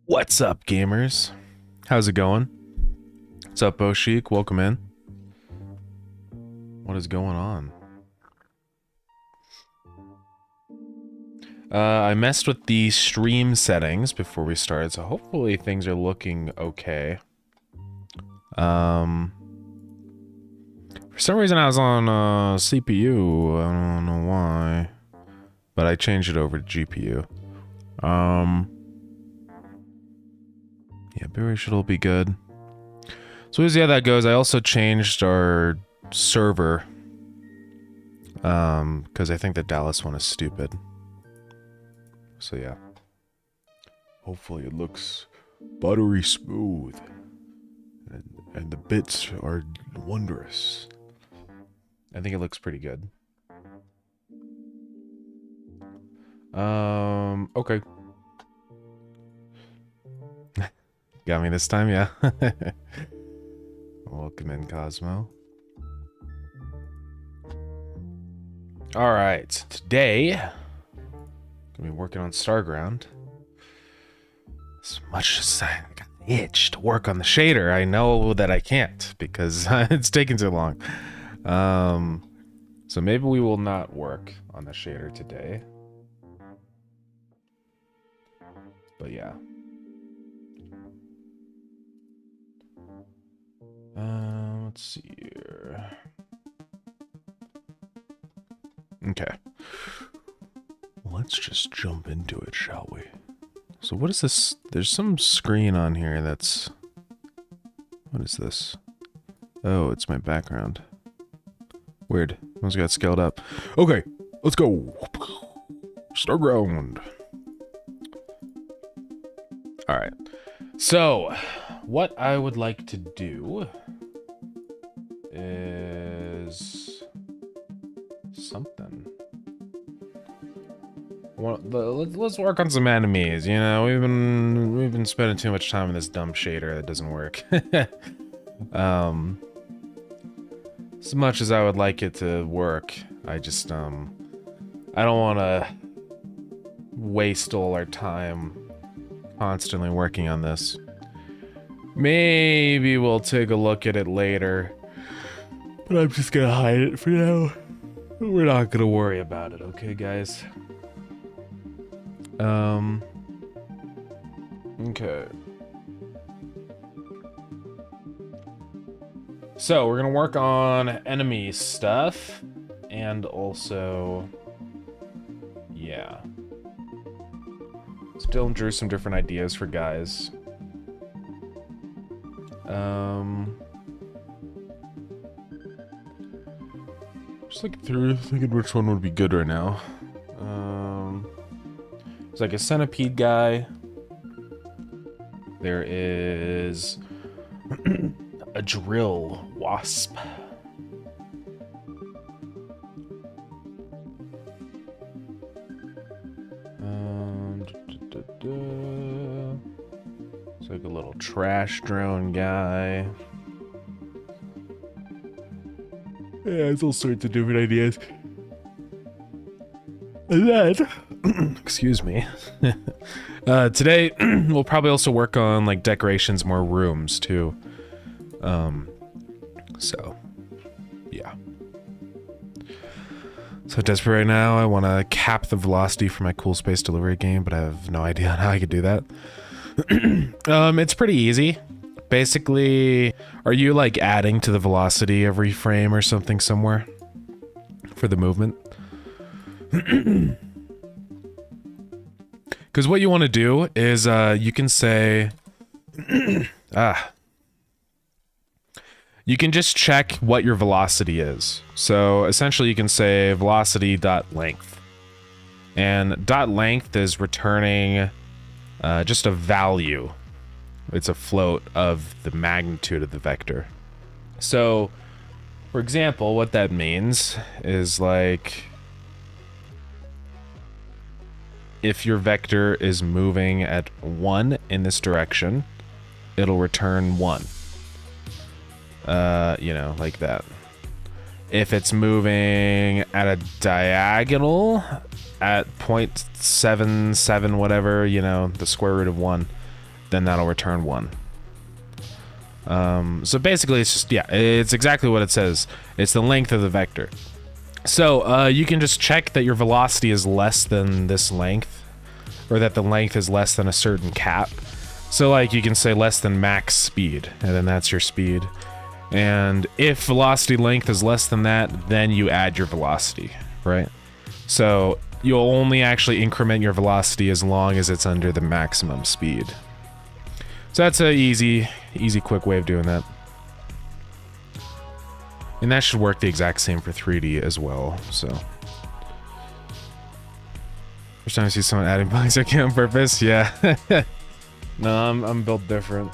What's up, gamers? How's it going? What's up, Oshik? Welcome in. What is going on? I messed with the stream settings before we started, so hopefully things are looking okay. For some reason I was on CPU. I don't know why, but I changed it over to GPU. Yeah, Barry should all be good. So we'll see how that goes. I also changed our server, because I think the Dallas one is stupid. So yeah. Hopefully it looks buttery smooth, and the bits are wondrous. I think it looks pretty good. Okay. Got me this time, yeah. Welcome in, Cosmo. Alright, today, gonna be working on Starground. As much as I got an itch to work on the shader, I know that I can't, because it's taking too long. So maybe we will not work on the shader today. But yeah. Let's see here. Okay. Let's just jump into it, shall we? So what is this? There's some screen on here that's... What is this? Oh, it's my background. Weird. Almost got scaled up. Okay, let's go. Starground. Alright. So, what I would like to do is something. Well, let's work on some enemies. You know, we've been spending too much time in this dumb shader that doesn't work. As much as I would like it to work, I just I don't want to waste all our time constantly working on this. Maybe we'll take a look at it later, but I'm just gonna hide it for now. We're not gonna worry about it, okay, guys? Okay. So, we're gonna work on enemy stuff, and also... yeah. Still drew some different ideas for guys. Just looking through, thinking which one would be good right now. There's like a centipede guy. There is a drill wasp. It's like a little trash drone guy. Yeah, it's all sorts of different ideas. And then, excuse me. Today, we'll probably also work on like decorations, more rooms too. So, yeah. So desperate right now, I want to cap the velocity for my cool space delivery game, but I have no idea on how I could do that. It's pretty easy. Basically, are you like adding to the velocity every frame or something somewhere for the movement? Because what you want to do is you can say you can just check what your velocity is. So essentially you can say velocity.length, and .length is returning just a value. It's a float of the magnitude of the vector. So, for example, what that means is like if your vector is moving at 1 in this direction, it'll return 1. You know, like that. If it's moving at a diagonal at 0.77 whatever, you know, the square root of 1, then that'll return 1. So basically it's just, yeah, it's exactly what it says. It's the length of the vector. So you can just check that your velocity is less than this length, or that the length is less than a certain cap. So like you can say less than max speed, and then that's your speed. And if velocity length is less than that, then you add your velocity, right? So you'll only actually increment your velocity as long as it's under the maximum speed. So that's a easy, quick way of doing that. And that should work the exact same for 3D as well, so. First time I see someone adding bugs I can't on purpose, yeah. No, I'm built different.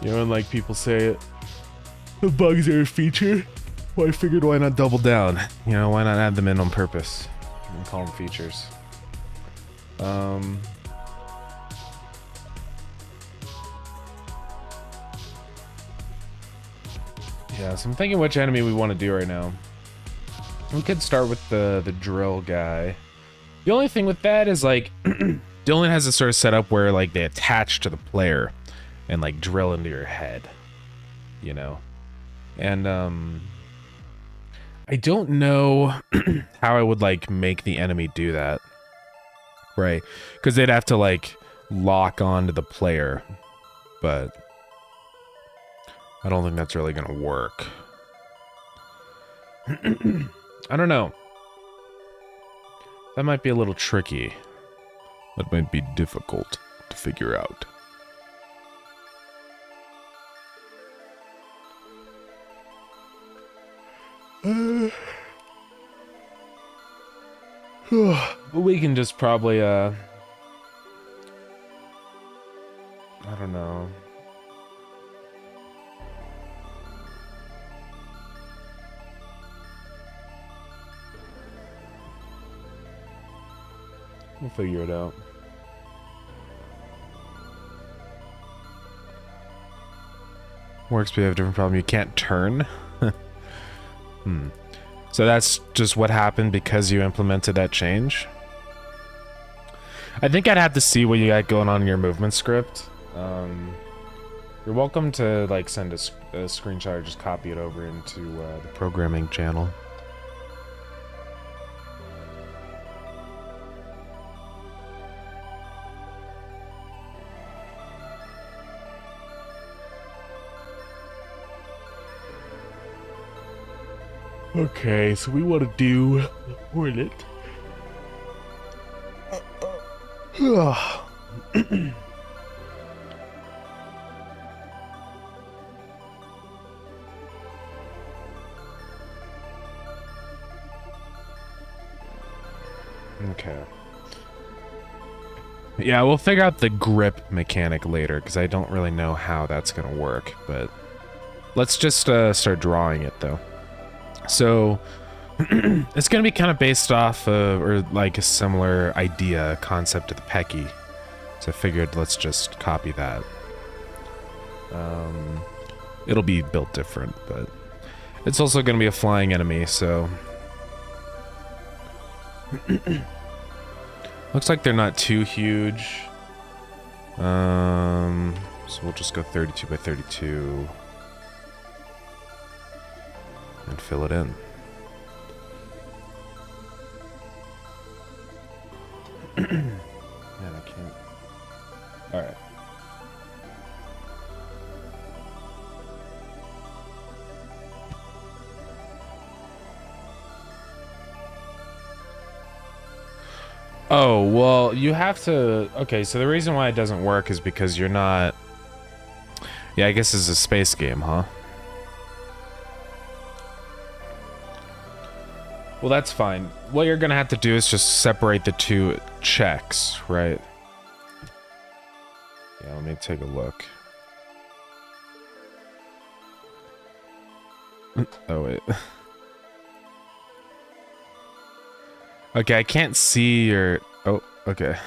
You know, and like people say it, the bugs are a feature. Well, I figured why not double down? You know, why not add them in on purpose and call them features? Yeah, so I'm thinking which enemy we want to do right now. We could start with the drill guy. The only thing with that is like Dylan has a sort of setup where like they attach to the player and like drill into your head, you know. And I don't know how I would like make the enemy do that, right? Because they'd have to like lock onto the player, but I don't think that's really gonna work. I don't know. That might be a little tricky. That might be difficult to figure out. But we can just probably, I don't know. We'll figure it out. Works, but you have a different problem. You can't turn? So that's just what happened because you implemented that change? I think I'd have to see what you got going on in your movement script. You're welcome to like send a screenshot or just copy it over into the programming channel. Okay, so we want to do Hornet. Okay. Yeah, we'll figure out the grip mechanic later, because I don't really know how that's going to work, but let's just start drawing it, though. So, it's going to be kind of based off of, or like a similar idea, concept to the Pecky. So I figured let's just copy that. It'll be built different, but it's also going to be a flying enemy, so... Looks like they're not too huge. So we'll just go 32 by 32. And fill it in. Man, I can't. Alright. Oh, well, you have to... Okay, so the reason why it doesn't work is because you're not... Yeah, I guess it's a space game, huh? Well, that's fine. What you're gonna have to do is just separate the two checks, right? Yeah, let me take a look. Oh, wait. Okay, I can't see your... Oh, okay.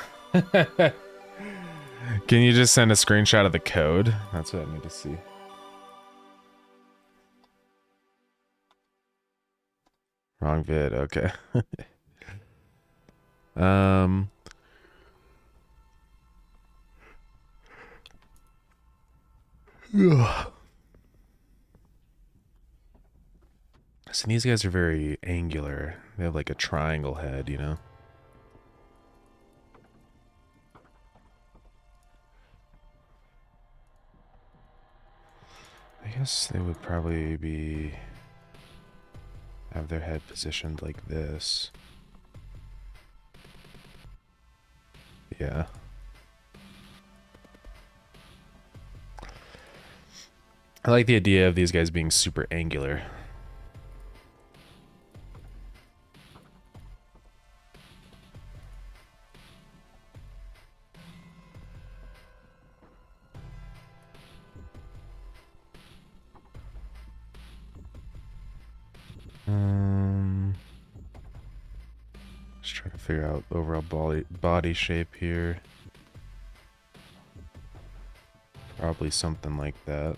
Can you just send a screenshot of the code? That's what I need to see. Wrong vid, okay. Ugh. So these guys are very angular. They have like a triangle head, you know? I guess they would probably have their head positioned like this. Yeah. I like the idea of these guys being super angular. Just trying to figure out overall body shape here. Probably something like that.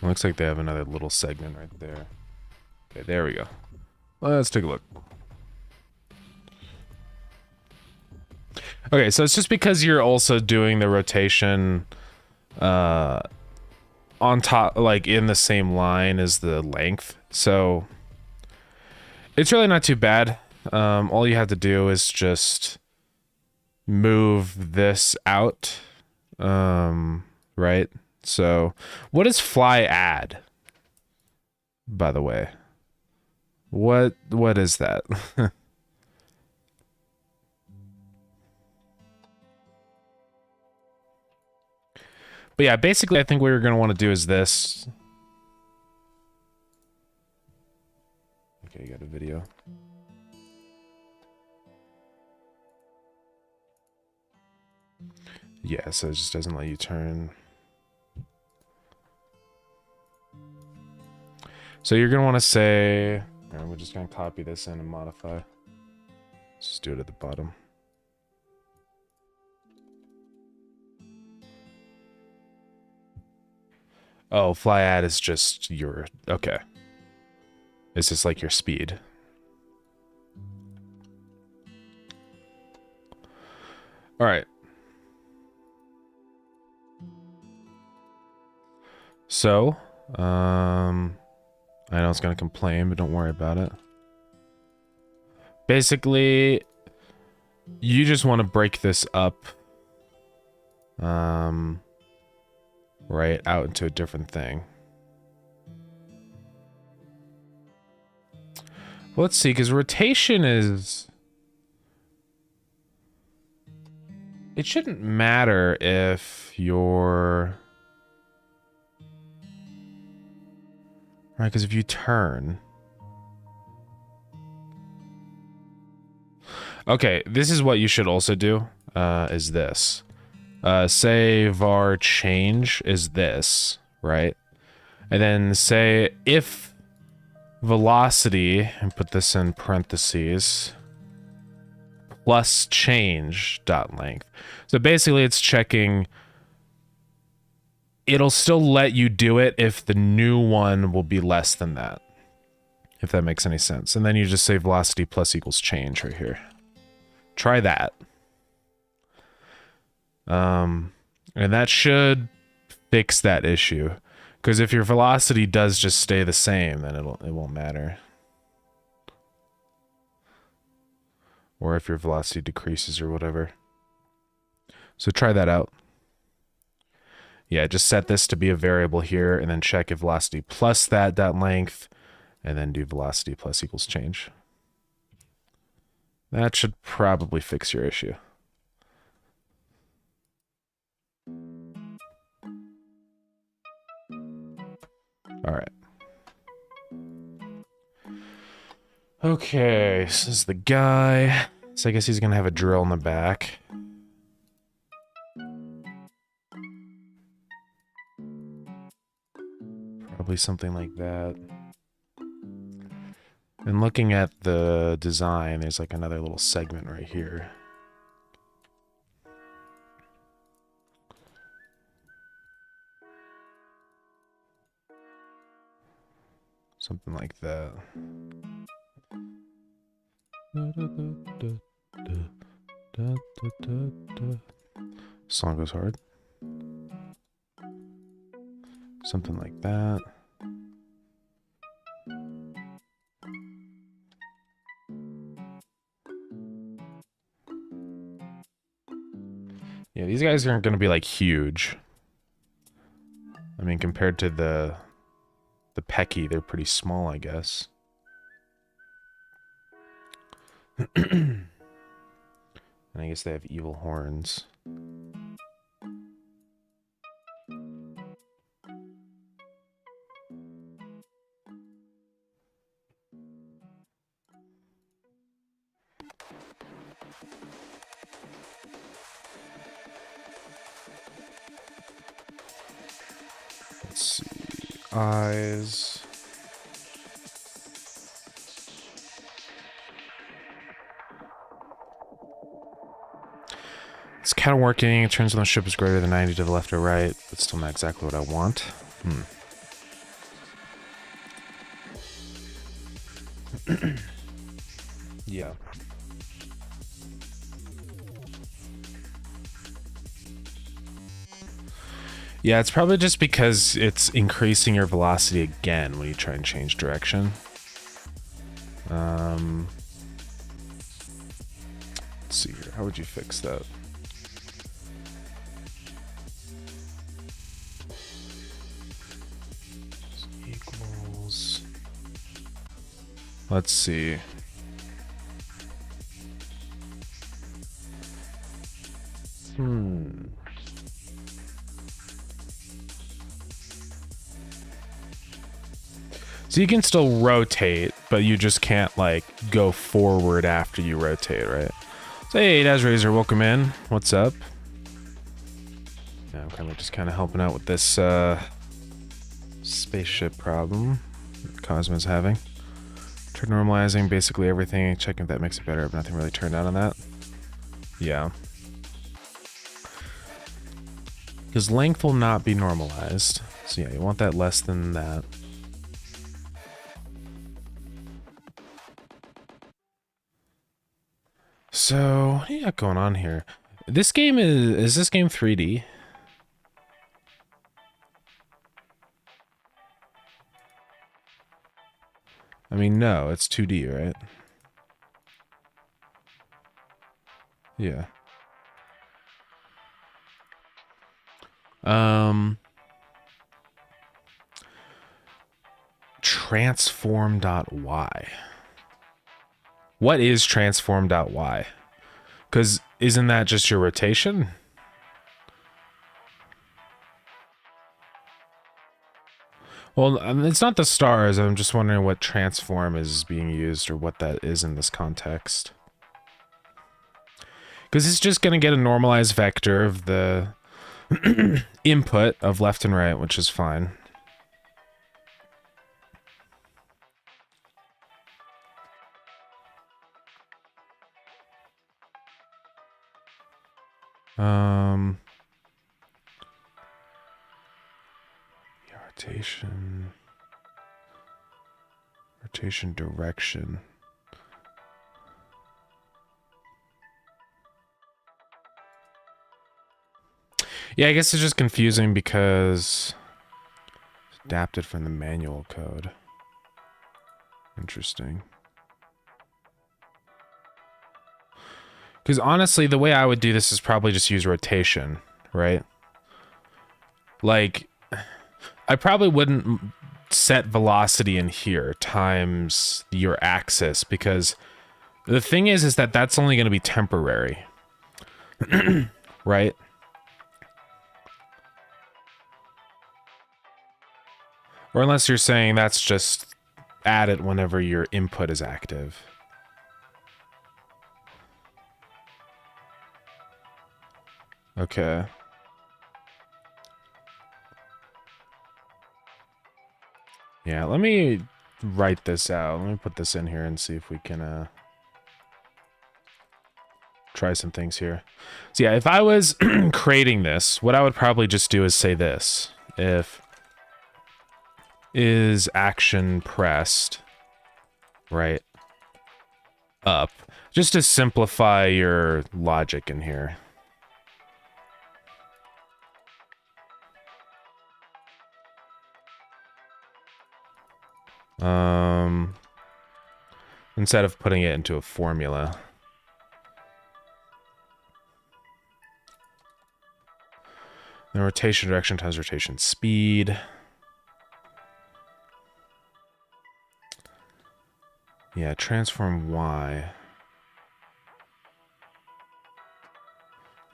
It looks like they have another little segment right there. Okay, there we go. Let's take a look. Okay, so it's just because you're also doing the rotation on top, like in the same line as the length. So it's really not too bad. All you have to do is just move this out. Right? So what does fly add? By the way, what is that? But yeah, basically I think what we're going to want to do is this. Okay, you got a video. Yeah, so it just doesn't let you turn. So you're going to want to say, and we're just going to copy this in and modify. Just do it at the bottom. Oh, fly add is just your, okay. It's just like your speed. All right. So, I know it's going to complain, but don't worry about it. Basically, you just want to break this up, right out into a different thing. Well, let's see, because rotation is... It shouldn't matter if you're... Right, because if you turn... Okay, this is what you should also do, is this. Say var change is this, right? And then say if velocity, and put this in parentheses, plus change dot length. So basically it's checking, it'll still let you do it if the new one will be less than that, if that makes any sense. And then you just say velocity plus equals change right here. Try that. And that should fix that issue. Because if your velocity does just stay the same, then it won't matter. Or if your velocity decreases or whatever. So try that out. Yeah, just set this to be a variable here, and then check if velocity plus that dot length, and then do velocity plus equals change. That should probably fix your issue. All right. Okay, so this is the guy. So I guess he's gonna have a drill in the back. Probably something like that. And looking at the design, there's like another little segment right here. So Something like that. Song goes hard. Something like that. Yeah, these guys aren't going to be like huge. I mean, compared to the Pecky, they're pretty small, I guess. And I guess they have evil horns. Let's see. Eyes. It's kind of working. It turns when the ship is greater than 90 to the left or right, but still not exactly what I want. Yeah. Yeah, it's probably just because it's increasing your velocity again when you try and change direction. Let's see here. How would you fix that? Equals. Let's see. So you can still rotate, but you just can't, like, go forward after you rotate, right? So, hey, Razor, welcome in. What's up? Yeah, I'm just kind of helping out with this, spaceship problem that Cosmo's having. Turn normalizing basically everything, checking if that makes it better, but nothing really turned out on that. Yeah. Because length will not be normalized. So yeah, you want that less than that. So, what do you got going on here? This game is this game 3D? I mean, no, it's 2D, right? Yeah. Transform.y. What is transform.y? Because isn't that just your rotation? Well, it's not the stars. I'm just wondering what transform is being used or what that is in this context. Because it's just going to get a normalized vector of the input of left and right, which is fine. Rotation direction. Yeah, I guess it's just confusing because it's adapted from the manual code. Interesting. Because honestly, the way I would do this is probably just use rotation, right? Like, I probably wouldn't set velocity in here times your axis, because the thing is that that's only going to be temporary, right? Or unless you're saying that's just add it whenever your input is active. Okay. Yeah, let me write this out. Let me put this in here and see if we can try some things here. So yeah, if I was creating this, what I would probably just do is say this. If is action pressed right up, just to simplify your logic in here. Instead of putting it into a formula. The rotation direction times rotation speed. Yeah, transform Y.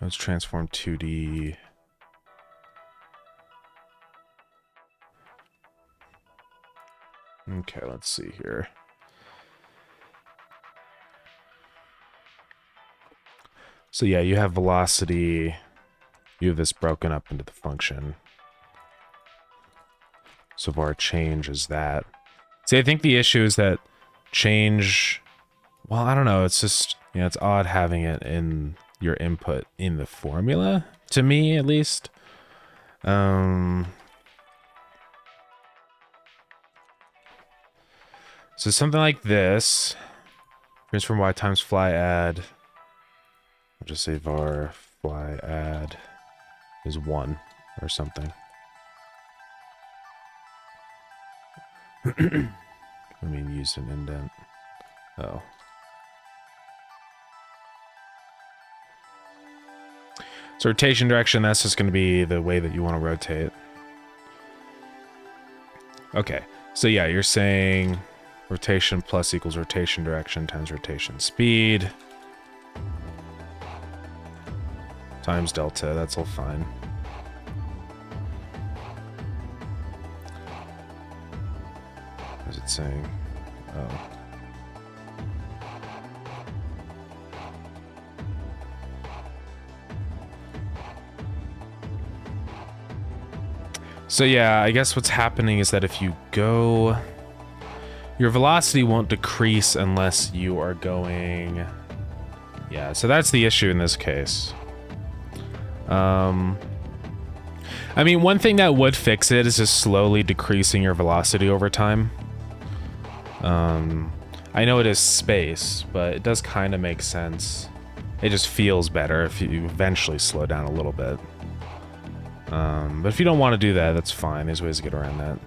Let's transform 2D. Okay, let's see here. So yeah, you have velocity. You have this broken up into the function. So var change is that. See, I think the issue is that change, well, I don't know, it's just, you know, it's odd having it in your input in the formula, to me at least. So something like this, transform y times fly add, I'll just say var fly add is 1 or something. I mean, use an indent. Oh. So rotation direction, that's just going to be the way that you want to rotate. Okay, so yeah, you're saying rotation plus equals rotation direction times rotation speed times delta, that's all fine. What is it saying? Oh. So yeah, I guess what's happening is that if you go, your velocity won't decrease unless you are going, yeah, so that's the issue in this case. I mean, one thing that would fix it is just slowly decreasing your velocity over time. I know it is space, but it does kind of make sense. It just feels better if you eventually slow down a little bit. But if you don't want to do that, that's fine. There's ways to get around that.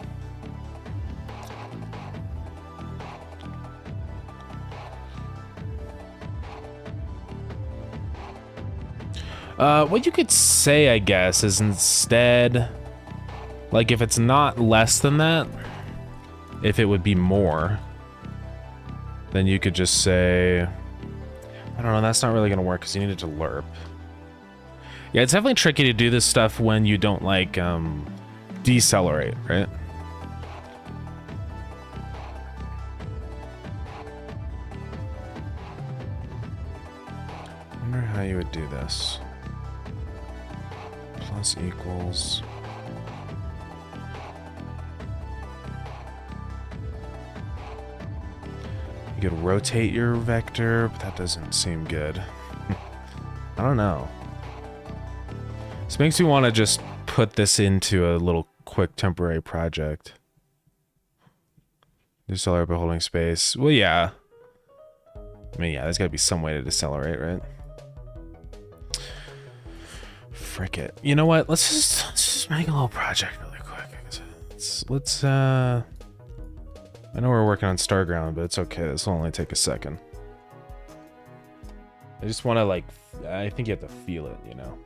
What you could say, I guess, is instead, like, if it's not less than that, if it would be more, then you could just say, I don't know, that's not really going to work because you need it to lerp. Yeah, it's definitely tricky to do this stuff when you don't, like, decelerate, right? I wonder how you would do this. Plus equals. You could rotate your vector, but that doesn't seem good. I don't know. This makes me want to just put this into a little quick temporary project. Decelerate by holding space. Well, yeah. I mean, yeah, there's got to be some way to decelerate, right? Frick it. You know what? Let's just make a little project really quick. Let's I know we're working on Starground, but it's okay. This will only take a second. I just want to, like, I think you have to feel it, you know?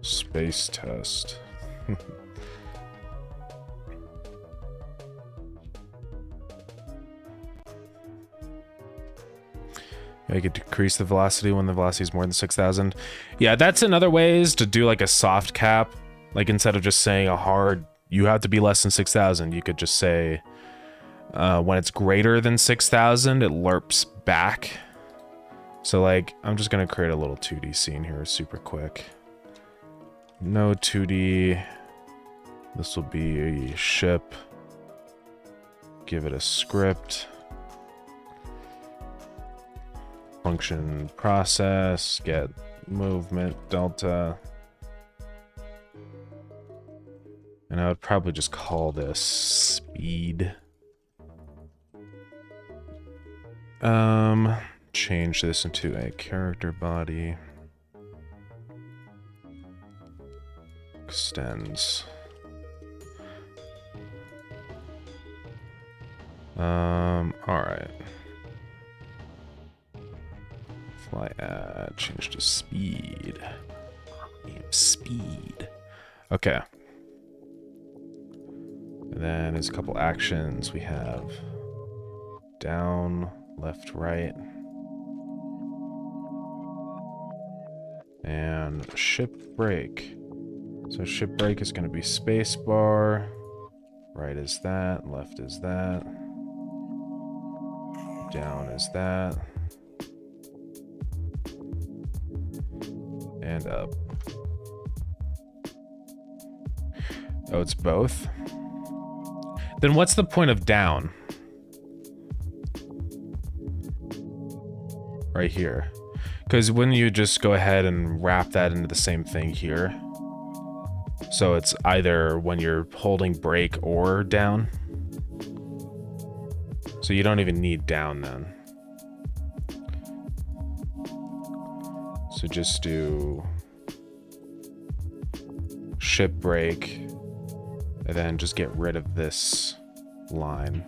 Space test. I could decrease the velocity when the velocity is more than 6,000. Yeah, that's another way is to do like a soft cap. Like instead of just saying a hard, you have to be less than 6,000, you could just say when it's greater than 6,000, it lerps back. So like, I'm just gonna create a little 2D scene here super quick. No 2D. This will be a ship. Give it a script. function process, get movement delta. And I would probably just call this speed. Change this into a character body. Extends. Alright. Fly add, change to speed. Speed. Okay. And then there's a couple actions. We have down, left, right. And ship break. So ship break is going to be space bar. Right is that, left is that. Down is that. And up. Oh, it's both? Then what's the point of down? Right here. Because wouldn't you just go ahead and wrap that into the same thing here? So it's either when you're holding brake or down. So you don't even need down then. So just do ship brake and then just get rid of this line.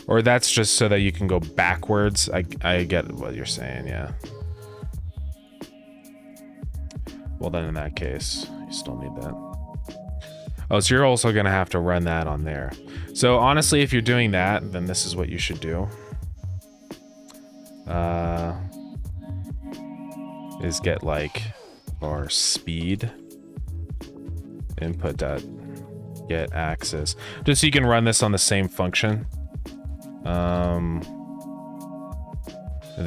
Or that's just so that you can go backwards. I get what you're saying, yeah. Well, then in that case, you still need that. Oh, so you're also going to have to run that on there. So honestly, if you're doing that, then this is what you should do. Is get like bar speed input dot get axis, just so you can run this on the same function. And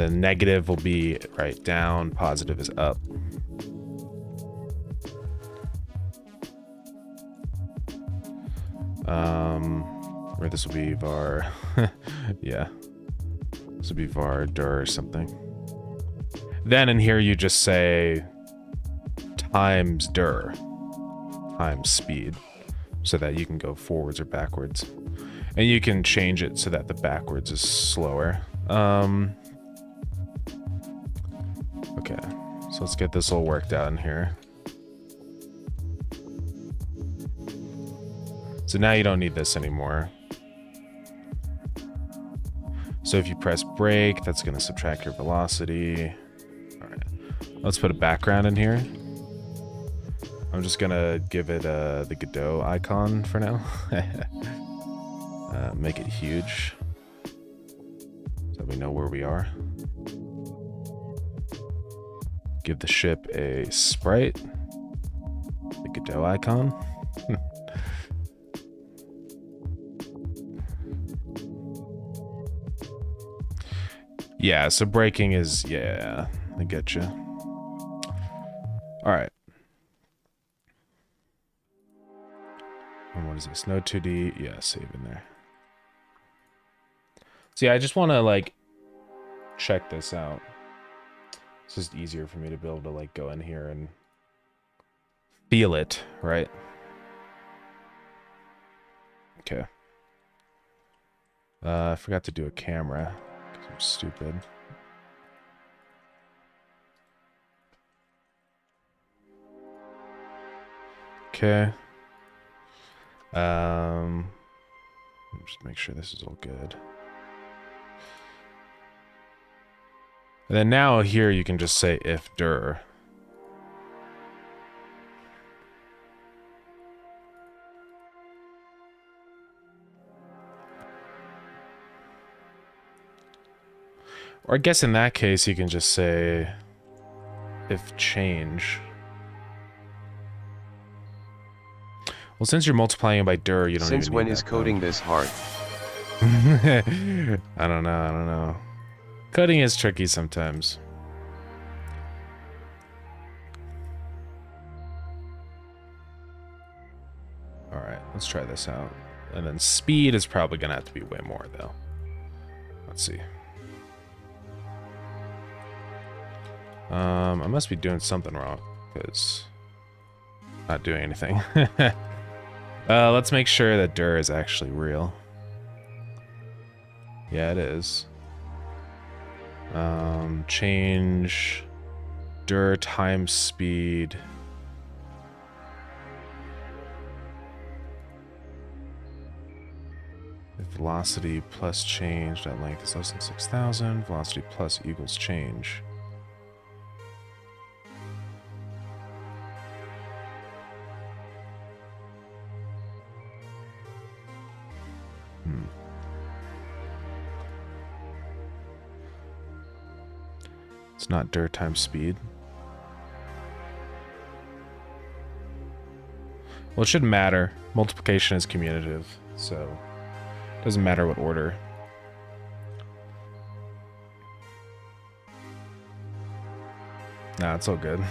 then negative will be right down, positive is up. Or this will be var. Yeah, this will be var dir or something. Then in here you just say times dir times speed, so that you can go forwards or backwards, and you can change it so that the backwards is slower. Okay, so let's get this all worked out in here. So now you don't need this anymore. So if you press brake, that's going to subtract your velocity. All right, let's put a background in here. I'm just going to give it the Godot icon for now. Make it huge so we know where we are. Give the ship a sprite, the Godot icon. Yeah, so braking is, yeah, I get you. All right. And what is this? No 2D. Yeah, save in there. See, I just want to like check this out. It's just easier for me to be able to like go in here and feel it, right? Okay. I forgot to do a camera. I'm stupid. Okay. Just make sure this is all good. And then now here you can just say if dir. Or I guess in that case, you can just say if change. Well, since you're multiplying it by dir, you don't Since even need when that, is coding this hard? I don't know. Coding is tricky sometimes. All right, let's try this out. And then speed is probably going to have to be way more, though. Let's see. I must be doing something wrong because not doing anything. Let's make sure that dir is actually real. Yeah, it is. Change dir times speed. If velocity plus change, that length is less than 6,000. Velocity plus equals change. It's not dir times speed. Well, it shouldn't matter. Multiplication is commutative, so it doesn't matter what order. Nah, it's all good.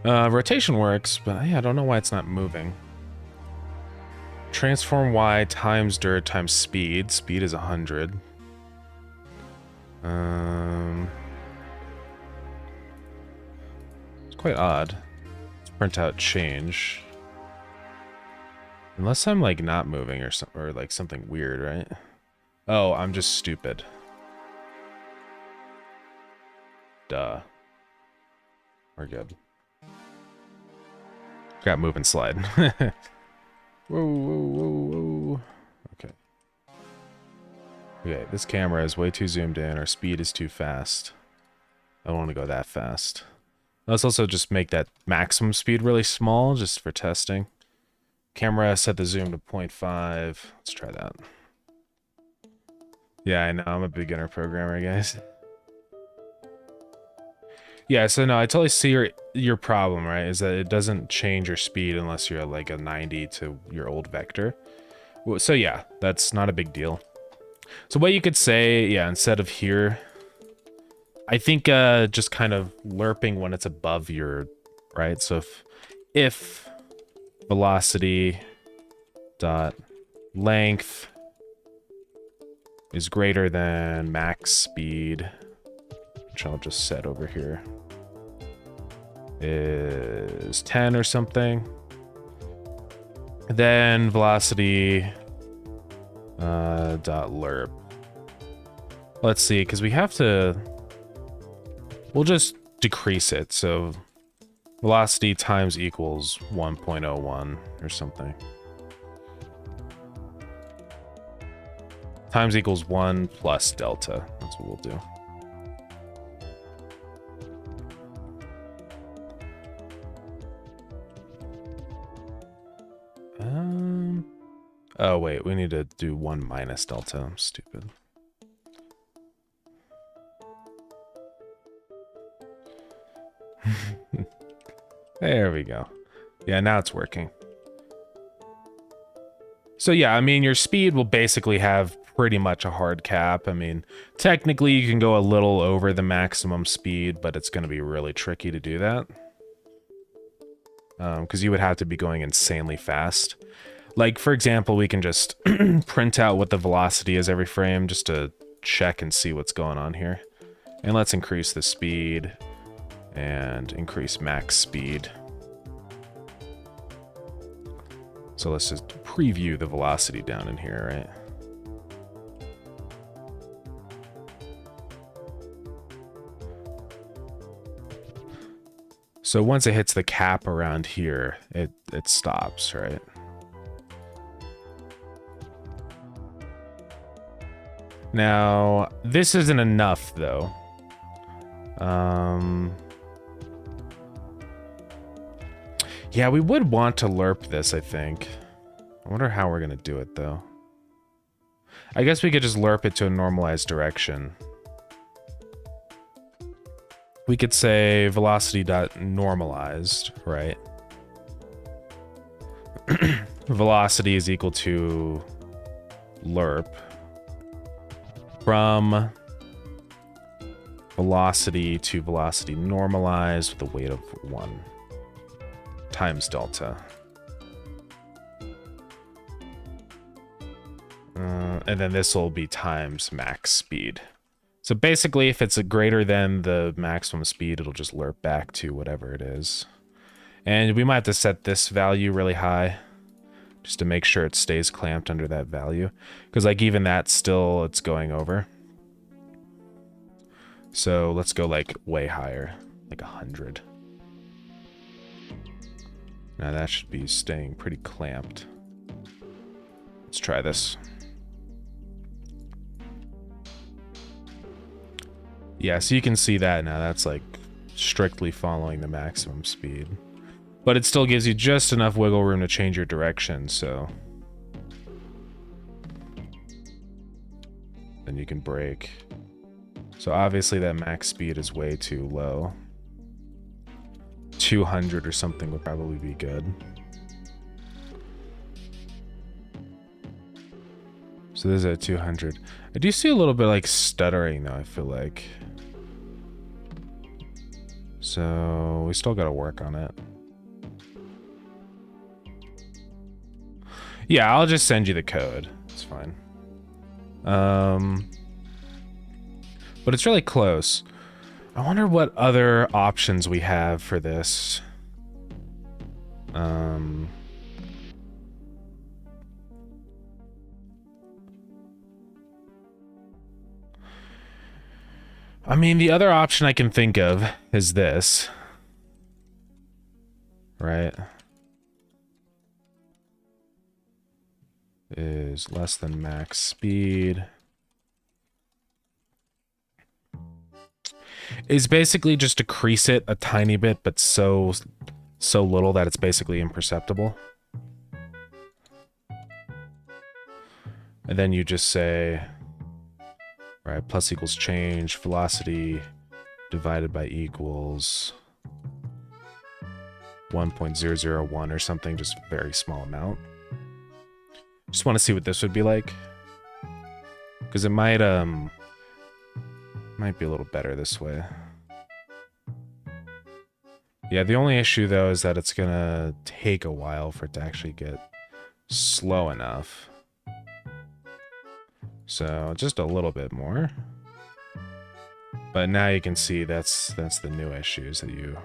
Rotation works, but yeah, I don't know why it's not moving. Transform y times dir times speed. Speed is 100. It's quite odd. Let's print out change. Unless I'm like not moving or like something weird, right? Oh, I'm just stupid. Duh. We're good. Got move and slide. Whoa, whoa, whoa, whoa. Okay. Okay, this camera is way too zoomed in. Our speed is too fast. I don't want to go that fast. Let's also just make that maximum speed really small, just for testing. Camera, set the zoom to 0.5. Let's try that. Yeah, I know. I'm a beginner programmer, guys. Yeah, so no, I totally see your problem, right? Is that it doesn't change your speed unless you're at like a 90 to your old vector. So yeah, that's not a big deal. So what you could say, yeah, instead of here, I think just kind of lerping when it's above your, right? So if velocity dot length is greater than max speed, which I'll just set over here, is 10 or something, then velocity dot lerp. Let's see, because we have to, we'll just decrease it, so velocity times equals 1.01 or something. Times equals 1 plus delta. That's what we'll do. Oh wait, we need to do 1 minus delta. I'm stupid. There we go. Yeah, now it's working. So yeah, I mean, your speed will basically have pretty much a hard cap. I mean, technically you can go a little over the maximum speed, but it's going to be really tricky to do that. Because you would have to be going insanely fast. Like, for example, we can just print out what the velocity is every frame just to check and see what's going on here. And let's increase the speed and increase max speed. So let's just preview the velocity down in here, right? So once it hits the cap around here, it stops, right? Now, this isn't enough, though. Yeah, we would want to lerp this, I think. I wonder how we're going to do it, though. I guess we could just lerp it to a normalized direction. We could say velocity.normalized, right? Velocity is equal to lerp from velocity to velocity normalized with a weight of 1 times delta. And then this will be times max speed. So basically, if it's greater than the maximum speed, it'll just lerp back to whatever it is. And we might have to set this value really high just to make sure it stays clamped under that value. Because like even that still, it's going over. So let's go like way higher, like 100. Now that should be staying pretty clamped. Let's try this. Yeah, so you can see that now. That's like strictly following the maximum speed. But it still gives you just enough wiggle room to change your direction, so... Then you can brake. So obviously that max speed is way too low. 200 or something would probably be good. So this is at 200. I do see a little bit like stuttering though, I feel like. So we still gotta work on it. Yeah, I'll just send you the code. It's fine. But it's really close. I wonder what other options we have for this. I mean, the other option I can think of is this. Right? Is less than max speed. Is basically just decrease it a tiny bit, but so little that it's basically imperceptible. And then you just say, right, plus equals change, velocity divided by equals 1.001 or something, just a very small amount. Just want to see what this would be like. Because it might be a little better this way. Yeah, the only issue though is that it's gonna take a while for it to actually get slow enough. So just a little bit more. But now you can see that's the new issues that you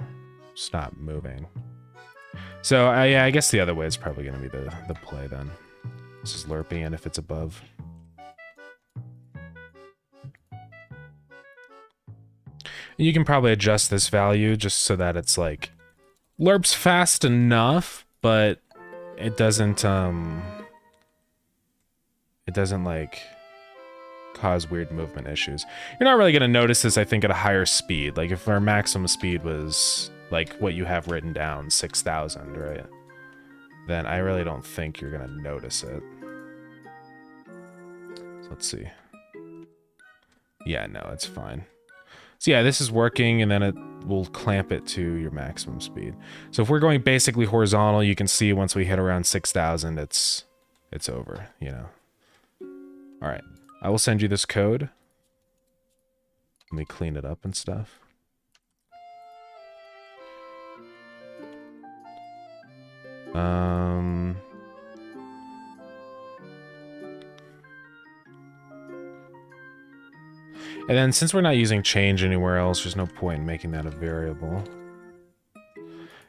stop moving. So yeah, I guess the other way is probably gonna be the play then. This is lerping, and if it's above. You can probably adjust this value just so that it's like lerps fast enough, but it doesn't like cause weird movement issues. You're not really gonna notice this, I think, at a higher speed. Like if our maximum speed was like what you have written down, 6,000, right? Then I really don't think you're gonna notice it. So let's see. Yeah, no, it's fine. So yeah, this is working, and then it will clamp it to your maximum speed. So if we're going basically horizontal, you can see once we hit around 6,000, it's over, you know. All right, I will send you this code. Let me clean it up and stuff. And then since we're not using change anywhere else, there's no point in making that a variable.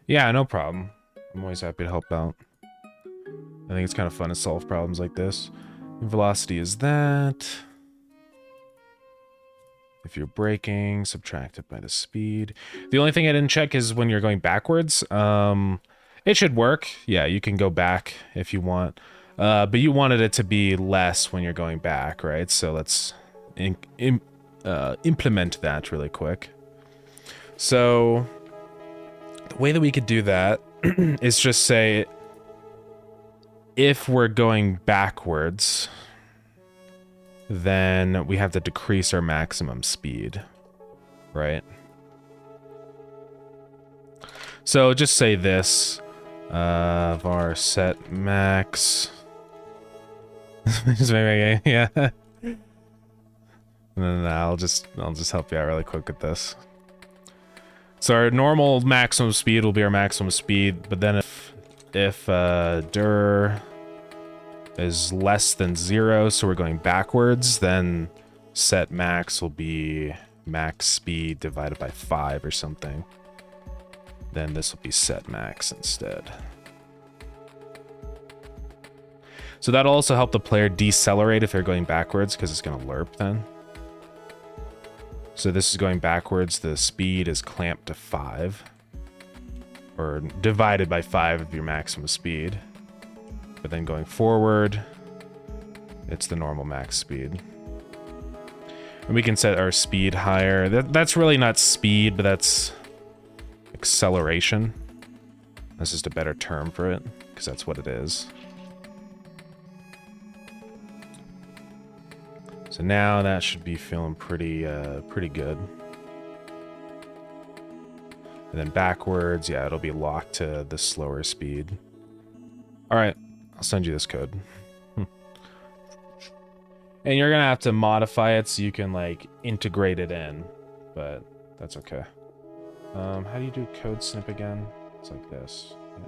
Yeah, no problem. I'm always happy to help out. I think it's kind of fun to solve problems like this. Velocity is that. If you're braking, subtract it by the speed. The only thing I didn't check is when you're going backwards. It should work. Yeah, you can go back if you want. But you wanted it to be less when you're going back, right? So let's implement that really quick. So the way that we could do that is just say if we're going backwards, then we have to decrease our maximum speed, right? So just say this, var set max. Yeah. No, I'll just help you out really quick with this. So our normal maximum speed will be our maximum speed, but then if dir is less than 0, so we're going backwards, then set max will be max speed divided by 5 or something. Then this will be set max instead. So that'll also help the player decelerate if they're going backwards, because it's going to lerp then. So this is going backwards, the speed is clamped to 5. Or divided by 5 of your maximum speed. But then going forward, it's the normal max speed. And we can set our speed higher. That's really not speed, but that's acceleration. That's just a better term for it, because that's what it is. So now that should be feeling pretty good. And then backwards, yeah, it'll be locked to the slower speed. All right, I'll send you this code. And you're gonna have to modify it so you can like integrate it in, but that's okay. How do you do code snip again? It's like this. Yeah.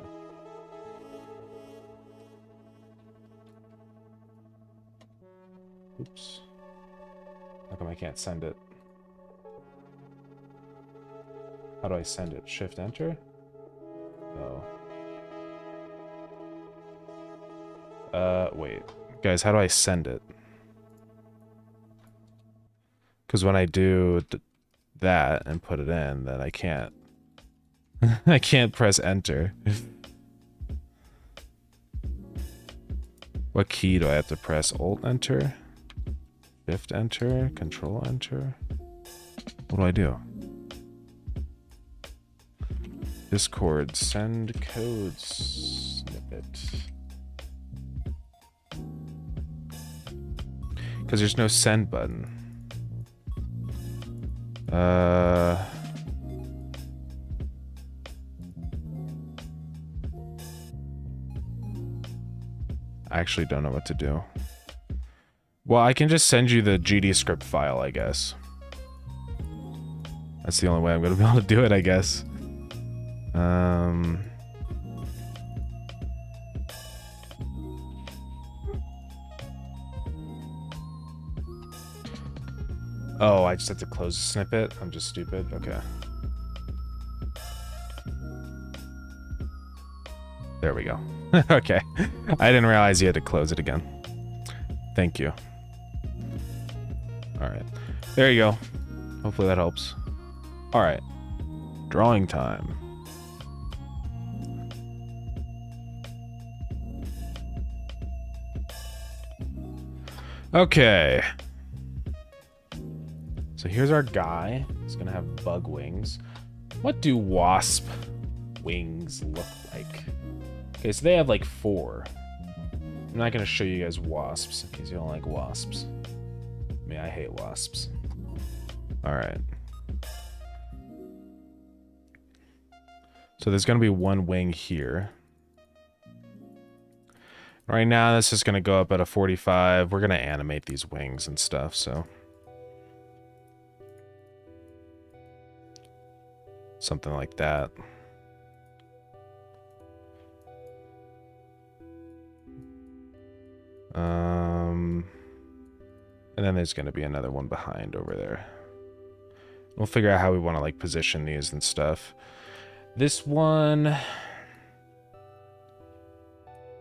Oops. How come I can't send it? How do I send it? Shift enter? Oh. Wait. Guys, how do I send it? Because when I do that and put it in, then I can't. I can't press enter. What key do I have to press? Alt enter? Shift enter? Control enter? What do I do? Discord, send code snippet. Because there's no send button. I actually don't know what to do. Well, I can just send you the GD script file, I guess. That's the only way I'm going to be able to do it, I guess. Oh, I just have to close the snippet? I'm just stupid. Okay. There we go. Okay. I didn't realize you had to close it again. Thank you. Alright. There you go. Hopefully that helps. Alright. Drawing time. Okay. So here's our guy. He's gonna have bug wings. What do wasp wings look like? Okay, so they have like 4. I'm not gonna show you guys wasps in case you don't like wasps. I mean, I hate wasps. Alright. So there's gonna be 1 wing here. Right now, this is gonna go up at a 45. We're gonna animate these wings and stuff, so. Something like that. And then there's going to be another one behind over there. We'll figure out how we want to like position these and stuff. This one,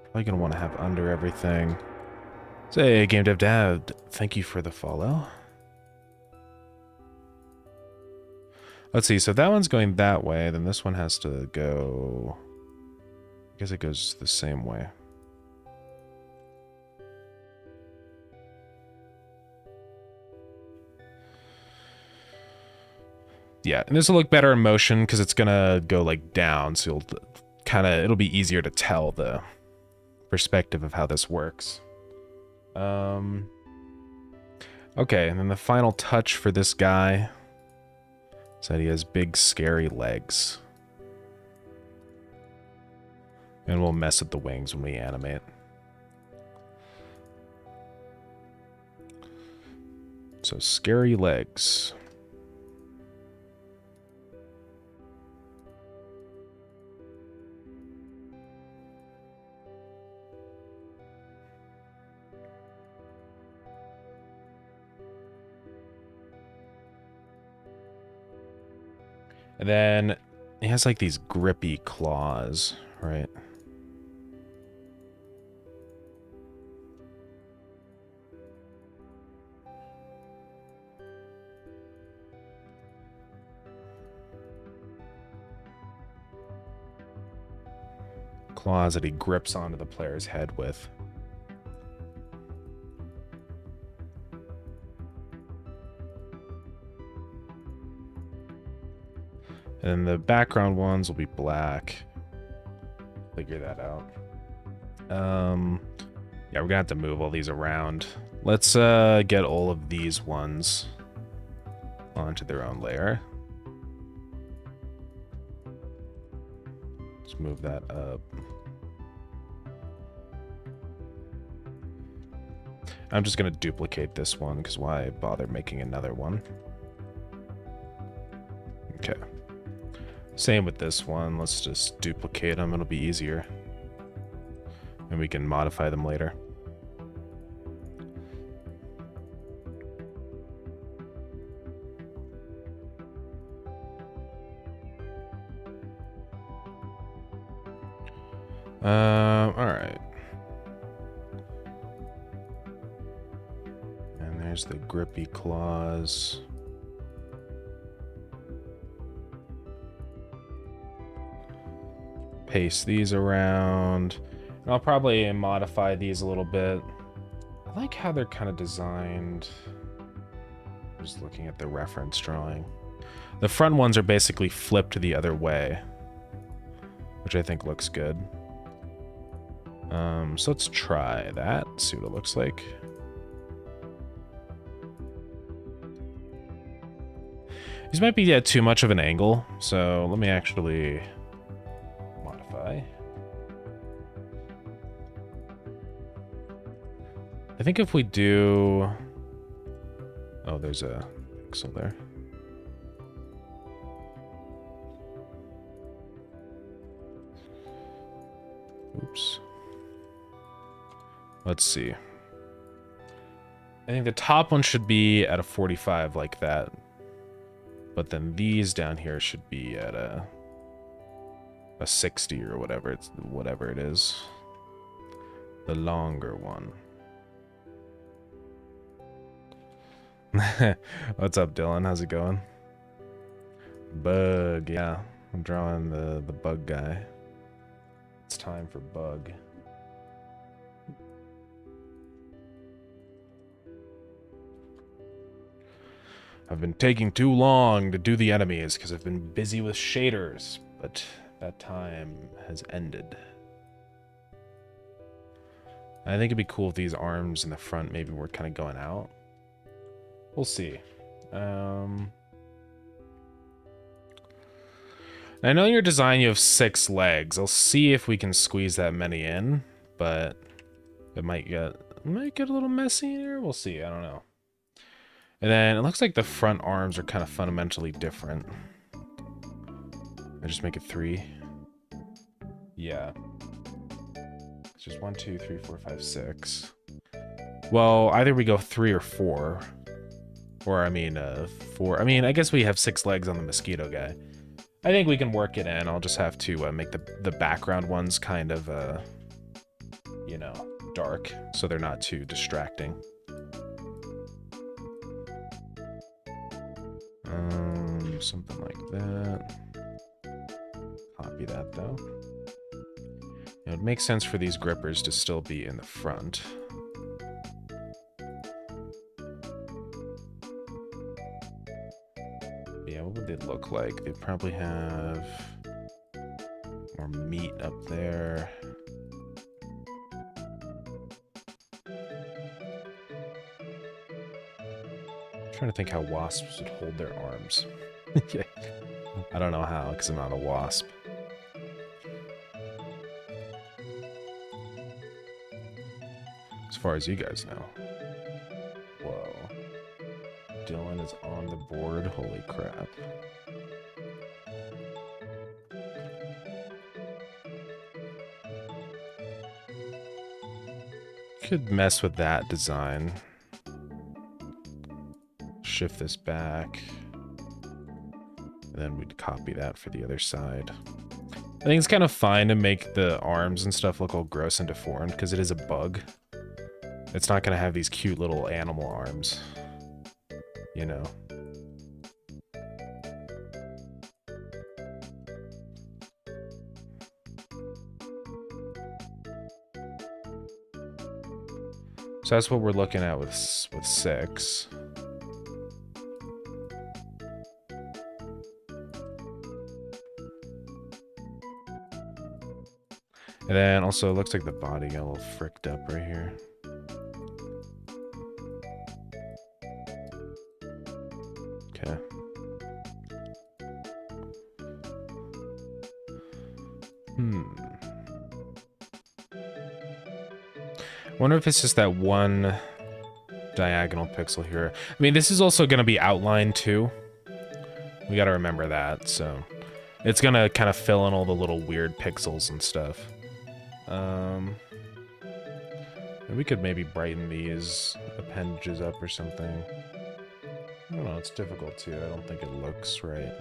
probably going to want to have under everything. Say, Game Dev Dad, thank you for the follow. Let's see, so that one's going that way, then this one has to go... I guess it goes the same way. Yeah, and this will look better in motion because it's gonna go like down, so it'll be easier to tell the perspective of how this works. Okay, and then the final touch for this guy is that he has big scary legs. And we'll mess with the wings when we animate. So scary legs. And then he has like these grippy claws, right? Claws that he grips onto the player's head with. And the background ones will be black. Figure that out. Yeah, we're gonna have to move all these around. Let's get all of these ones onto their own layer. Let's move that up. I'm just gonna duplicate this one because why bother making another one? Okay. Same with this one. Let's just duplicate them. It'll be easier. And we can modify them later. All right. And there's the grippy claws. Paste these around. And I'll probably modify these a little bit. I like how they're kind of designed. Just looking at the reference drawing. The front ones are basically flipped the other way, which I think looks good. So let's try that, see what it looks like. These might be at too much of an angle, so let me actually modify. I think if we do... Oh, there's a pixel there. Oops. Let's see. I think the top one should be at a 45 like that. But then these down here should be at a 60 or whatever it is. The longer one. What's up, Dylan? How's it going? Bug, yeah. I'm drawing the bug guy. It's time for bug. I've been taking too long to do the enemies because I've been busy with shaders, but that time has ended. I think it'd be cool if these arms in the front maybe were kind of going out. We'll see. I know in your design you have 6 legs. I'll see if we can squeeze that many in, but it might get a little messy here. We'll see. I don't know. And then it looks like the front arms are kind of fundamentally different. I just make it 3. Yeah. It's just 1, 2, 3, 4, 5, 6. Well, either we go 3 or 4. Or, I mean, 4. I mean, I guess we have 6 legs on the mosquito guy. I think we can work it in. I'll just have to make the background ones kind of, you know, dark. So they're not too distracting. Something like that. Copy that, though. It would make sense for these grippers to still be in the front. Yeah, what would they look like? They'd probably have more meat up there. I'm trying to think how wasps would hold their arms. Yeah. I don't know how, because I'm not a wasp. As far as you guys know. Whoa. Dylan is on the board. Holy crap. Could mess with that design. Shift this back. And then we'd copy that for the other side. I think it's kind of fine to make the arms and stuff look all gross and deformed because it is a bug. It's not going to have these cute little animal arms, you know. So that's what we're looking at with 6. And then also it looks like the body got a little fricked up right here. Okay. Wonder if it's just that one diagonal pixel here. I mean, this is also going to be outlined too. We got to remember that, so it's going to kind of fill in all the little weird pixels and stuff. We could maybe brighten these appendages up or something. I don't know, it's difficult too. I don't think it looks right.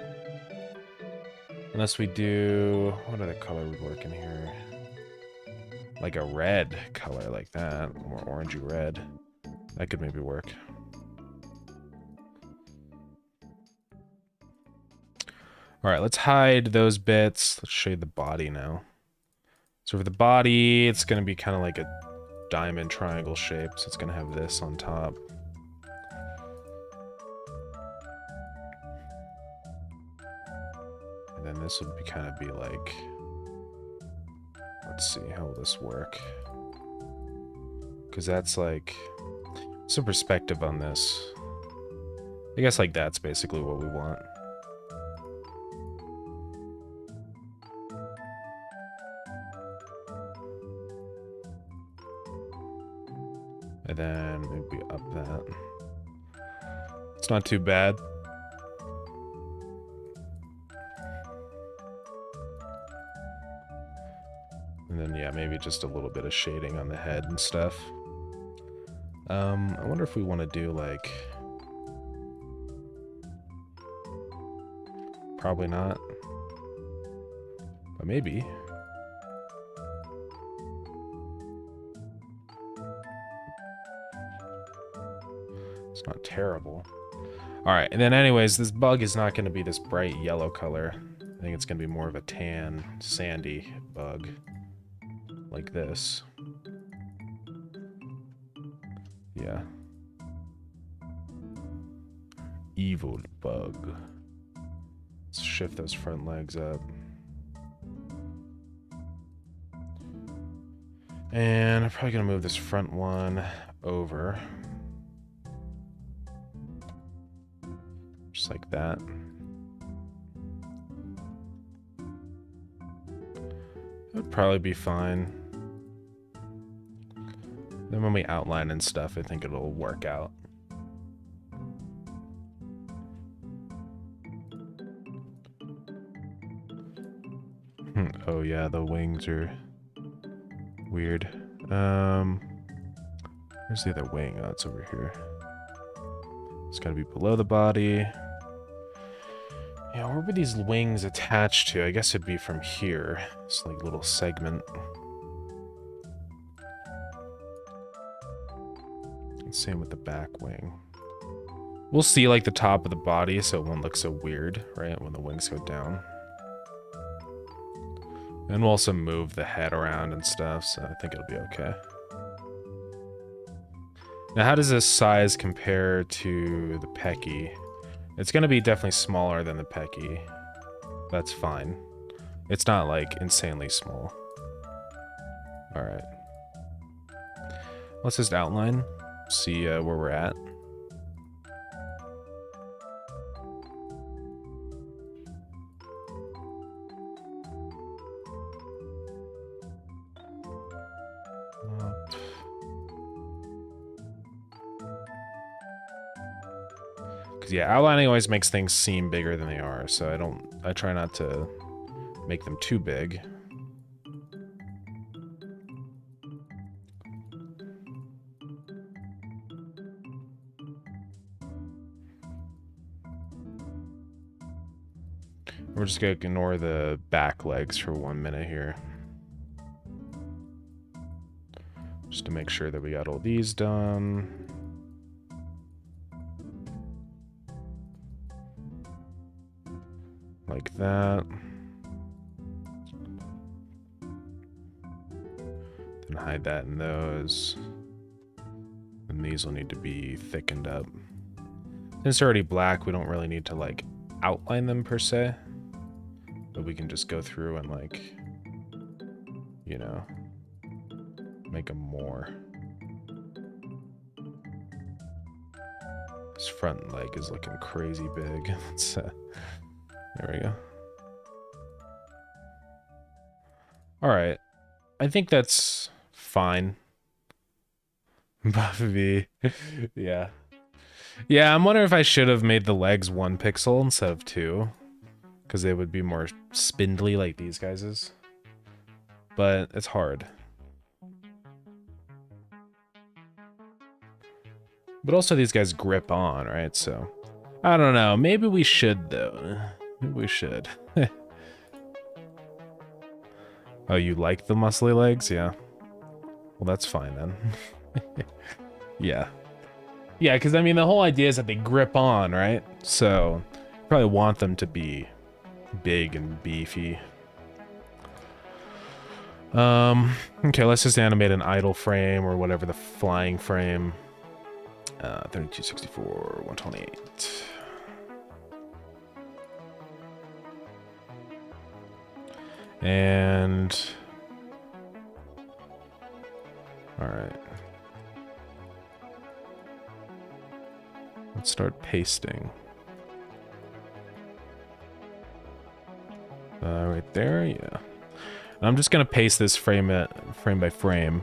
Unless we do... what other color would work in here? Like a red color like that. More orangey red. That could maybe work. Alright, let's hide those bits. Let's show you the body now. So for the body, it's going to be kind of like a diamond triangle shape. So it's going to have this on top. And then this would kind of be like... let's see, how will this work? Because that's like... some perspective on this. I guess like that's basically what we want. And then maybe up that. It's not too bad. And then, yeah, maybe just a little bit of shading on the head and stuff. I wonder if we want to do, like... probably not. But maybe. It's not terrible. Alright, and then anyways, this bug is not going to be this bright yellow color. I think it's going to be more of a tan, sandy bug. Like this. Yeah. Evil bug. Let's shift those front legs up. And I'm probably going to move this front one over. Just like that. That would probably be fine. Then when we outline and stuff, I think it'll work out. Oh yeah, the wings are weird. Where's the other wing? Oh, it's over here. It's gotta be below the body. Yeah, where were these wings attached to? I guess it'd be from here. It's like a little segment. Same with the back wing. We'll see like the top of the body so it won't look so weird, right, when the wings go down. And we'll also move the head around and stuff, so I think it'll be okay. Now, how does this size compare to the Pecky? It's going to be definitely smaller than the Pecky. That's fine. It's not, like, insanely small. Alright. Let's just outline. See where we're at. Because yeah, outlining always makes things seem bigger than they are, so I try not to make them too big. We're just gonna ignore the back legs for 1 minute here. Just to make sure that we got all these done. Like that. Then hide that in those. And these will need to be thickened up. Since they're already black, we don't really need to like outline them per se. But we can just go through and like, you know, make them more. This front leg is looking crazy big. There we go. All right. I think that's fine. Buffy. Yeah. Yeah, I'm wondering if I should have made the legs 1 pixel instead of 2. Because they would be more spindly like these guys is. But it's hard. But also these guys grip on, right? So, I don't know. Maybe we should, though. Maybe we should. Oh, you like the muscly legs? Yeah. Well, that's fine then. Yeah. Yeah, because I mean, the whole idea is that they grip on, right? So, you probably want them to be big and beefy. Okay, let's just animate an idle frame or whatever the flying frame. 3264, 128. And all right, let's start pasting. Right there, yeah. And I'm just gonna paste this frame by frame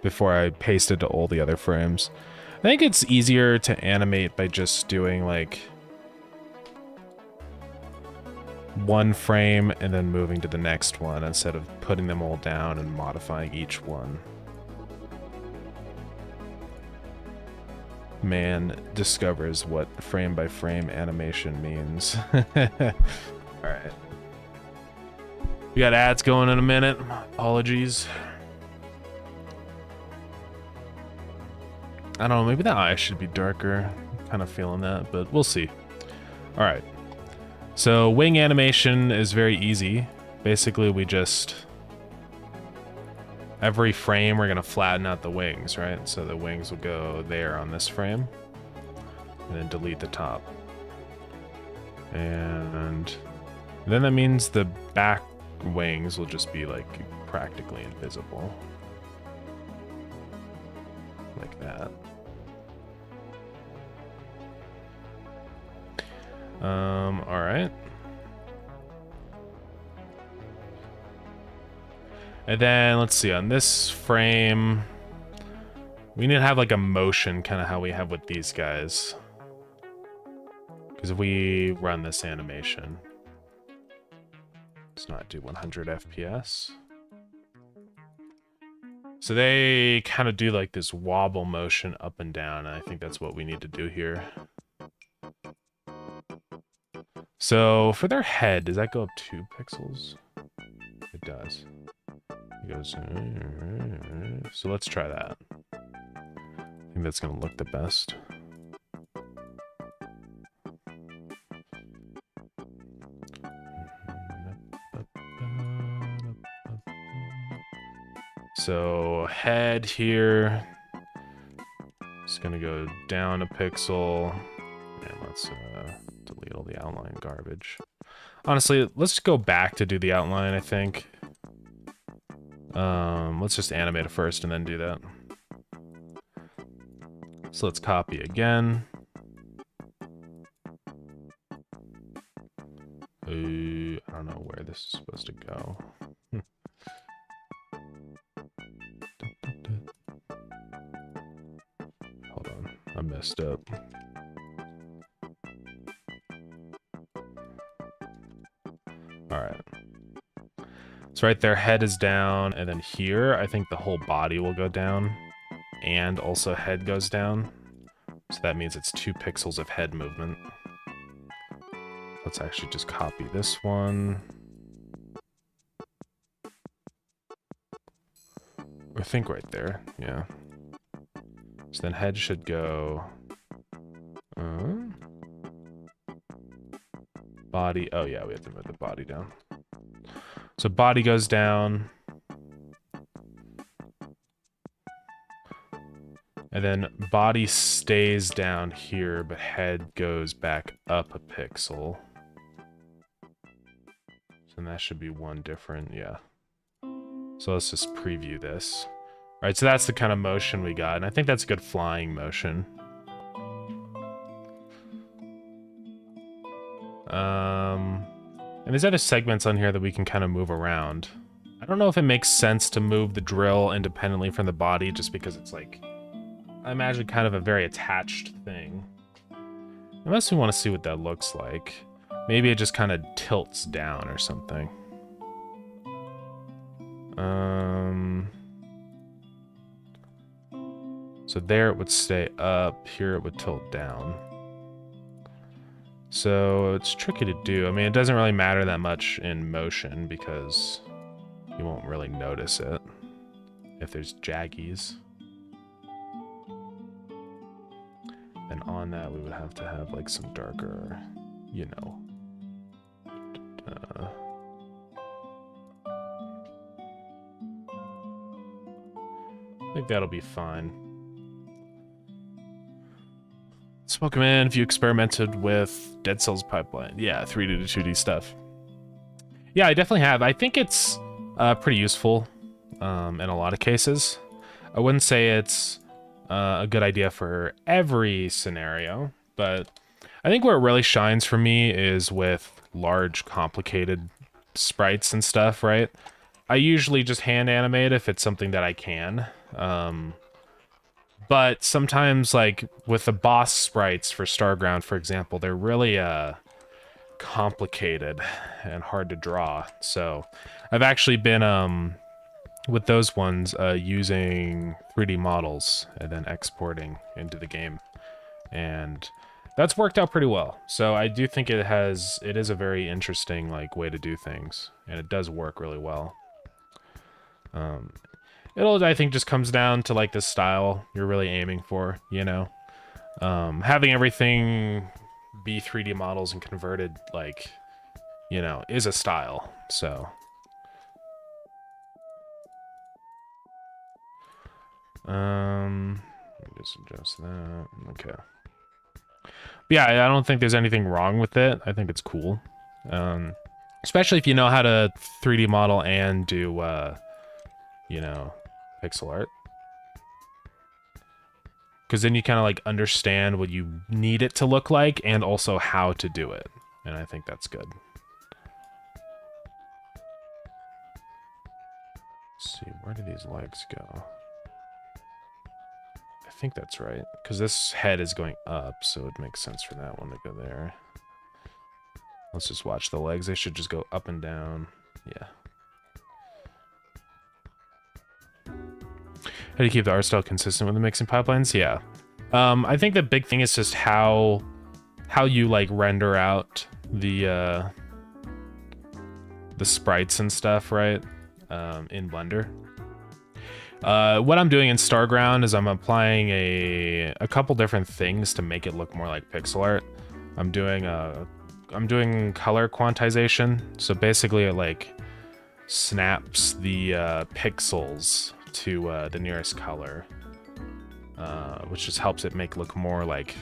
before I paste it to all the other frames. I think it's easier to animate by just doing like 1 frame and then moving to the next one instead of putting them all down and modifying each one. Man discovers what frame by frame animation means. Alright. We got ads going in a minute. Apologies. I don't know, maybe the eye should be darker. I'm kind of feeling that, but we'll see. Alright. So wing animation is very easy. Basically, we just... every frame, we're going to flatten out the wings, right? So the wings will go there on this frame. And then delete the top. And then that means the back wings will just be, like, practically invisible. Like that. All right. And then let's see, on this frame, we need to have like a motion, kind of how we have with these guys. Because if we run this animation, let's not do 100 FPS. So they kind of do like this wobble motion up and down, and I think that's what we need to do here. So for their head, does that go up 2 pixels? It does. It goes. So let's try that. I think that's gonna look the best. So head here. It's gonna go down a pixel. And let's delete all the outline garbage. Honestly, let's go back to do the outline, I think. Let's just animate it first and then do that. So let's copy again. I don't know where this is supposed to go. Hold on, I messed up. All right. So right there, head is down, and then here, I think the whole body will go down, and also head goes down. So that means it's 2 pixels of head movement. Let's actually just copy this one. I think right there, yeah. So then head should go... body, oh yeah, we have to move the body down. So body goes down. And then body stays down here, but head goes back up a pixel. So that should be one different, yeah. So let's just preview this. All right, so that's the kind of motion we got, and I think that's a good flying motion. And there's other segments on here that we can kind of move around. I don't know if it makes sense to move the drill independently from the body, just because it's like, I imagine kind of a very attached thing. Unless we want to see what that looks like. Maybe it just kind of tilts down or something. So there it would stay up, here it would tilt down. So it's tricky to do. I mean, it doesn't really matter that much in motion because you won't really notice it if there's jaggies. And on that, we would have to have like some darker, you know. I think that'll be fine. Welcome in if you experimented with Dead Cells pipeline. Yeah, 3D to 2D stuff. Yeah, I definitely have. I think it's pretty useful in a lot of cases. I wouldn't say it's a good idea for every scenario, but I think where it really shines for me is with large, complicated sprites and stuff, right? I usually just hand animate if it's something that I can. But sometimes, like, with the boss sprites for Starground, for example, they're really complicated and hard to draw. So I've actually been, with those ones, using 3D models and then exporting into the game. And that's worked out pretty well. So I do think it is a very interesting, like, way to do things. And it does work really well. I think, just comes down to, like, the style you're really aiming for, you know? Having everything be 3D models and converted, like, you know, is a style, so. Let me just adjust that. Okay. But yeah, I don't think there's anything wrong with it. I think it's cool. Especially if you know how to 3D model and do, you know, pixel art, because then you kind of like understand what you need it to look like and also how to do it, and I think that's good. Let's see, where do these legs go? I think that's right, because this head is going up, so it makes sense for that one to go there. Let's just watch the legs. They should just go up and down. Yeah. How do you keep the art style consistent with the mixing pipelines? Yeah. I think the big thing is just how you like render out the sprites and stuff, right? In Blender. What I'm doing in Starground is I'm applying a couple different things to make it look more like pixel art. I'm doing color quantization. So basically it like snaps the pixels to the nearest color, which just helps it look more like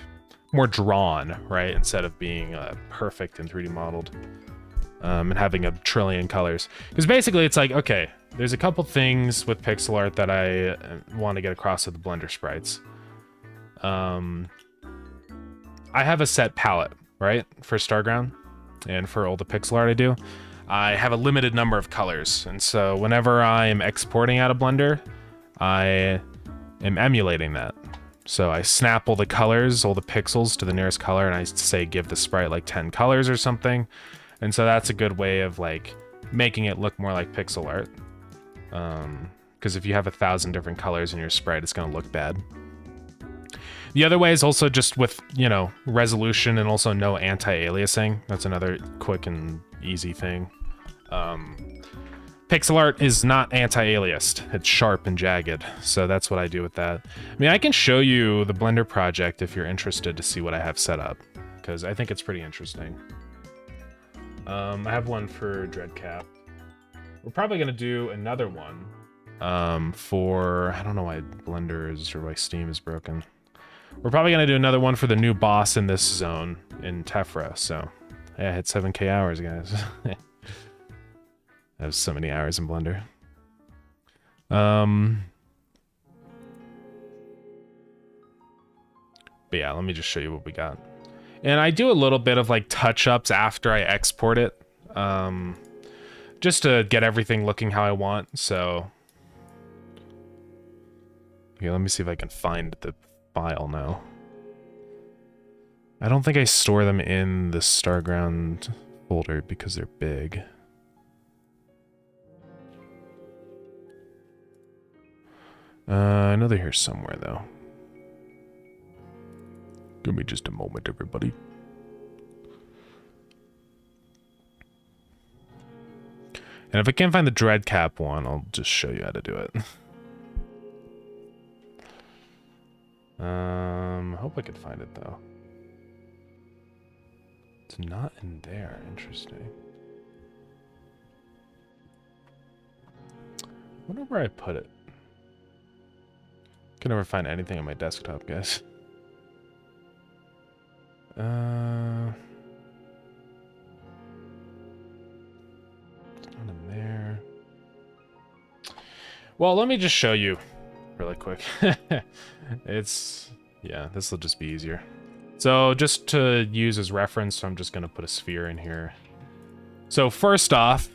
more drawn, right? Instead of being perfect and 3D modeled, and having a trillion colors. Because basically it's like, okay, there's a couple things with pixel art that I want to get across with the Blender sprites. I have a set palette, right, for Starground, and for all the pixel art I do. I have a limited number of colors, and so whenever I'm exporting out of Blender, I am emulating that. So I snap all the colors, all the pixels to the nearest color, and I say give the sprite like 10 colors or something. And so that's a good way of like making it look more like pixel art. Because if you have 1,000 different colors in your sprite, it's going to look bad. The other way is also just with, you know, resolution and also no anti-aliasing. That's another quick and easy thing. Pixel art is not anti-aliased. It's sharp and jagged. So that's what I do with that. I mean, I can show you the Blender project if you're interested to see what I have set up, because I think it's pretty interesting. I have one for Dreadcap. We're probably going to do another one for... I don't know why Blender is, or why Steam is broken. We're probably going to do another one for the new boss in this zone in Tephra, so... Yeah, I hit 7k hours, guys. I have so many hours in Blender. But yeah, let me just show you what we got. And I do a little bit of like touch-ups after I export it. Just to get everything looking how I want, so... Okay, let me see if I can find the file now. I don't think I store them in the Starground folder because they're big. I know they're here somewhere, though. Give me just a moment, everybody. And if I can't find the Dreadcap one, I'll just show you how to do it. I hope I could find it, though. It's not in there. Interesting. I wonder where I put it. Can never find anything on my desktop, guys. It's not in there. Well, let me just show you really quick. It's... yeah, this will just be easier. So just to use as reference, so I'm just going to put a sphere in here. So first off,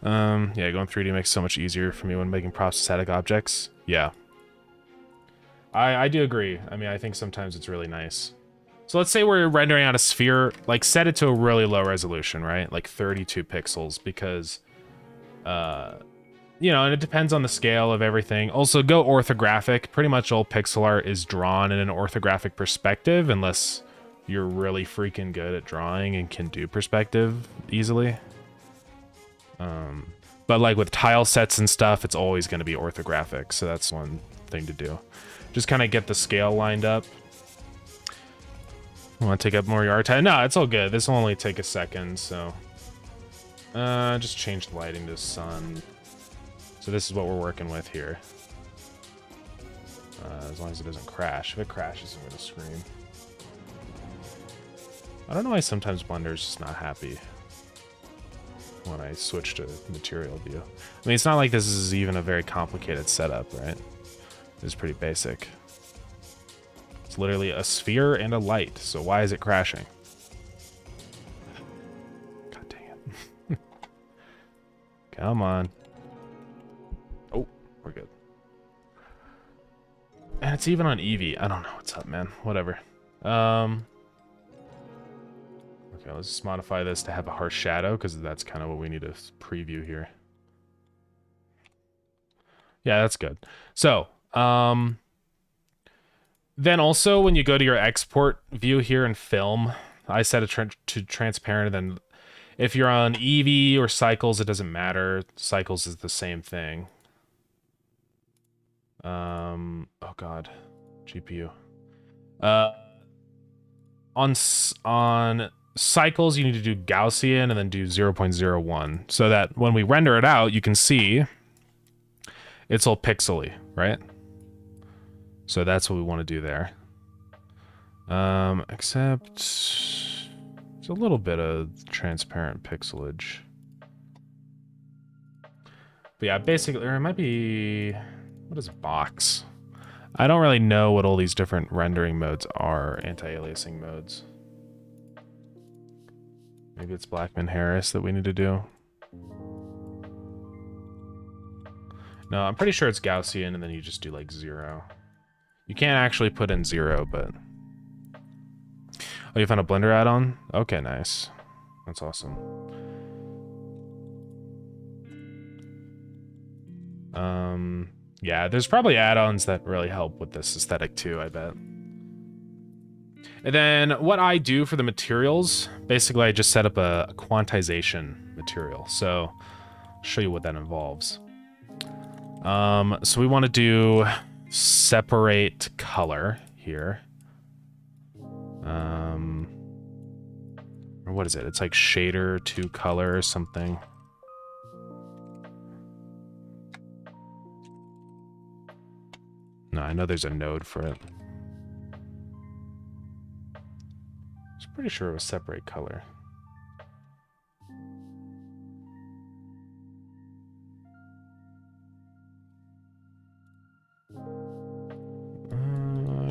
yeah, going 3D makes it so much easier for me when making props to static objects. Yeah. I do agree. I mean, I think sometimes it's really nice. So let's say we're rendering out a sphere, like set it to a really low resolution, right? Like 32 pixels because, you know, and it depends on the scale of everything. Also, go orthographic. Pretty much all pixel art is drawn in an orthographic perspective, unless you're really freaking good at drawing and can do perspective easily. But like with tile sets and stuff, it's always going to be orthographic. So that's one thing to do. Just kind of get the scale lined up. Want to take up more of your art time? No, it's all good. This will only take a second, so... just change the lighting to sun. So this is what we're working with here. As long as it doesn't crash. If it crashes, I'm going to scream. I don't know why sometimes Blender's just not happy when I switch to material view. I mean, it's not like this is even a very complicated setup, right? It's pretty basic. It's literally a sphere and a light, so why is it crashing? God dang it. Come on. Oh, we're good. And it's even on Eevee. I don't know what's up, man. Whatever. Okay, let's just modify this to have a harsh shadow, because that's kind of what we need to preview here. Yeah, that's good. So, then also when you go to your export view here in film, I set it to transparent, and then if you're on Eevee or Cycles, it doesn't matter. Cycles is the same thing. Oh god, GPU. On Cycles, you need to do Gaussian and then do 0.01, so that when we render it out, you can see it's all pixely, right? So that's what we want to do there. Except there's a little bit of transparent pixelage. But yeah, basically, or it might be, what is box? I don't really know what all these different rendering modes are, anti-aliasing modes. Maybe it's Blackman-Harris that we need to do. No, I'm pretty sure it's Gaussian, and then you just do like 0. You can't actually put in 0, but... Oh, you found a Blender add-on? Okay, nice. That's awesome. Yeah, there's probably add-ons that really help with this aesthetic too, I bet. And then what I do for the materials, basically I just set up a quantization material. So I'll show you what that involves. So we want to do separate color here. Or what is it? It's like shader to color or something. No, I know there's a node for it. Pretty sure it was separate color.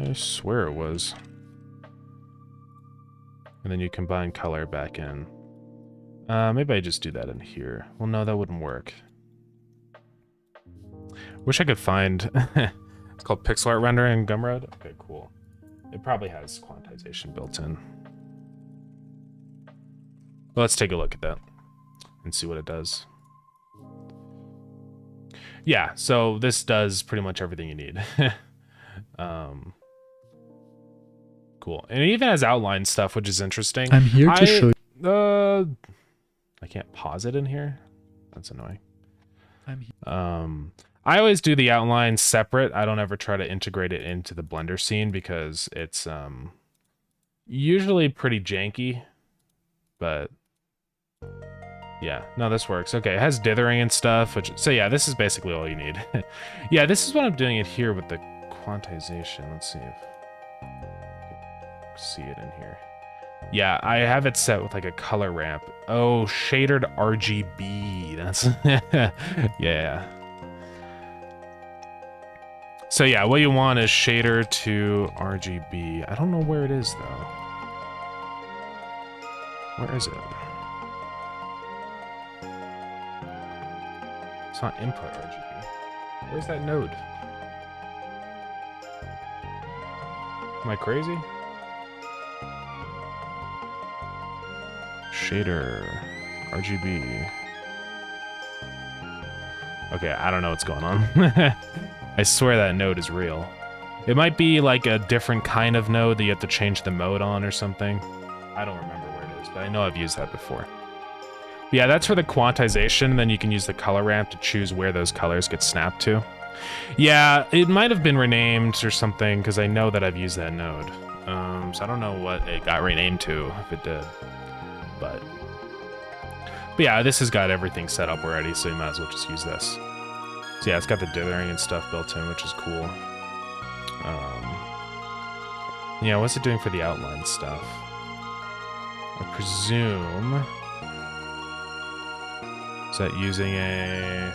I swear it was. And then you combine color back in. Maybe I just do that in here. Well, no, that wouldn't work. Wish I could find... It's called pixel art rendering in Gumroad. Okay, cool. It probably has quantization built in. Well, let's take a look at that and see what it does. Yeah, so this does pretty much everything you need. Cool. And it even has outline stuff, which is interesting. I'm here to show you. I can't pause it in here. That's annoying. I'm here. I always do the outline separate. I don't ever try to integrate it into the Blender scene because it's usually pretty janky, but yeah, no, this works. Okay, it has dithering and stuff, which, so yeah, this is basically all you need. Yeah, this is what I'm doing it here with the quantization. Let's see if I can see it in here. Yeah, I have it set with like a color ramp. Oh, shadered RGB. That's yeah. So yeah, what you want is shader to RGB. I don't know where it is though. Where is it? It's not input RGB. Where's that node? Am I crazy? Shader RGB. Okay, I don't know what's going on. I swear that node is real. It might be like a different kind of node that you have to change the mode on or something. I don't remember where it is, but I know I've used that before. But yeah, that's for the quantization, and then you can use the color ramp to choose where those colors get snapped to. Yeah, it might have been renamed or something, because I know that I've used that node. So I don't know what it got renamed to, if it did. But yeah, this has got everything set up already, so you might as well just use this. So yeah, it's got the dithering and stuff built in, which is cool. Yeah, what's it doing for the outline stuff? I presume... Is that using a...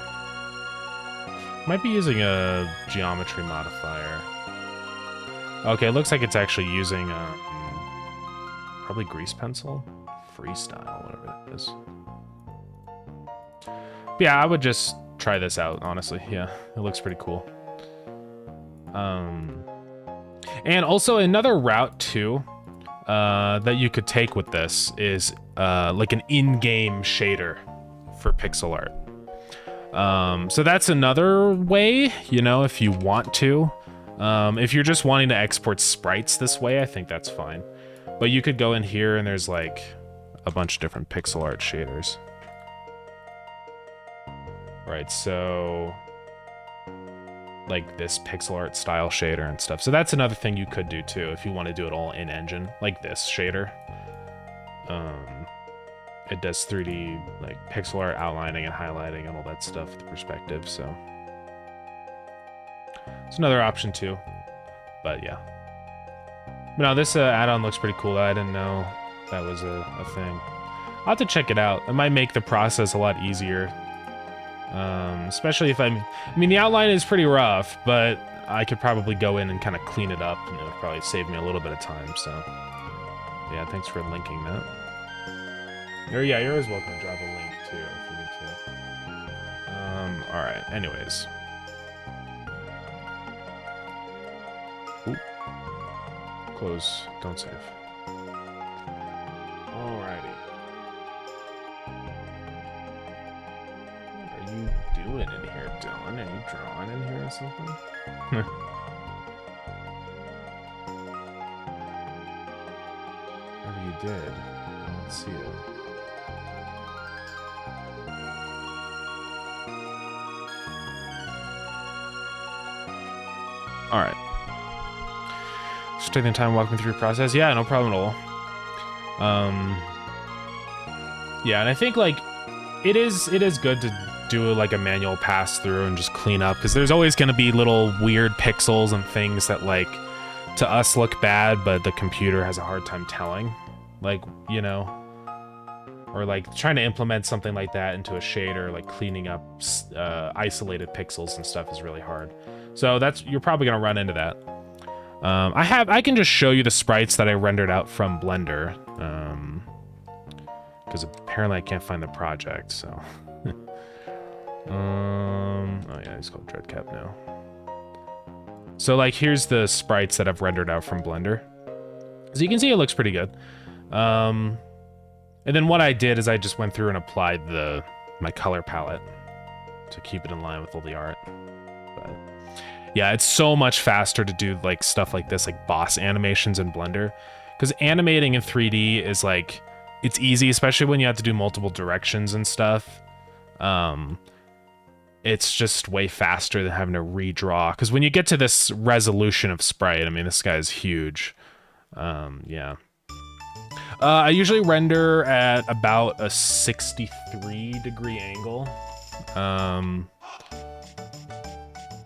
Might be using a geometry modifier. Okay, it looks like it's actually using probably grease pencil? Freestyle, whatever that is. But yeah, I would just try this out, honestly. Yeah, it looks pretty cool. And also another route too that you could take with this is like an in-game shader for pixel art. So that's another way, you know, if you want to. If you're just wanting to export sprites this way, I think that's fine. But you could go in here and there's like a bunch of different pixel art shaders. Right, so like this pixel art style shader and stuff. So that's another thing you could do too if you want to do it all in engine, like this shader. It does 3D like pixel art outlining and highlighting and all that stuff with the perspective, so it's another option too. But yeah. But no, this add-on looks pretty cool. I didn't know that was a thing. I'll have to check it out. It might make the process a lot easier. Especially if I mean, the outline is pretty rough, but I could probably go in and kind of clean it up, and it would probably save me a little bit of time, so. Yeah, thanks for linking that. Or yeah, you're always welcome to drop a link, too, if you need to. Alright, anyways. Ooh. Close, don't save. Alrighty. What are you doing in here, Dylan? Are you drawing in here or something? did. I don't see it. All right. Just taking the time walking through your process. Yeah, no problem at all. Yeah, and I think like it is good to do like a manual pass through and just clean up, because there's always going to be little weird pixels and things that like to us look bad, but the computer has a hard time telling, like, you know, or like trying to implement something like that into a shader, like cleaning up isolated pixels and stuff is really hard. So you're probably going to run into that. I can just show you the sprites that I rendered out from Blender, because apparently I can't find the project, so. Oh yeah, it's called Dreadcap now. So like, here's the sprites that I've rendered out from Blender. So you can see it looks pretty good. And then what I did is I just went through and applied my color palette to keep it in line with all the art. But yeah, it's so much faster to do like stuff like this, like boss animations in Blender, because animating in 3D is like, it's easy, especially when you have to do multiple directions and stuff. It's just way faster than having to redraw, because when you get to this resolution of sprite, I mean, this guy's huge. Yeah. I usually render at about a 63-degree angle.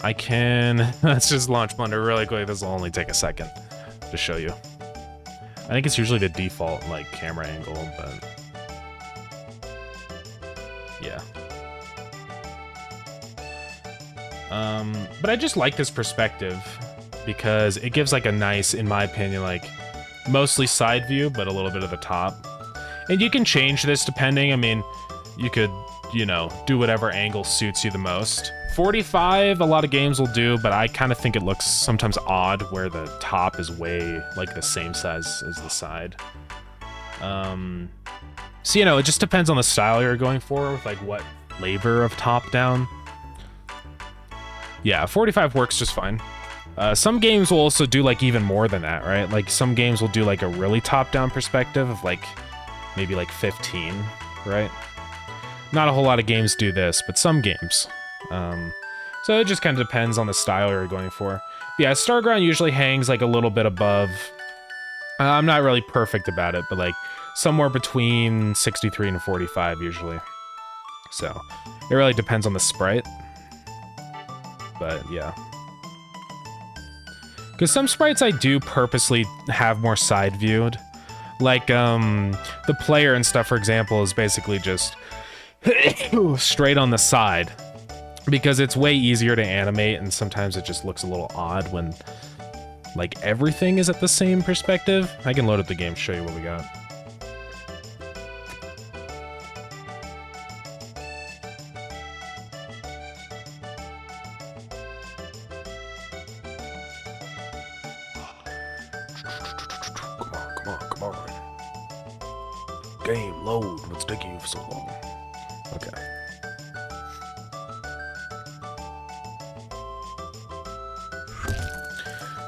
I can... Let's just launch Blender really quick. This will only take a second to show you. I think it's usually the default, like, camera angle, but... Yeah. But I just like this perspective, because it gives, like, a nice, in my opinion, like, mostly side view, but a little bit of the top. And you can change this depending. I mean, you could, you know, do whatever angle suits you the most. 45, a lot of games will do, but I kind of think it looks sometimes odd where the top is way, like, the same size as the side. So, you know, it just depends on the style you're going for, with, like, what flavor of top-down. Yeah, 45 works just fine. Some games will also do, like, even more than that, right? Like, some games will do, like, a really top-down perspective of, like, maybe, like, 15, right? Not a whole lot of games do this, but some games. So it just kind of depends on the style you're going for. Yeah, Starground usually hangs, like, a little bit above. I'm not really perfect about it, but, like, somewhere between 63 and 45 usually. So, it really depends on the sprite. But, yeah. Because some sprites I do purposely have more side viewed. Like, the player and stuff, for example, is basically just straight on the side. Because it's way easier to animate, and sometimes it just looks a little odd when, like, everything is at the same perspective. I can load up the game to show you what we got. Come on. Game load. What's taking you for so long? Okay.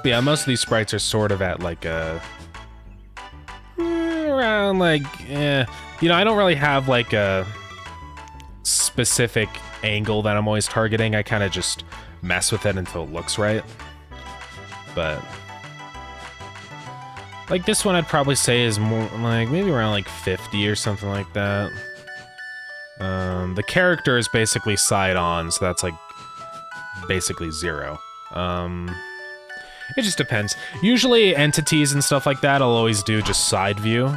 But yeah, most of these sprites are sort of at like a around like you know, I don't really have like a specific angle that I'm always targeting. I kind of just mess with it until it looks right. But like this one, I'd probably say is more like maybe around like 50 or something like that. The character is basically side on, so that's like basically 0. It just depends. Usually entities and stuff like that, I'll always do just side view.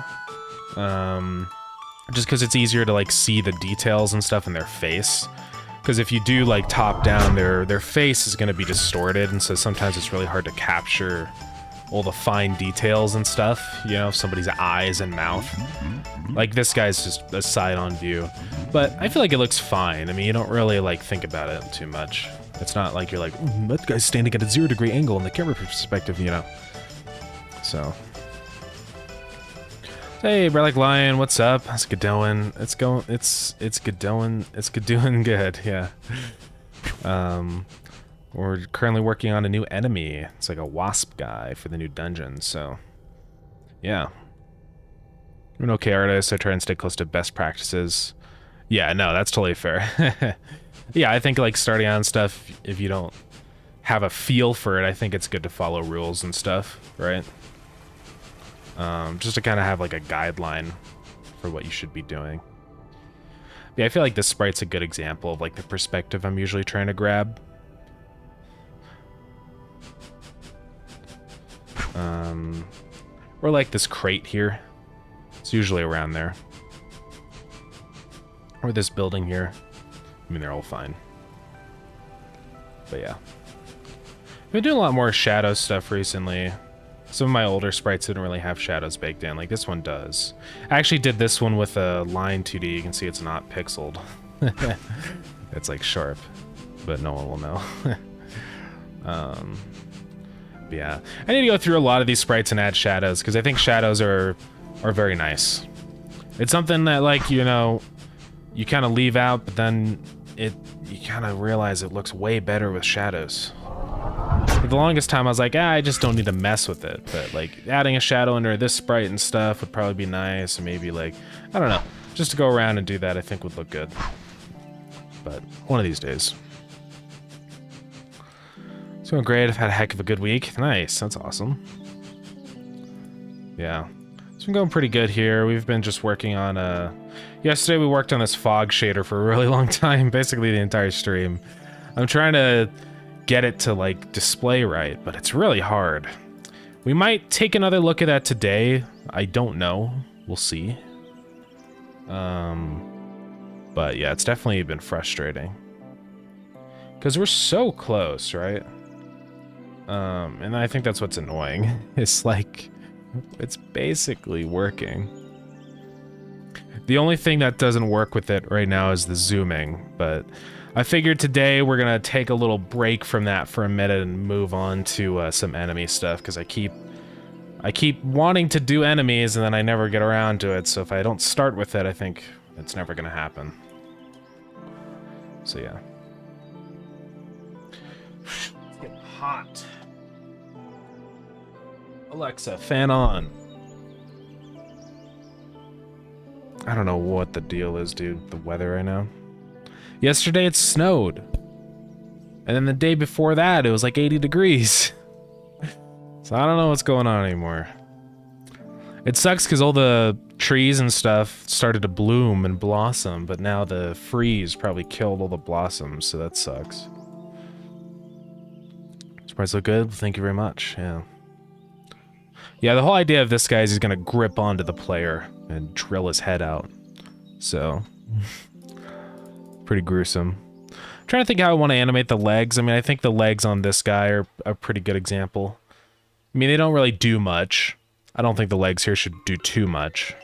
Just because it's easier to like see the details and stuff in their face. Because if you do like top down, their face is going to be distorted, and so sometimes it's really hard to capture all the fine details and stuff, you know, somebody's eyes and mouth. Like this guy's just a side-on view. But I feel like it looks fine. I mean, you don't really like think about it too much. It's not like you're like, that guy's standing at a 0-degree angle in the camera perspective, you know. So. Hey, Relic Lion, what's up? How's it going? It's going good, yeah. We're currently working on a new enemy. It's like a wasp guy for the new dungeon, so yeah. I'm an okay artist. I try and stay close to best practices. Yeah, no, that's totally fair. Yeah, I think like starting on stuff, if you don't have a feel for it, I think it's good to follow rules and stuff, right? Just to kind of have like a guideline for what you should be doing. Yeah, I feel like this sprite's a good example of like the perspective I'm usually trying to grab. Or like this crate here. It's usually around there. Or this building here. I mean, they're all fine. But yeah. I've been doing a lot more shadow stuff recently. Some of my older sprites didn't really have shadows baked in. Like this one does. I actually did this one with a line 2D. You can see it's not pixeled. It's like sharp, but no one will know. Yeah, I need to go through a lot of these sprites and add shadows because I think shadows are very nice. It's something that, like, you know, you kind of leave out, but then you kind of realize it looks way better with shadows. For the longest time, I was like, I just don't need to mess with it. But like adding a shadow under this sprite and stuff would probably be nice, and maybe like, I don't know, just to go around and do that, I think would look good. But one of these days. It's going great. I've had a heck of a good week. Nice. That's awesome. Yeah. It's been going pretty good here. We've been just working on yesterday we worked on this fog shader for a really long time, basically the entire stream. I'm trying to get it to like display right, but it's really hard. We might take another look at that today. I don't know. We'll see. But yeah, it's definitely been frustrating. Because we're so close, right? And I think that's what's annoying. It's like, it's basically working. The only thing that doesn't work with it right now is the zooming, but I figured today we're gonna take a little break from that for a minute and move on to some enemy stuff, because I keep wanting to do enemies and then I never get around to it, so if I don't start with it, I think it's never gonna happen. So yeah. It's getting hot. Alexa, fan on. I don't know what the deal is, dude. The weather right now. Yesterday it snowed. And then the day before that, it was like 80 degrees. So I don't know what's going on anymore. It sucks because all the trees and stuff started to bloom and blossom, but now the freeze probably killed all the blossoms, so that sucks. Sprites look good. Thank you very much. Yeah. Yeah, the whole idea of this guy is he's gonna grip onto the player and drill his head out. So, pretty gruesome. I'm trying to think how I want to animate the legs. I mean, I think the legs on this guy are a pretty good example. I mean, they don't really do much. I don't think the legs here should do too much.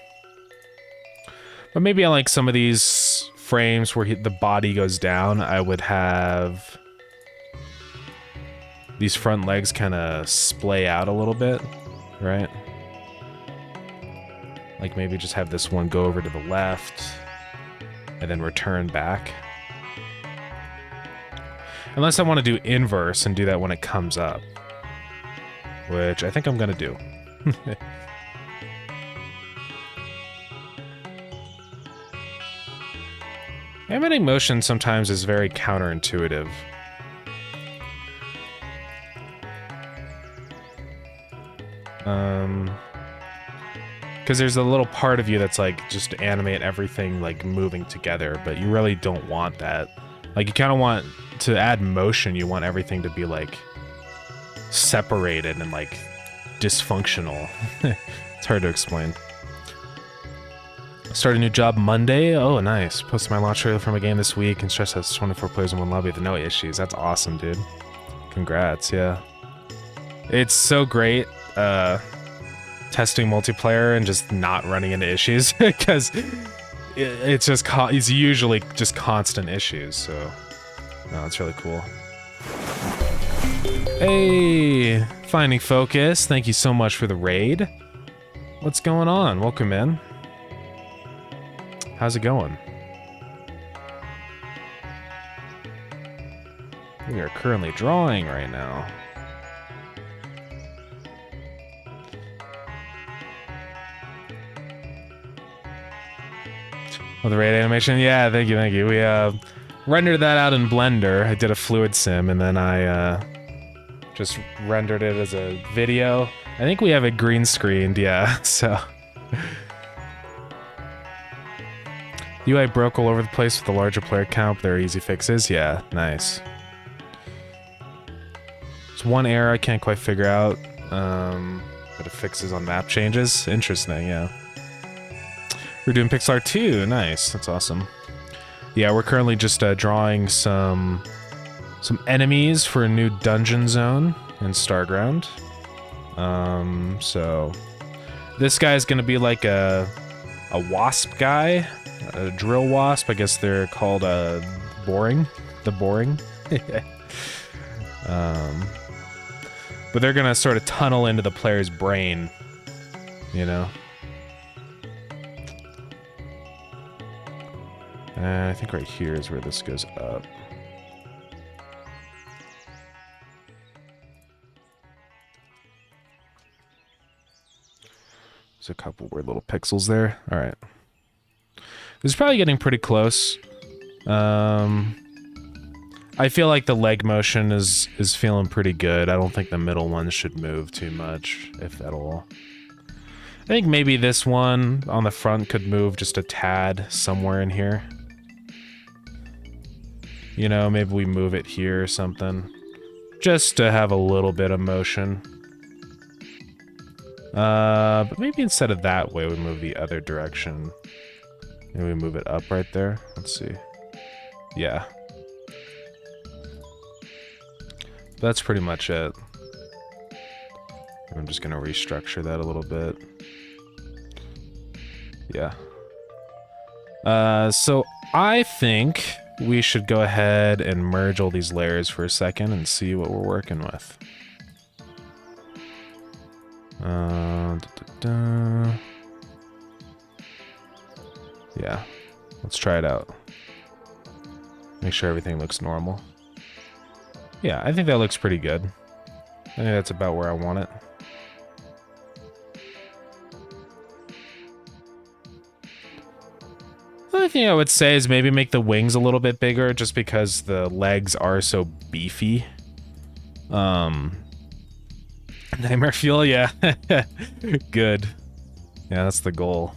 But maybe on like some of these frames where the body goes down, I would have these front legs kind of splay out a little bit. Right? Like maybe just have this one go over to the left and then return back. Unless I want to do inverse and do that when it comes up. Which I think I'm gonna do. Animating motion sometimes is very counterintuitive. Because there's a little part of you that's like, just animate everything like moving together, but you really don't want that. Like you kind of want to add motion, you want everything to be like separated and like dysfunctional. It's hard to explain. Start a new job Monday. Oh, nice. Posted my launch trailer for my game this week and stress has 24 players in one lobby with no issues. That's awesome, dude. Congrats, yeah. It's so great testing multiplayer and just not running into issues because it's just it's usually just constant issues. So no, it's really cool. Hey, finding focus. Thank you so much for the raid. What's going on? Welcome in. How's it going? We are currently drawing right now. Oh, the raid animation? Yeah, thank you, thank you. We rendered that out in Blender. I did a fluid sim, and then I just rendered it as a video. I think we have it green screened, yeah, so. UI broke all over the place with the larger player count, but there are easy fixes. Yeah, nice. There's one error I can't quite figure out, but it fixes on map changes. Interesting, yeah. We're doing pixel art too. Nice, that's awesome. Yeah, we're currently just drawing some enemies for a new dungeon zone in Starground. So this guy's gonna be like a wasp guy, a drill wasp. I guess they're called boring. But they're gonna sort of tunnel into the player's brain, you know. I think right here is where this goes up. There's a couple weird little pixels there. All right. This is probably getting pretty close. I feel like the leg motion is feeling pretty good. I don't think the middle ones should move too much, if at all. I think maybe this one on the front could move just a tad somewhere in here. You know, maybe we move it here or something. Just to have a little bit of motion. But maybe instead of that way, we move the other direction. Maybe we move it up right there. Let's see. Yeah. That's pretty much it. I'm just gonna restructure that a little bit. Yeah. So I think we should go ahead and merge all these layers for a second and see what we're working with. Yeah, let's try it out. Make sure everything looks normal. Yeah, I think that looks pretty good. I think that's about where I want it. The only thing I would say is maybe make the wings a little bit bigger, just because the legs are so beefy. Nightmare fuel, yeah. Good. Yeah, that's the goal.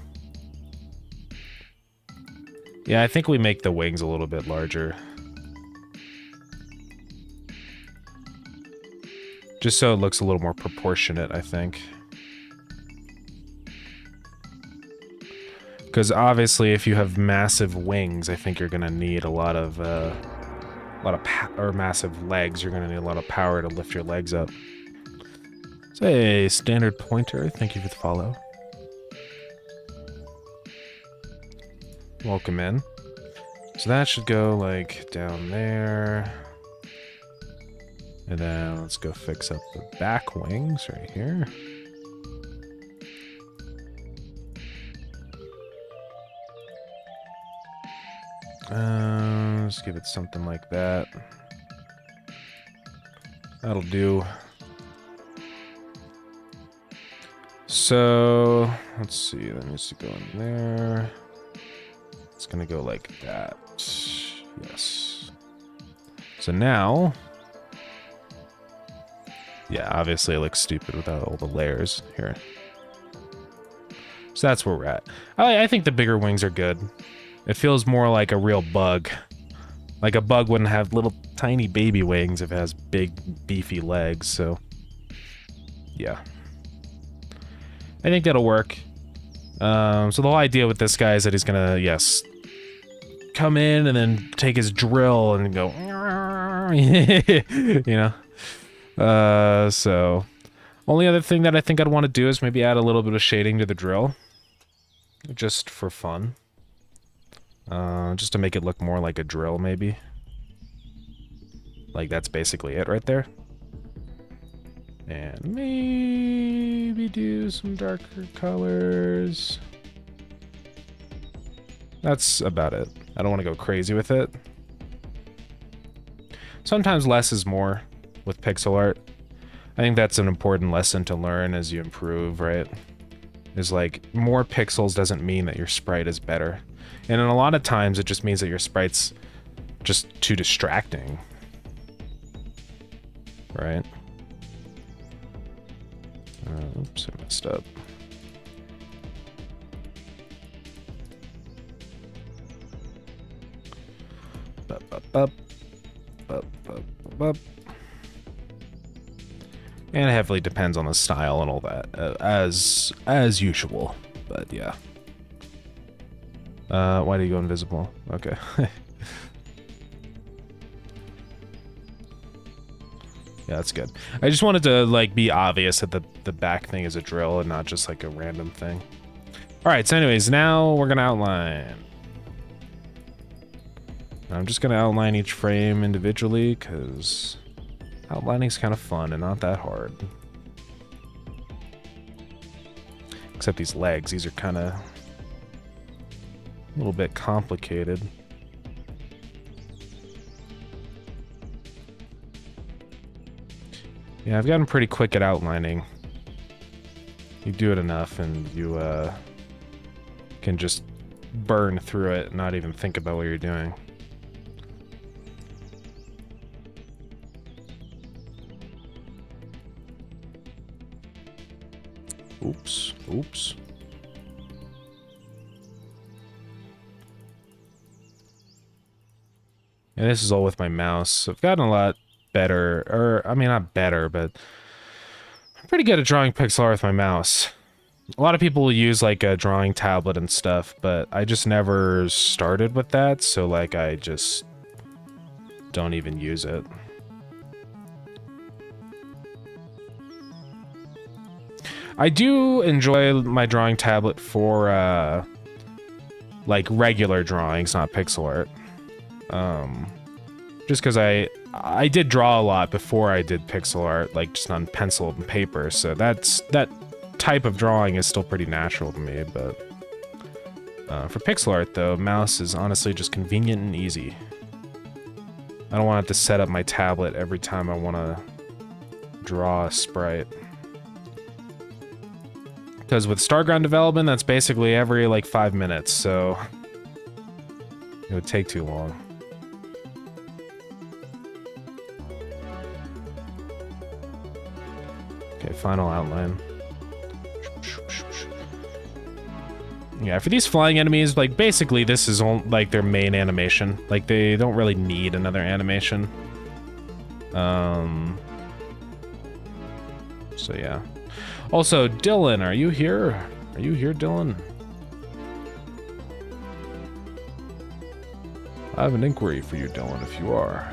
Yeah, I think we make the wings a little bit larger. Just so it looks a little more proportionate, I think. Because obviously, if you have massive wings, I think you're gonna need a lot of massive legs. You're gonna need a lot of power to lift your legs up. Say, standard pointer. Thank you for the follow. Welcome in. So that should go like down there. And then let's go fix up the back wings right here. Let's give it something like that. That'll do. So, let's see, that needs to go in there. It's gonna go like that. Yes. So now, yeah, obviously it looks stupid without all the layers here. So that's where we're at. I think the bigger wings are good. It feels more like a real bug. Like a bug wouldn't have little tiny baby wings if it has big beefy legs, so yeah. I think that'll work. So the whole idea with this guy is that he's gonna, yes, come in and then take his drill and go, you know? So only other thing that I think I'd want to do is maybe add a little bit of shading to the drill. Just for fun. Just to make it look more like a drill, maybe. Like, that's basically it right there. And maybe do some darker colors. That's about it. I don't want to go crazy with it. Sometimes less is more with pixel art. I think that's an important lesson to learn as you improve, right? Is like, more pixels doesn't mean that your sprite is better. And in a lot of times, it just means that your sprite's just too distracting. Right? Oops, I messed up. And it heavily depends on the style and all that, as usual. But yeah. Why do you go invisible? Okay. Yeah, that's good. I just wanted to like be obvious that the back thing is a drill and not just like a random thing. All right, so anyways, now we're gonna outline. I'm just gonna outline each frame individually because outlining's kind of fun and not that hard. Except these legs, these are kind of a little bit complicated. Yeah, I've gotten pretty quick at outlining. You do it enough and you can just burn through it and not even think about what you're doing. Oops, oops. And this is all with my mouse. I've gotten a lot better, or I mean not better, but I'm pretty good at drawing pixel art with my mouse. A lot of people will use like a drawing tablet and stuff, but I just never started with that, so like I just don't even use it. I do enjoy my drawing tablet for like regular drawings, not pixel art. Just because I did draw a lot before I did pixel art, like just on pencil and paper, so that type of drawing is still pretty natural to me, but for pixel art though, mouse is honestly just convenient and easy. I don't want to have to set up my tablet every time I want to draw a sprite. Because with Starground development, that's basically every like 5 minutes, so it would take too long. Okay, final outline. Yeah, for these flying enemies, like basically this is like their main animation. Like they don't really need another animation. So yeah. Also, Dylan, are you here? Are you here, Dylan? I have an inquiry for you, Dylan, if you are.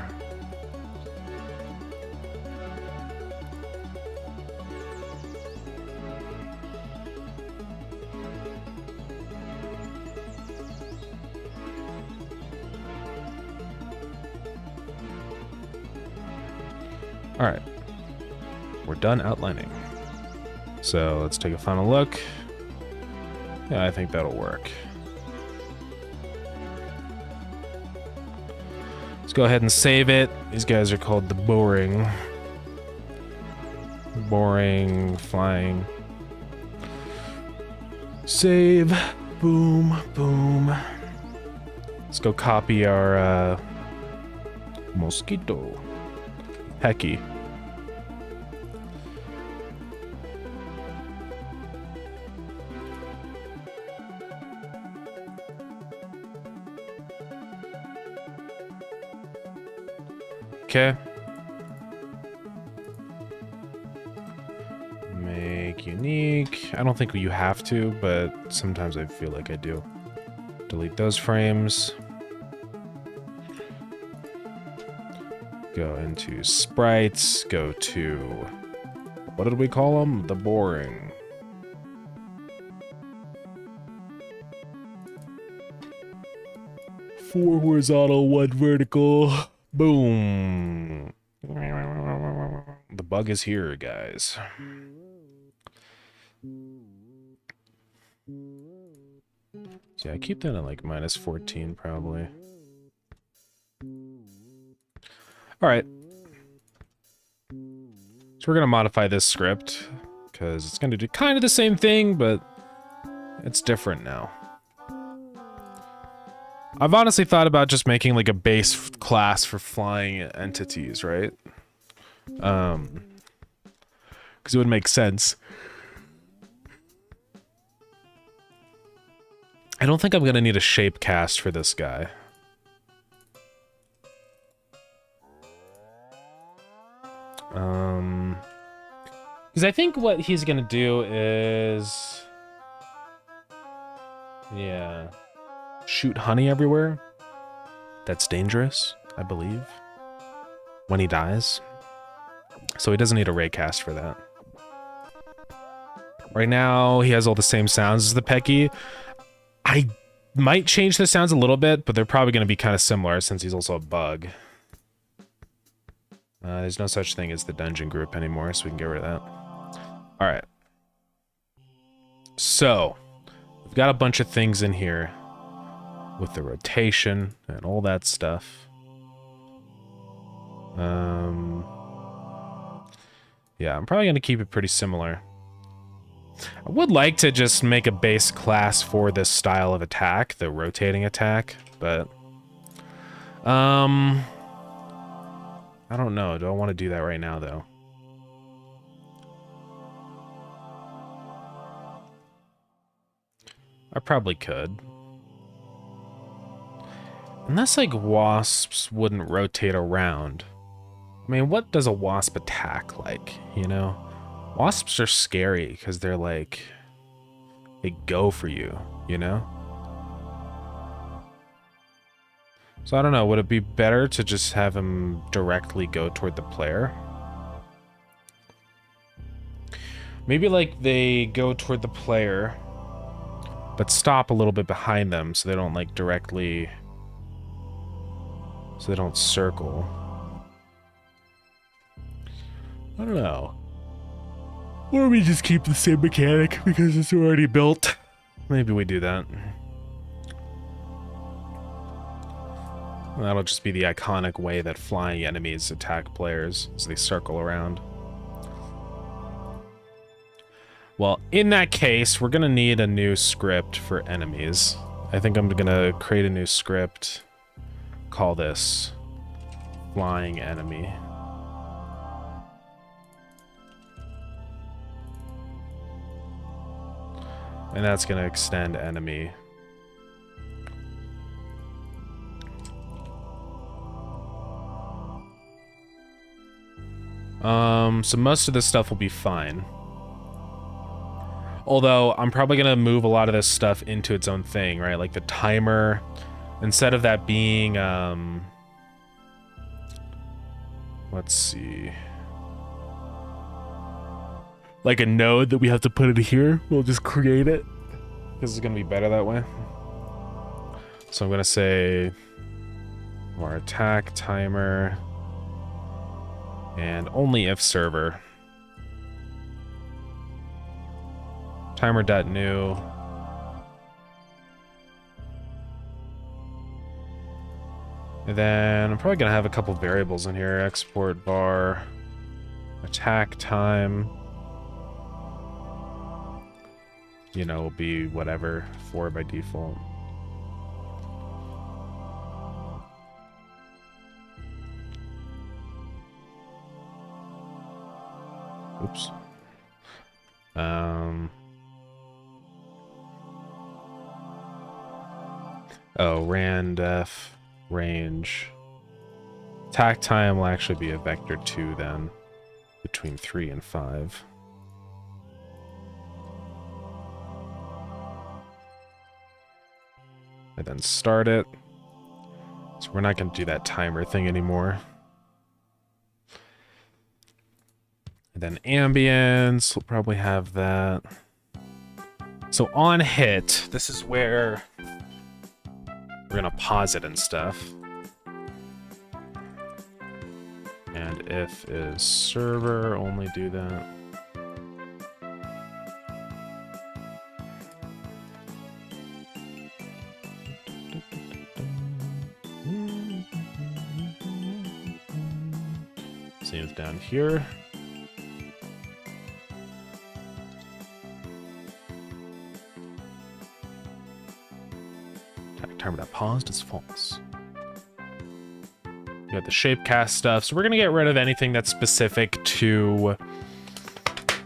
All right, we're done outlining. So let's take a final look. Yeah, I think that'll work. Let's go ahead and save it. These guys are called the boring flying. Save. Boom, boom. Let's go copy our mosquito. Hecky. Okay. Make unique. I don't think you have to, but sometimes I feel like I do. Delete those frames. Go into sprites. Go to... what did we call them? The boring. Four horizontal, one vertical. Boom. The bug is here, guys. So yeah, I keep that at like -14 probably. Alright. So we're gonna modify this script because it's gonna do kind of the same thing, but it's different now. I've honestly thought about just making like a base class for flying entities, right? Because it would make sense. I don't think I'm gonna need a shape cast for this guy. Because I think what he's gonna do is, yeah, shoot honey everywhere. That's dangerous, I believe, when he dies. So he doesn't need a ray cast for that. Right now, he has all the same sounds as the Pecky. I might change the sounds a little bit, but they're probably going to be kind of similar since he's also a bug. There's no such thing as the dungeon group anymore, so we can get rid of that. All right. So, we've got a bunch of things in here with the rotation and all that stuff. Yeah, I'm probably going to keep it pretty similar. I would like to just make a base class for this style of attack, the rotating attack, but I don't know. Do I want to do that right now, though? I probably could. Unless, like, wasps wouldn't rotate around. I mean, what does a wasp attack like, you know? Wasps are scary because they're like, they go for you, you know? So I don't know, would it be better to just have him directly go toward the player? Maybe like they go toward the player, but stop a little bit behind them so they don't like directly, so they don't circle. I don't know. Or we just keep the same mechanic because it's already built. Maybe we do that. That'll just be the iconic way that flying enemies attack players as they circle around. Well, in that case, we're gonna need a new script for enemies. I think I'm gonna create a new script. Call this flying enemy. And that's going to extend enemy. So most of this stuff will be fine. Although, I'm probably going to move a lot of this stuff into its own thing, right? Like the timer, instead of that being, let's see. Like a node that we have to put in here, we'll just create it. This is going to be better that way. So I'm going to say our attack timer and only if server. Timer.new. And then I'm probably going to have a couple variables in here. Export bar, attack time. You know, will be whatever, 4 by default. Oops. Oh, randef, range. Attack time will actually be a vector 2 then, between 3 and 5. And then start it. So we're not going to do that timer thing anymore. And then ambience, we'll probably have that. So on hit, this is where we're going to pause it and stuff. And if is server, only do that. Same as down here. timer that paused is false. We got the shape cast stuff, so we're gonna get rid of anything that's specific to,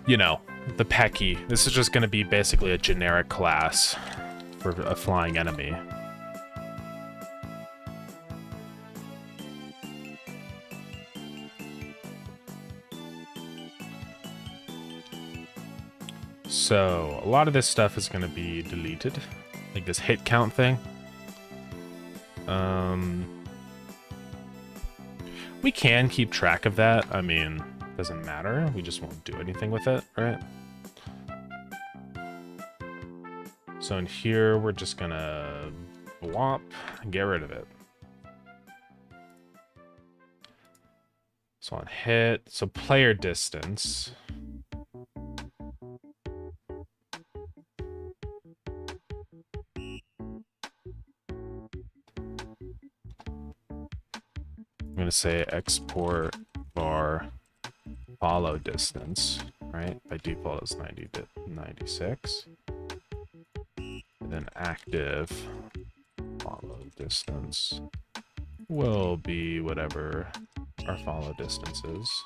you know, the Pecky. This is just gonna be basically a generic class for a flying enemy. So a lot of this stuff is gonna be deleted, like this hit count thing. We can keep track of that. I mean, doesn't matter. We just won't do anything with it, right? So in here, we're just gonna blop and get rid of it. So on hit, so player distance. I'm going to say export var follow distance, right? By default, it's 90 to 96. And then active follow distance will be whatever our follow distance is.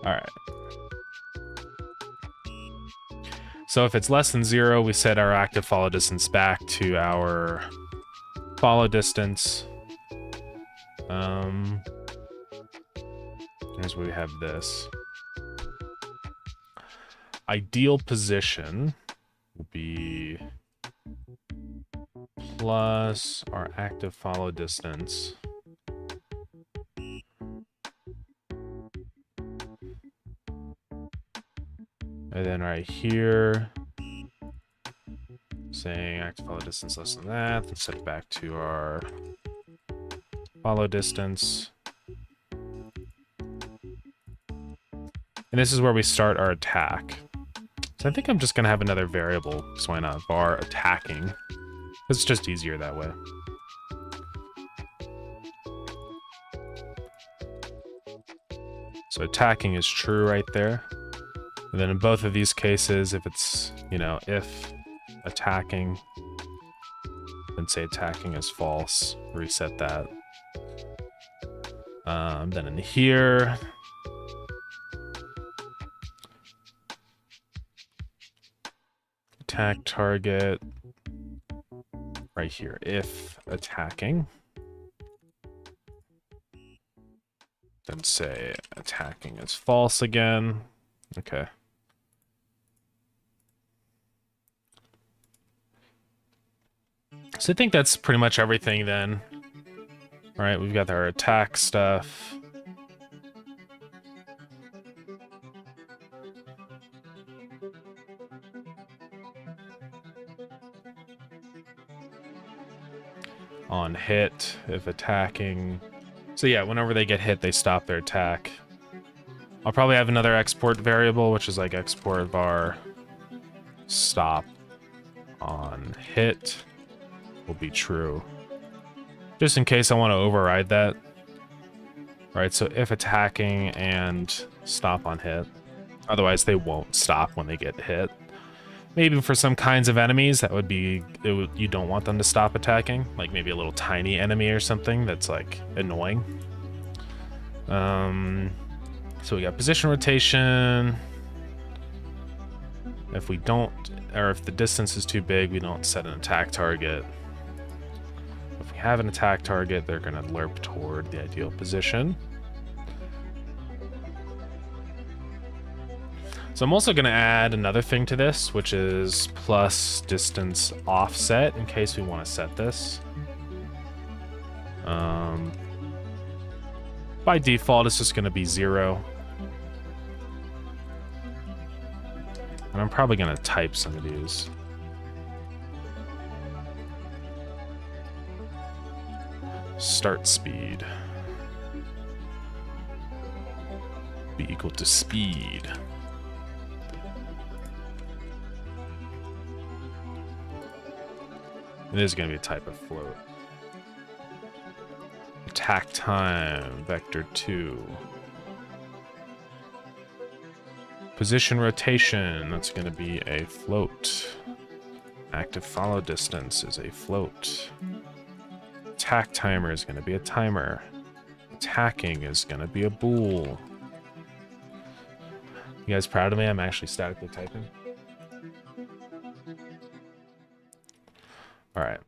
All right. So if it's less than 0, we set our active follow distance back to our follow distance. Here's where we have this. Ideal position will be plus our active follow distance. And then right here, saying active follow distance less than that, let's set it back to our follow distance. And this is where we start our attack. So I think I'm just gonna have another variable, so why not, var attacking. It's just easier that way. So attacking is true right there. And then in both of these cases, if it's, you know, if attacking, then say attacking is false, reset that. Then in here, attack target, right here, if attacking, then say attacking is false again. Okay. So I think that's pretty much everything then. All right, we've got our attack stuff. On hit, if attacking. So yeah, whenever they get hit, they stop their attack. I'll probably have another export variable, which is like export var stop on hit will be true. Just in case I want to override that. All right, so if attacking and stop on hit. Otherwise, they won't stop when they get hit. Maybe for some kinds of enemies, that would be, you don't want them to stop attacking. Like maybe a little tiny enemy or something that's like annoying. So we got position rotation. If we don't, or if the distance is too big, we don't set an attack target. If we have an attack target, they're gonna lerp toward the ideal position. So I'm also gonna add another thing to this, which is plus distance offset in case we want to set this. By default, it's just gonna be 0. And I'm probably gonna type some of these. Start speed be equal to speed. It is going to be a type of float. Attack time, vector 2. Position rotation, that's going to be a float. Active follow distance is a float. Attack timer is going to be a timer. Attacking is going to be a bool. You guys proud of me? I'm actually statically typing. All right.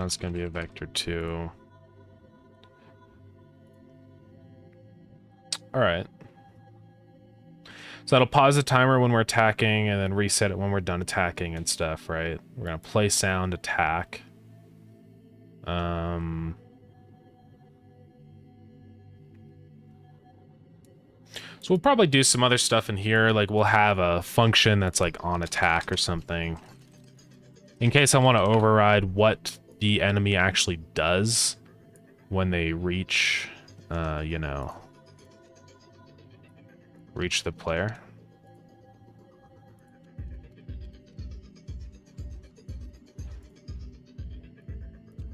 It's going to be a vector 2. All right. So that'll pause the timer when we're attacking and then reset it when we're done attacking and stuff, right? We're going to play sound attack. So we'll probably do some other stuff in here. Like we'll have a function that's like on attack or something. In case I want to override what the enemy actually does when they reach, you know, reach the player.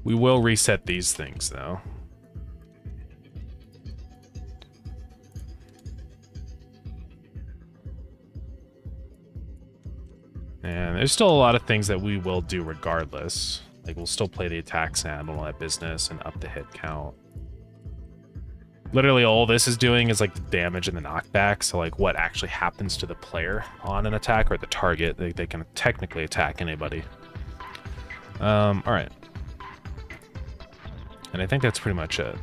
We will reset these things though. And there's still a lot of things that we will do regardless. Like we'll still play the attack sound and all that business and up the hit count. Literally all this is doing is like the damage and the knockback. So like what actually happens to the player on an attack or the target. They can technically attack anybody. All right. And I think that's pretty much it.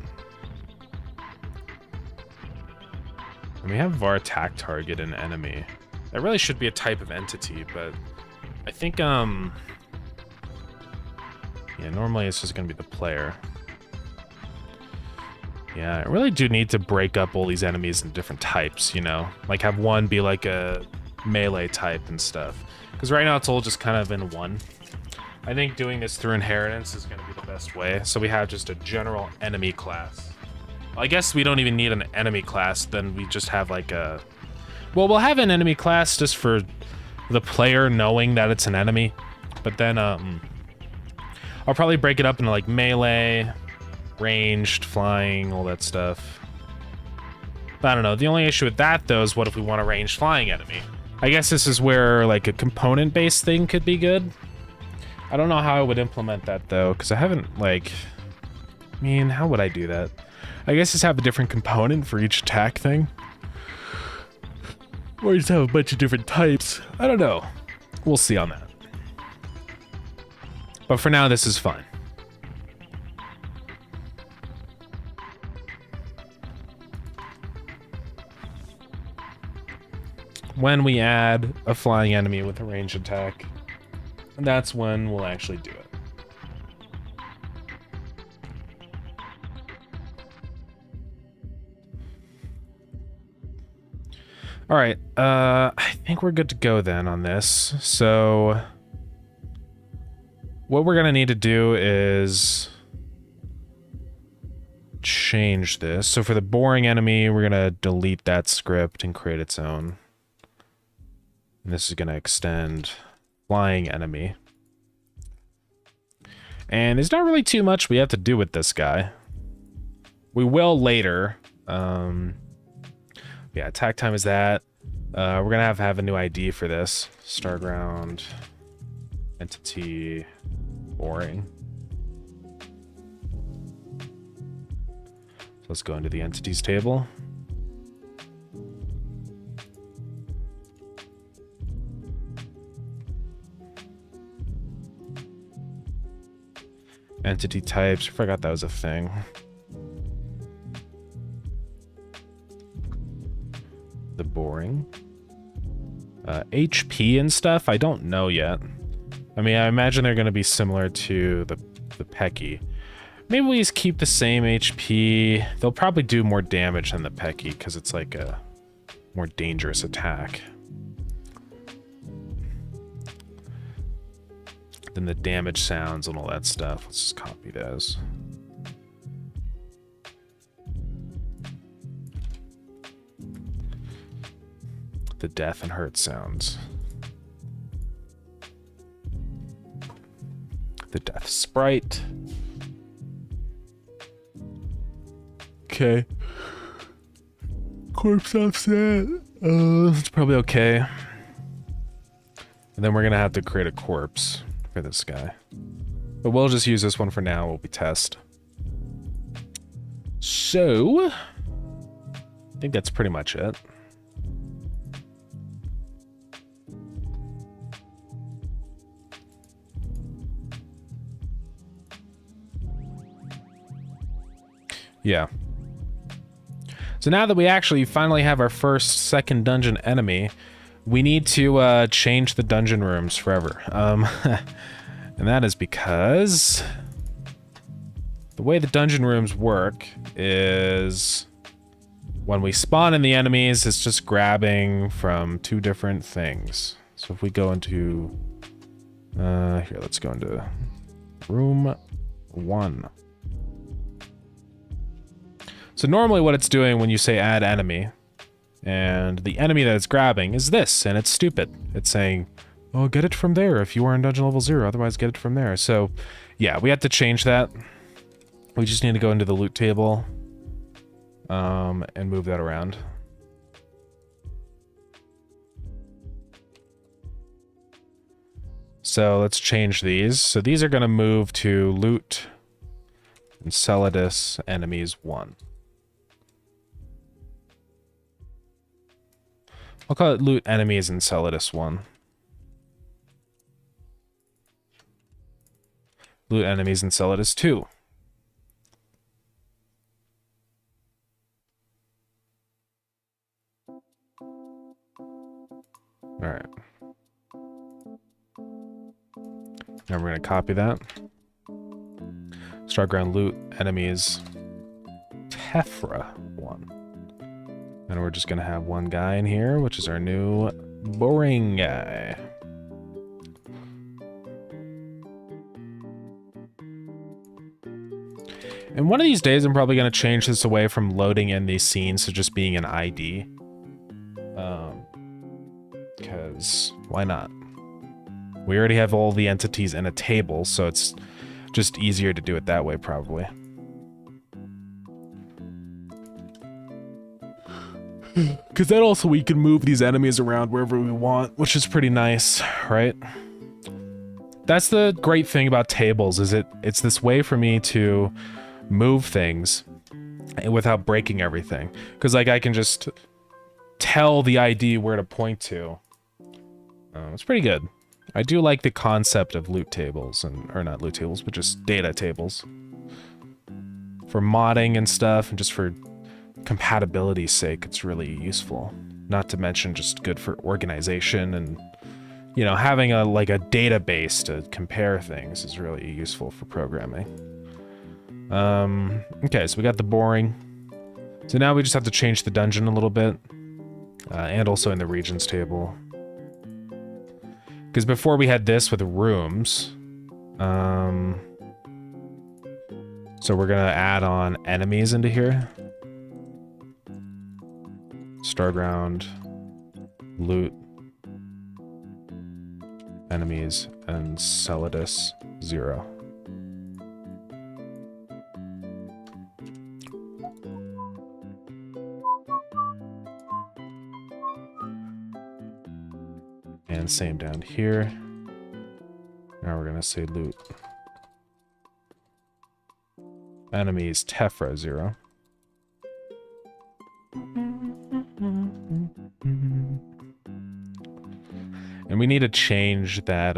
And we have var attack target and enemy. That really should be a type of entity, but I think, yeah, normally it's just gonna be the player. Yeah, I really do need to break up all these enemies in different types, you know? Like have one be like a melee type and stuff. Because right now it's all just kind of in one. I think doing this through inheritance is gonna be the best way. So we have just a general enemy class. Well, I guess we don't even need an enemy class, then we just have like a... Well, we'll have an enemy class just for the player knowing that it's an enemy. But then, I'll probably break it up into like melee, ranged, flying, all that stuff. But I don't know. The only issue with that, though, is what if we want a ranged flying enemy? I guess this is where like a component-based thing could be good. I don't know how I would implement that, though, because I haven't, like... I mean, how would I do that? I guess just have a different component for each attack thing. Or just have a bunch of different types. I don't know. We'll see on that. But for now, this is fine. When we add a flying enemy with a ranged attack, that's when we'll actually do it. All right, I think we're good to go then on this. So what we're gonna need to do is change this. So for the boring enemy, we're gonna delete that script and create its own. And this is gonna extend flying enemy. And there's not really too much we have to do with this guy. We will later. Yeah, attack time is that. We're gonna have a new ID for this. Starground entity boring. So let's go into the entities table. Entity types. I forgot that was a thing. The boring. HP and stuff, I don't know yet. I mean, I imagine they're going to be similar to the Pecky. Maybe we just keep the same HP. They'll probably do more damage than the Pecky because it's like a more dangerous attack. Then the damage sounds and all that stuff. Let's just copy those. The death and hurt sounds. The the death sprite. Okay. Corpse offset. It's probably okay. And then we're gonna have to create a corpse for this guy. But we'll just use this one for now. We'll be test. So, I think that's pretty much it. Yeah. So now that we actually finally have our second dungeon enemy, we need to change the dungeon rooms forever. And that is because the way the dungeon rooms work is when we spawn in the enemies, it's just grabbing from two different things. So if we go into, here, let's go into room 1. So normally what it's doing when you say add enemy, and the enemy that it's grabbing is this, and it's stupid. It's saying, oh, get it from there if you are in dungeon level 0, otherwise get it from there. So yeah, we have to change that. We just need to go into the loot table and move that around. So let's change these. So these are going to move to loot Enceladus enemies 1. I'll call it loot enemies Enceladus 1. Loot enemies Enceladus 2. Alright. Now we're going to copy that. Starground loot enemies Tephra 1. And we're just going to have one guy in here, which is our new boring guy. And one of these days, I'm probably going to change this away from loading in these scenes to just being an ID. Because why not? We already have all the entities in a table, so it's just easier to do it that way, probably. Because then also we can move these enemies around wherever we want, which is pretty nice, right? That's the great thing about tables, is it's this way for me to move things without breaking everything. Because like I can just tell the ID where to point to. It's pretty good. I do like the concept of loot tables, or not loot tables, but just data tables. For modding and stuff, and just for compatibility's sake, it's really useful. Not to mention just good for organization, and you know, having a database to compare things is really useful for programming. Okay, so we got the boring. So now we just have to change the dungeon a little bit, and also in the regions table. Because before we had this with rooms, so we're gonna add on enemies into here. Starground, loot, enemies, and Enceladus 0. And same down here. Now we're gonna say loot. Enemies Tephra 0. And we need to change that,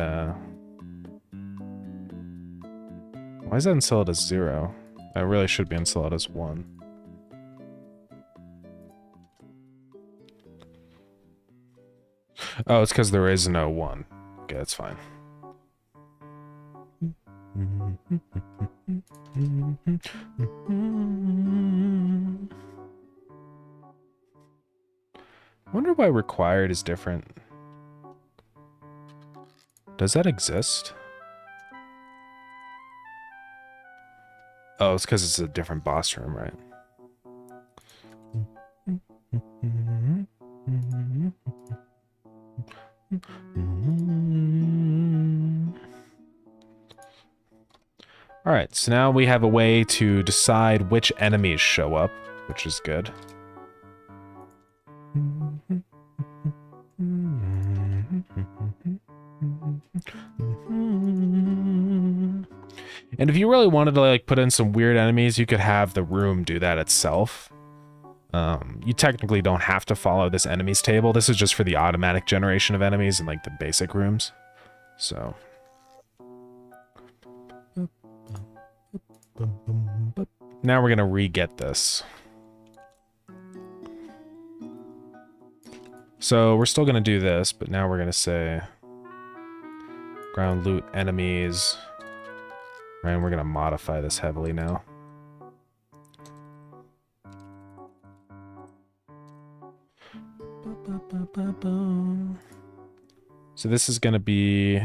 why is that Enceladus 0? That really should be Enceladus 1. Oh, it's because there is no 1. Okay, that's fine. I wonder why required is different. Does that exist? Oh, it's because it's a different boss room, right? Alright, so now we have a way to decide which enemies show up, which is good. And if you really wanted to like put in some weird enemies, you could have the room do that itself. You technically don't have to follow this enemies table. This is just for the automatic generation of enemies in like the basic rooms. So now we're gonna re-get this. So we're still gonna do this, but now we're gonna say ground loot enemies. Right, and we're gonna modify this heavily now. So this is gonna be,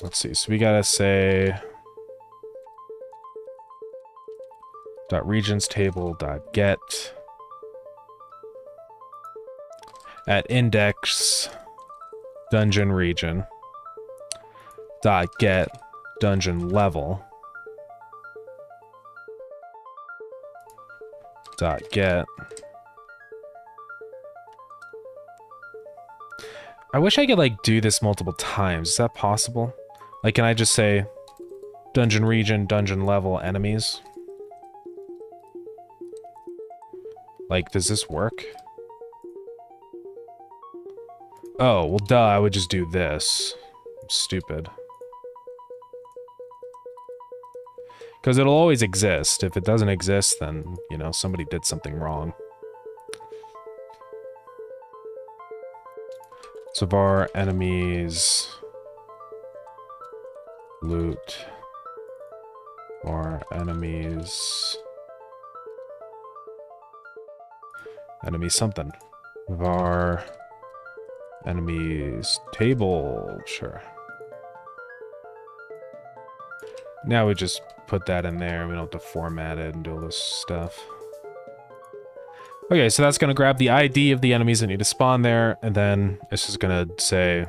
let's see, so we gotta say dot regions table dot get at index dungeon region dot get dungeon level dot get. I wish I could like do this multiple times. Is that possible? Like, can I just say dungeon region, dungeon level enemies? Like, does this work? Oh, well, duh, I would just do this. I'm stupid. Because it'll always exist. If it doesn't exist, then, you know, somebody did something wrong. So var enemies loot var enemies enemy something var enemies table, sure. Now we just put that in there. We don't have to format it and do all this stuff. Okay, so that's going to grab the ID of the enemies that need to spawn there, and then this is going to say,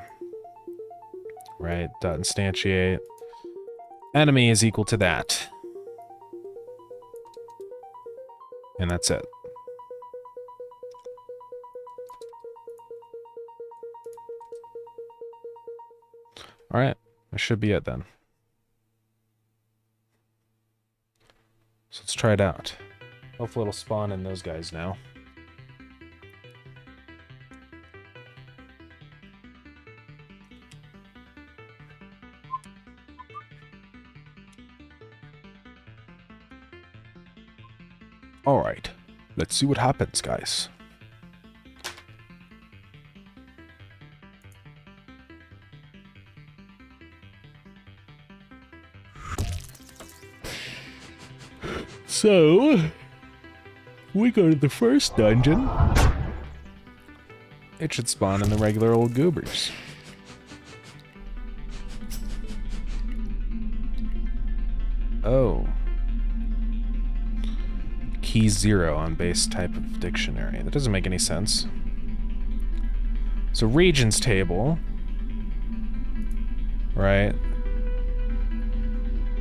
right, dot instantiate enemy is equal to that. And that's it. All right, that should be it then. So let's try it out. Hopefully it'll spawn in those guys now. All right, let's see what happens, guys. So, we go to the first dungeon. It should spawn in the regular old goobers. Oh. Key 0 on base type of dictionary. That doesn't make any sense. So regions table. Right.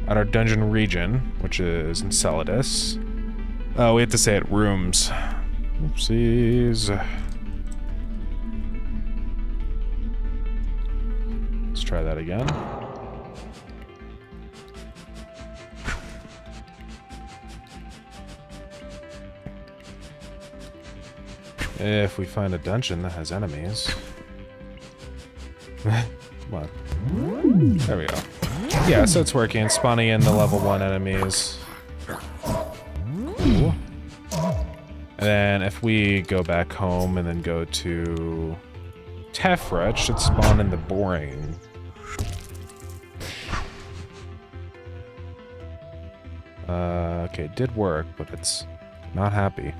At our dungeon region, which is Enceladus. Oh, we have to say it rooms. Oopsies. Let's try that again. If we find a dungeon that has enemies. Come on. There we go. Yeah, so it's working. Spawning in the level 1 enemies. Cool. And then if we go back home and then go to Tephra, it should spawn in the boring. Okay, it did work, but it's not happy.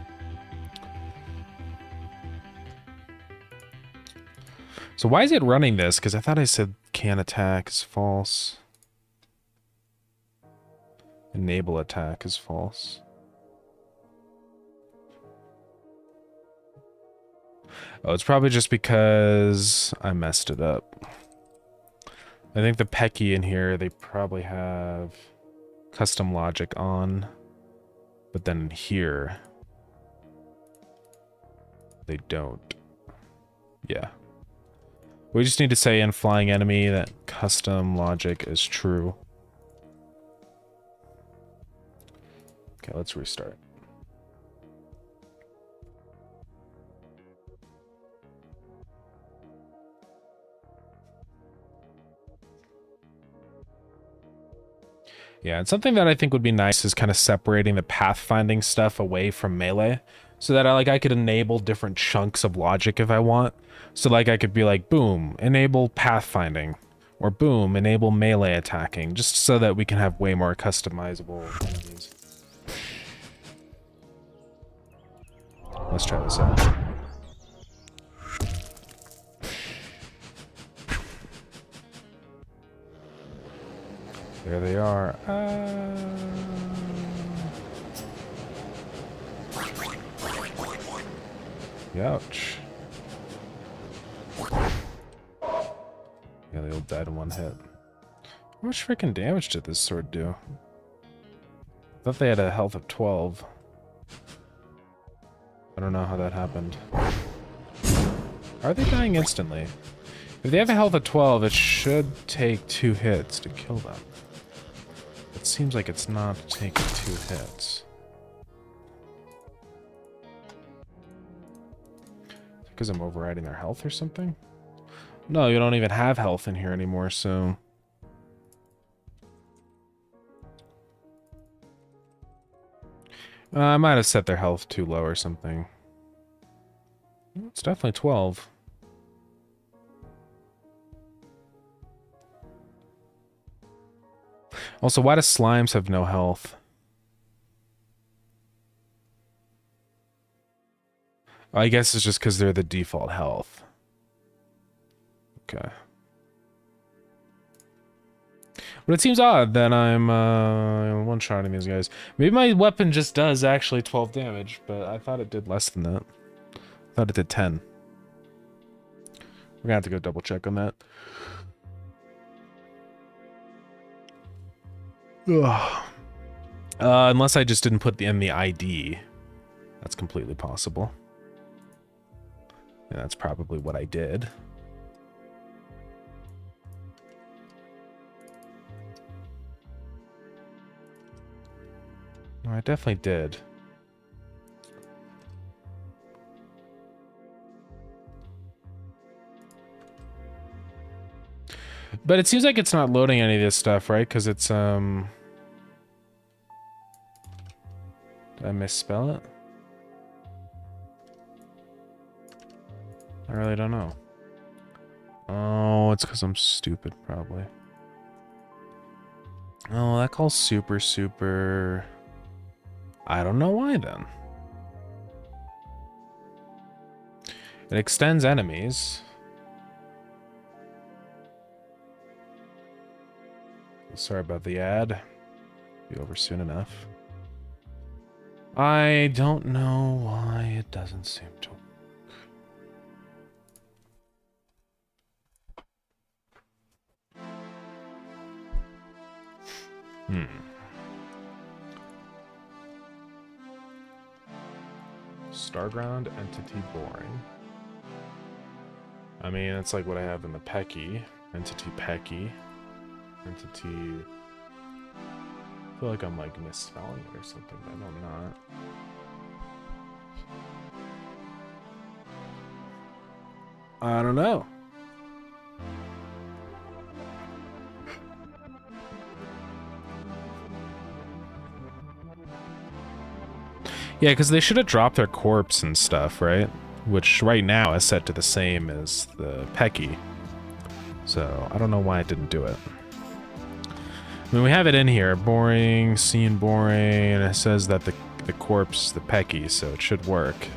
So why is it running this? Because I thought I said can attack is false. Enable attack is false. Oh, it's probably just because I messed it up. I think the Pecky in here, they probably have custom logic on, but then in here, they don't. Yeah. We just need to say in flying enemy that custom logic is true. Okay, let's restart. Yeah, and something that I think would be nice is kind of separating the pathfinding stuff away from melee, so that I could enable different chunks of logic if I want. So like I could be like, boom, enable pathfinding, or boom, enable melee attacking, just so that we can have way more customizable enemies. Let's try this out. There they are. Ouch. Yeah, they all died in one hit. How much freaking damage did this sword do? I thought they had a health of 12. I don't know how that happened. Are they dying instantly? If they have a health of 12, it should take 2 hits to kill them. It seems like it's not taking 2 hits. Because I'm overriding their health or something? No, you don't even have health in here anymore, so... I might have set their health too low or something. It's definitely 12. Also, why do slimes have no health? I guess it's just because they're the default health. Okay. But it seems odd that I'm one-shotting these guys. Maybe my weapon just does actually 12 damage, but I thought it did less than that. I thought it did 10. We're gonna have to go double check on that. Ugh. Unless I just didn't put in the ID. That's completely possible. And that's probably what I did. No, I definitely did. But it seems like it's not loading any of this stuff, right? Because it's, Did I misspell it? I really don't know. Oh, it's because I'm stupid, probably. Oh, that calls super, super... I don't know why, then. It extends enemies. Sorry about the ad. Be over soon enough. I don't know why it doesn't seem to. Starground entity boring. I mean, it's like what I have in the Pecky. Entity Pecky. Entity... I feel like I'm like misspelling it or something, but I'm not. I don't know. Yeah, because they should have dropped their corpse and stuff, right? Which right now is set to the same as the Pecky. So I don't know why it didn't do it. I mean, we have it in here. Boring, scene boring, and it says that the corpse is the Pecky, so it should work.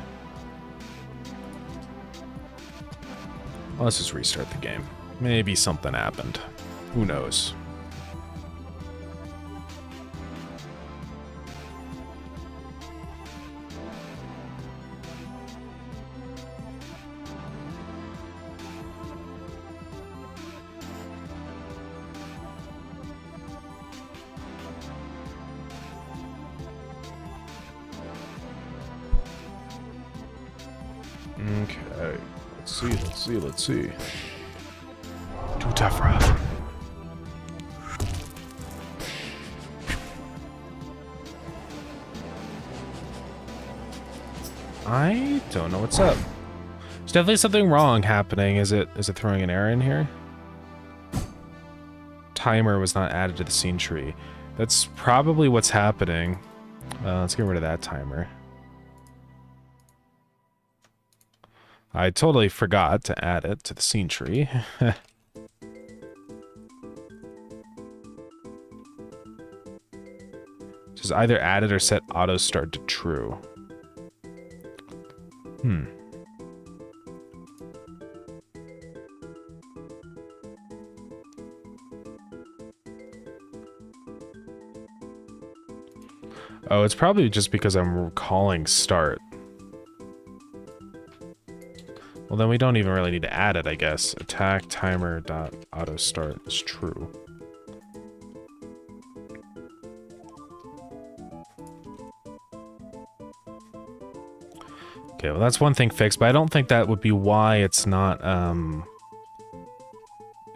Well, let's just restart the game. Maybe something happened. Who knows? Okay. Let's see. Do Tefra. I don't know what's up. There's definitely something wrong happening. Is it throwing an error in here? Timer was not added to the scene tree. That's probably what's happening. Let's get rid of that timer. I totally forgot to add it to the scene tree. Just either add it or set auto start to true. Oh, it's probably just because I'm calling start. Well, then we don't even really need to add it, I guess. Attack timer dot auto start is true. Okay, well that's one thing fixed, but I don't think that would be why it's not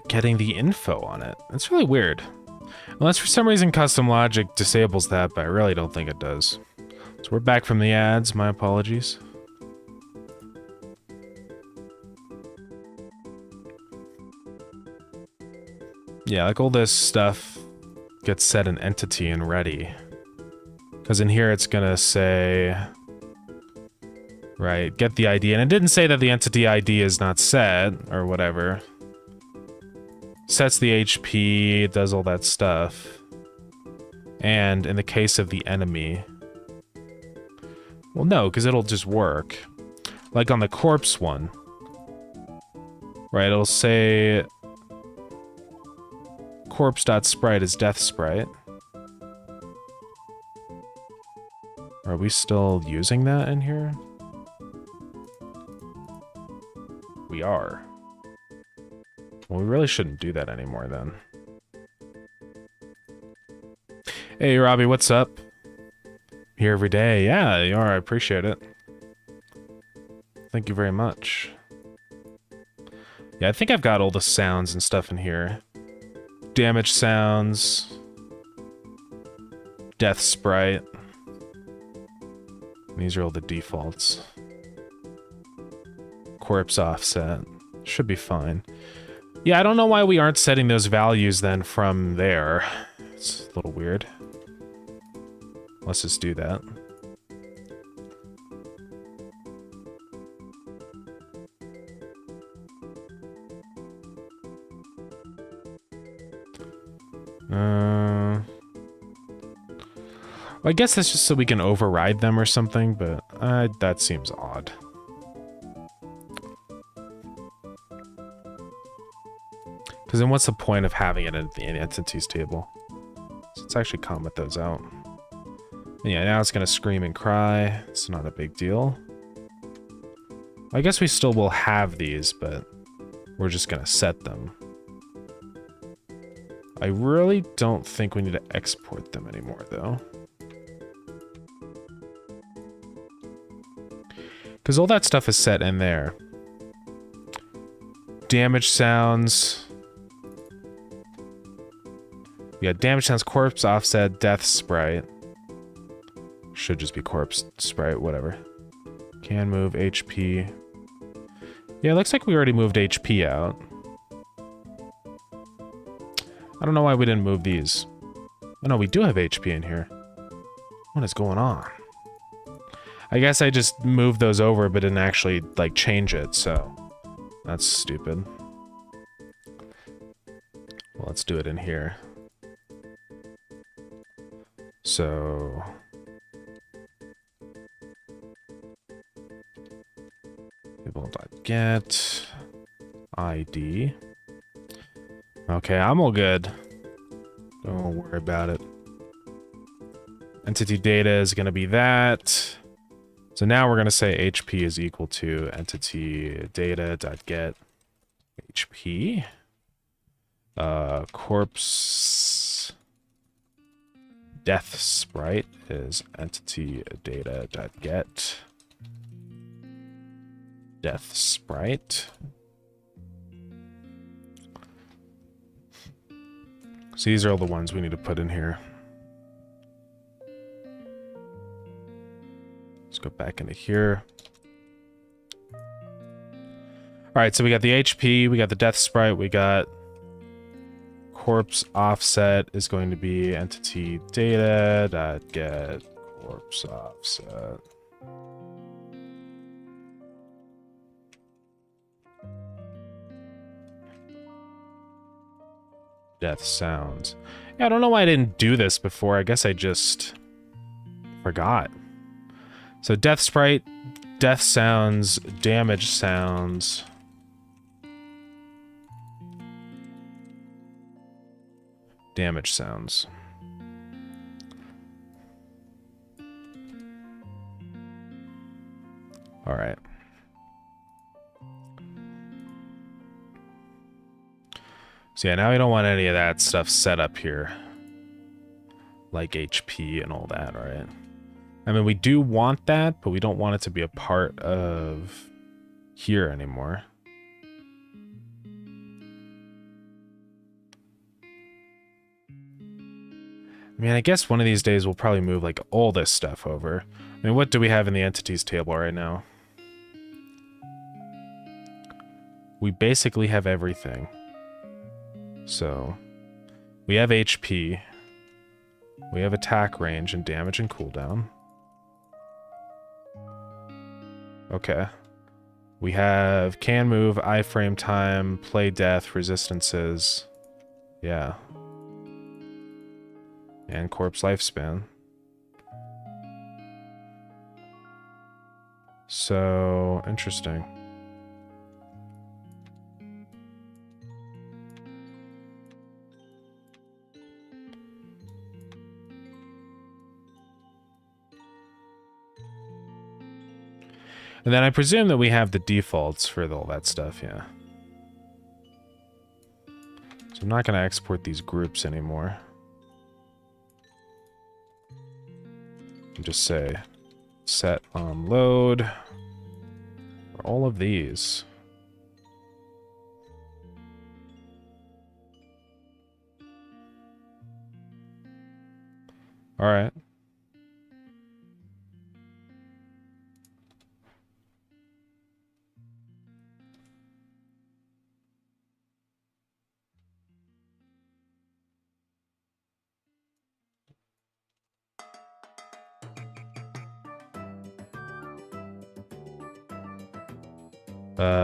getting the info on it. It's really weird. Unless for some reason custom logic disables that, but I really don't think it does. So we're back from the ads, my apologies. Yeah, like all this stuff gets set in entity and ready. Because in here it's gonna say, right, get the ID. And it didn't say that the entity ID is not set or whatever. Sets the HP, it does all that stuff. And in the case of the enemy, well, no, because it'll just work. Like on the corpse one, right? It'll say corpse.sprite is death sprite. Are we still using that in here? We are. Well, we really shouldn't do that anymore then. Hey, Robbie, what's up? Here every day. Yeah, you are. I appreciate it. Thank you very much. Yeah, I think I've got all the sounds and stuff in here. Damage sounds. Death sprite. These are all the defaults. Corpse offset. Should be fine. Yeah, I don't know why we aren't setting those values then from there. It's a little weird. Let's just do that. Well, I guess that's just so we can override them or something, but that seems odd. Because then what's the point of having it in the entities table? So let's actually comment those out. And yeah, now it's going to scream and cry. It's not a big deal. I guess we still will have these, but we're just going to set them. I really don't think we need to export them anymore, though. Because all that stuff is set in there. Damage sounds. We got damage sounds, corpse offset, death sprite. Should just be corpse sprite, whatever. Can move HP. Yeah, it looks like we already moved HP out. I don't know why we didn't move these. Oh no, we do have HP in here. What is going on? I guess I just moved those over but didn't actually, like, change it, so... That's stupid. Well, let's do it in here. So... Get ID. Okay, I'm all good. Don't worry about it. Entity data is going to be that. So now we're going to say HP is equal to entity data.get HP. Corpse death sprite is entity data.get Death sprite. So these are all the ones we need to put in here. Let's go back into here. All right, so we got the HP, we got the death sprite, we got corpse offset is going to be entity data dot get corpse offset. Death sounds. Yeah, I don't know why I didn't do this before. I guess I just forgot. So death sprite, death sounds, damage sounds. Damage sounds. All right. So yeah, now we don't want any of that stuff set up here. Like HP and all that, right? I mean, we do want that, but we don't want it to be a part of here anymore. I mean, I guess one of these days we'll probably move like all this stuff over. I mean, what do we have in the entities table right now? We basically have everything. So, we have HP. We have attack range and damage and cooldown. Okay. We have can move, iframe time, play death, resistances. Yeah. And corpse lifespan. So, interesting. And then I presume that we have the defaults for all that stuff, yeah. So I'm not going to export these groups anymore. And just say set on load for all of these. All right.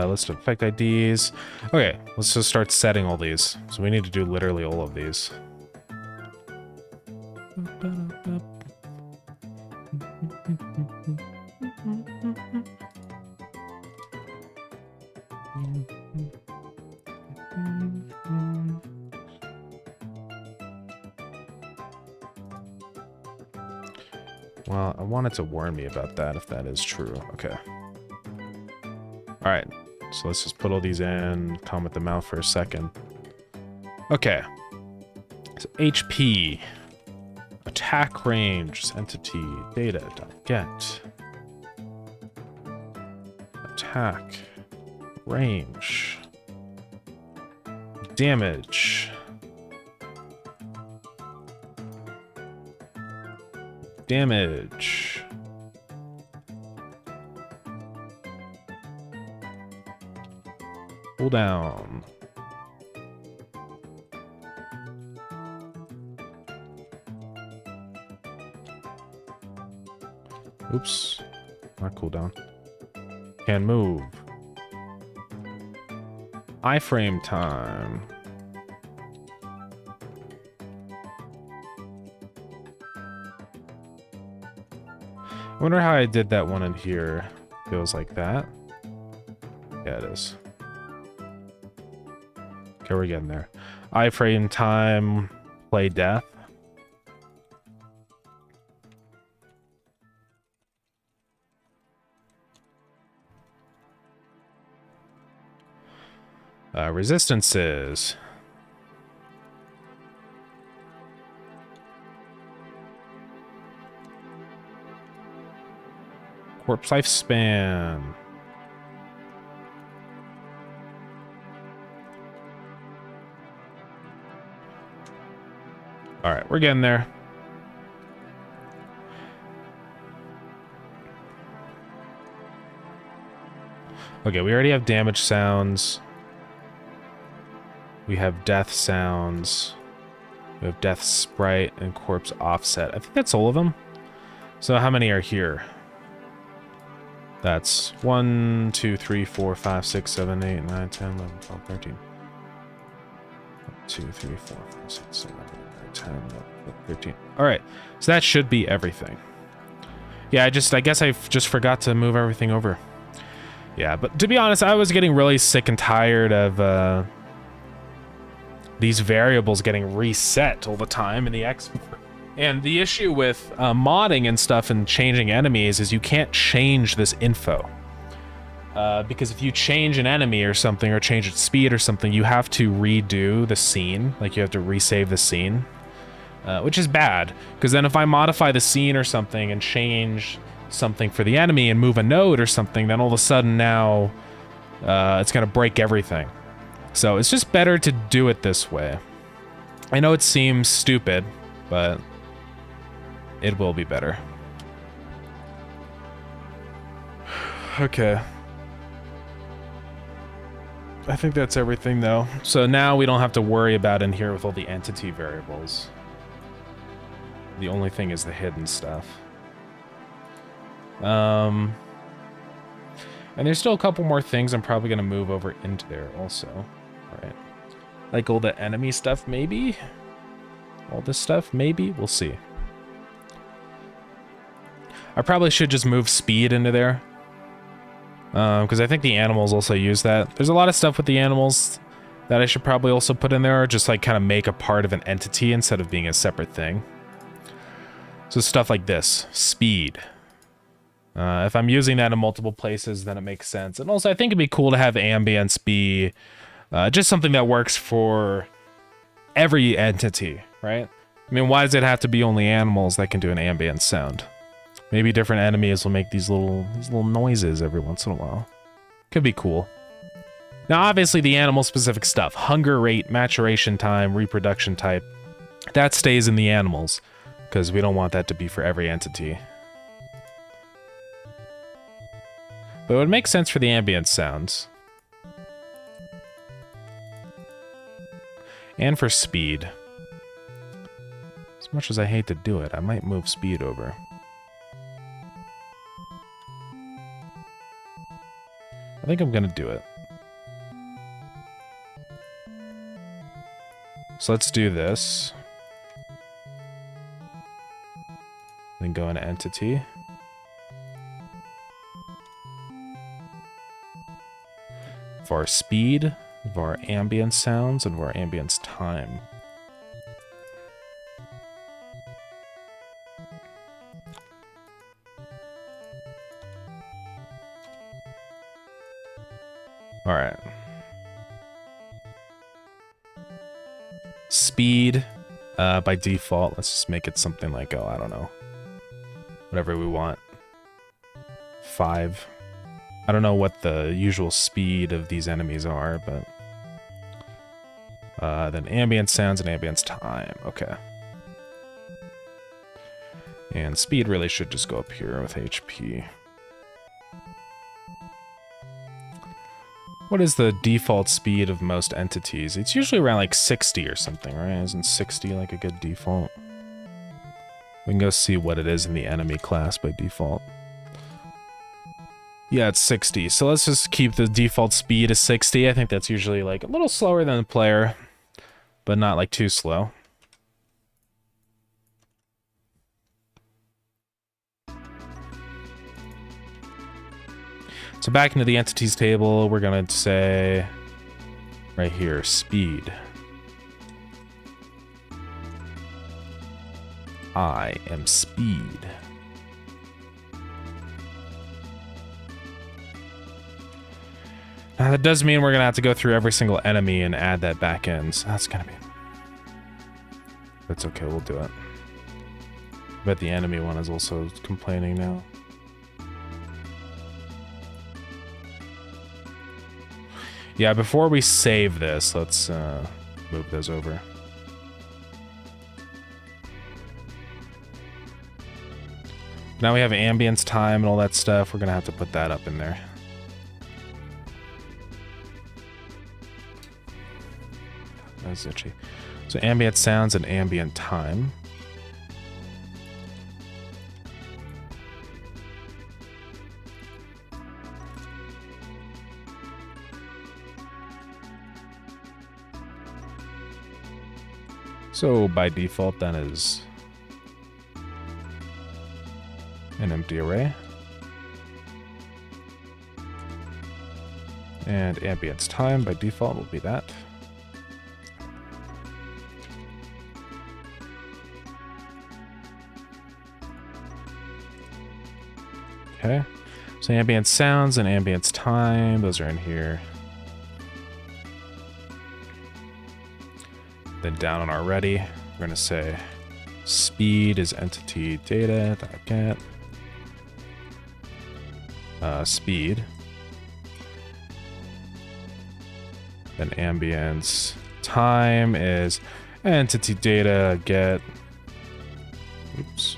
List of effect IDs. Okay, let's just start setting all these. So we need to do literally all of these. Well, I wanted to warn me about that if that is true. Okay. Alright, so let's just put all these in, comment them out for a second. Okay. So HP. Attack range, entity, data.get. Attack. Range. Damage. Damage. Cooldown. Oops. Not cooldown. Can move. Iframe time. I wonder how I did that one in here. Feels like that. Yeah, it is. Okay, we're getting there. Iframe time, play death. Resistances. Corpse lifespan. All right, we're getting there. Okay, we already have damage sounds. We have death sounds. We have death sprite and corpse offset. I think that's all of them. So how many are here? That's 1, 2, 3, 4, 5, 6, 7, 8, 9, 10, 11, 12, 13. 1, 2, 3, 4, 5, 6, 7, 8, 9, 10, 11, 12, 13. All right, so that should be everything. Yeah, I guess I just forgot to move everything over. Yeah, but to be honest, I was getting really sick and tired of these variables getting reset all the time in the export. And the issue with modding and stuff and changing enemies is you can't change this info. Because if you change an enemy or something, or change its speed or something, you have to redo the scene. Like, you have to resave the scene. Which is bad, because then if I modify the scene or something and change something for the enemy and move a node or something, then all of a sudden now it's going to break everything. So it's just better to do it this way. I know it seems stupid, but it will be better. Okay. I think that's everything though. So now we don't have to worry about in here with all the entity variables. The only thing is the hidden stuff. And there's still a couple more things I'm probably going to move over into there also. All right. Like all the enemy stuff, maybe? All this stuff, maybe? We'll see. I probably should just move speed into there. Because I think the animals also use that. There's a lot of stuff with the animals that I should probably also put in there, or just like kind of make a part of an entity instead of being a separate thing. So stuff like this, speed. If I'm using that in multiple places, then it makes sense. And also, I think it'd be cool to have ambience be just something that works for every entity, right? I mean, why does it have to be only animals that can do an ambient sound? Maybe different enemies will make these little noises every once in a while. Could be cool. Now, obviously, the animal-specific stuff, hunger rate, maturation time, reproduction type, that stays in the animals, because we don't want that to be for every entity. But it would make sense for the ambient sounds. And for speed. As much as I hate to do it, I might move speed over. I think I'm gonna do it. So let's do this. Then go into entity. var speed, var ambient sounds, and var ambience time. All right. Speed, by default, let's just make it something like, oh, I don't know. Whatever we want. 5. I don't know what the usual speed of these enemies are, but... then ambient sounds and ambience time. Okay. And speed really should just go up here with HP. What is the default speed of most entities? It's usually around like 60 or something, right? Isn't 60 like a good default? We can go see what it is in the enemy class by default. Yeah, it's 60. So let's just keep the default speed as 60. I think that's usually like a little slower than the player, but not like too slow. So back into the entities table, we're gonna say right here, speed. I am speed. Now that does mean we're gonna have to go through every single enemy and add that back in, so that's gonna be... That's okay, we'll do it. But the enemy one is also complaining now. Yeah, before we save this, let's move those over. Now we have ambience time and all that stuff. We're gonna have to put that up in there. That's itchy. So ambient sounds and ambient time. So by default, that is an empty array. And ambience time by default will be that. Okay, so ambient sounds and ambience time, those are in here. Then down on our ready, we're gonna say speed is entity data .get speed. Then ambience time is entity data get. Oops.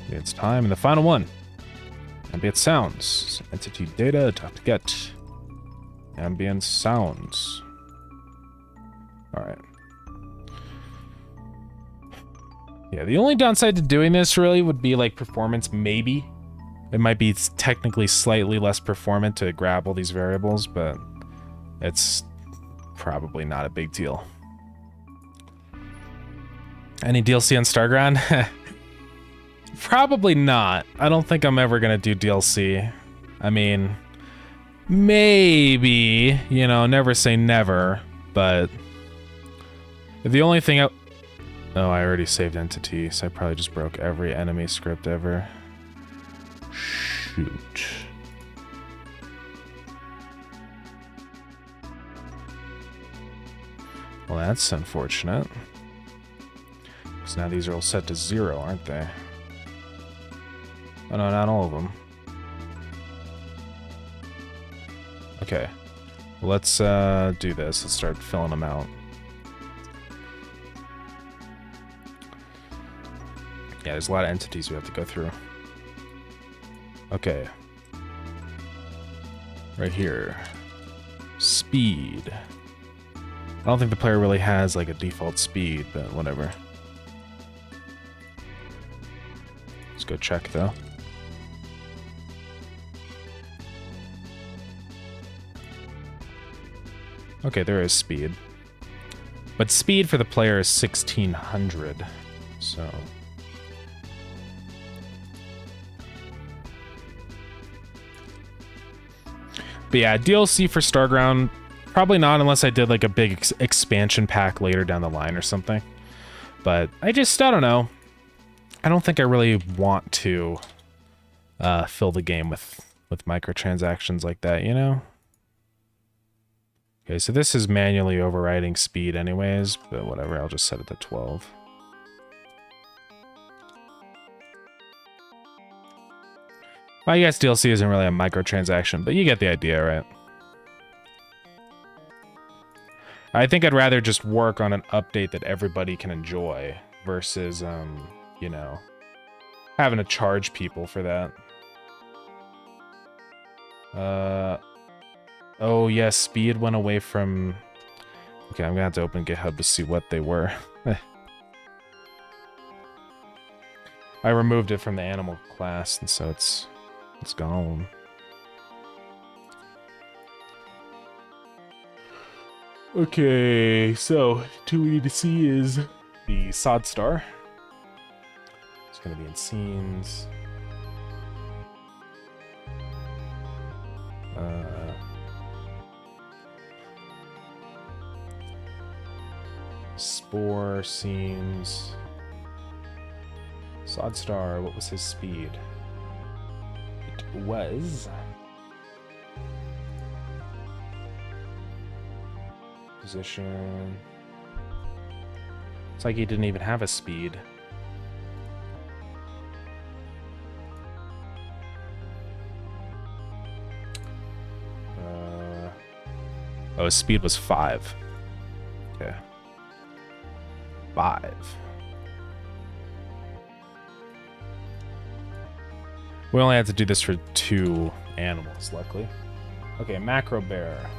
Ambience time, and the final one, ambient sounds, entity data .get ambient sounds. All right. Yeah, the only downside to doing this really would be like performance, maybe. It might be technically slightly less performant to grab all these variables, but it's probably not a big deal. Any DLC on Starground? Probably not. I don't think I'm ever gonna do DLC. I mean, maybe, you know, never say never, but the only thing oh, I already saved entity, so I probably just broke every enemy script ever. Shoot. Well, that's unfortunate. Because now these are all set to 0, aren't they? Oh no, not all of them. Okay. Let's do this. Let's start filling them out. Yeah, there's a lot of entities we have to go through. Okay. Right here. Speed. I don't think the player really has like a default speed, but whatever. Let's go check though. Okay, there is speed. But speed for the player is 1600. So but yeah, DLC for Starground, probably not unless I did like a big expansion pack later down the line or something. But I don't know. I don't think I really want to fill the game with microtransactions like that, you know? Okay, so this is manually overriding speed anyways, but whatever, I'll just set it to 12. Well, I guess DLC isn't really a microtransaction, but you get the idea, right? I think I'd rather just work on an update that everybody can enjoy versus, you know, having to charge people for that. Oh, yes, speed went away from... Okay, I'm gonna have to open GitHub to see what they were. I removed it from the animal class, and so it's gone. Okay, so what we need to see is the sod star. It's gonna be in scenes. Spore scenes. Sod star, what was his speed? It was position. It's like he didn't even have a speed. Oh, his speed was 5. Okay. 5. We only have to do this for 2 animals, luckily. Okay, macro bear.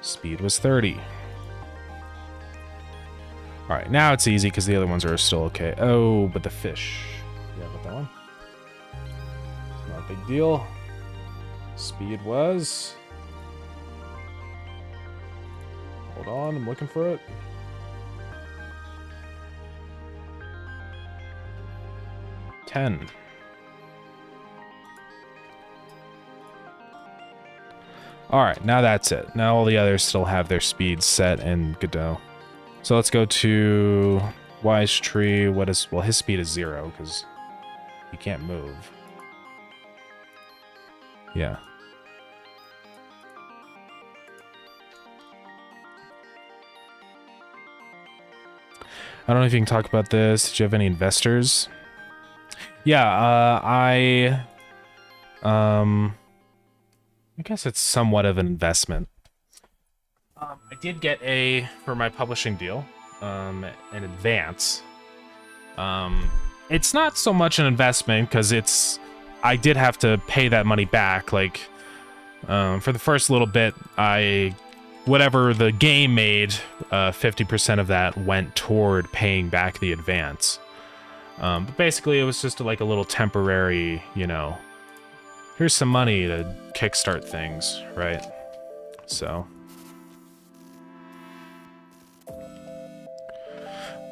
Speed was 30. Alright, now it's easy because the other ones are still okay. Oh, but the fish. Yeah, about that one. It's not a big deal. Speed was... Hold on, I'm looking for it. $10. Alright, now that's it. Now all the others still have their speed set in Godot. So let's go to Wise Tree. What is... Well, his speed is 0 because he can't move. Yeah. I don't know if you can talk about this. Did you have any investors? Yeah, I guess it's somewhat of an investment. I did get for my publishing deal, an advance. It's not so much an investment because I did have to pay that money back. Like, for the first little bit, whatever the game made, 50% of that went toward paying back the advance. But basically, it was just like a little temporary, you know, here's some money to kickstart things, right? So.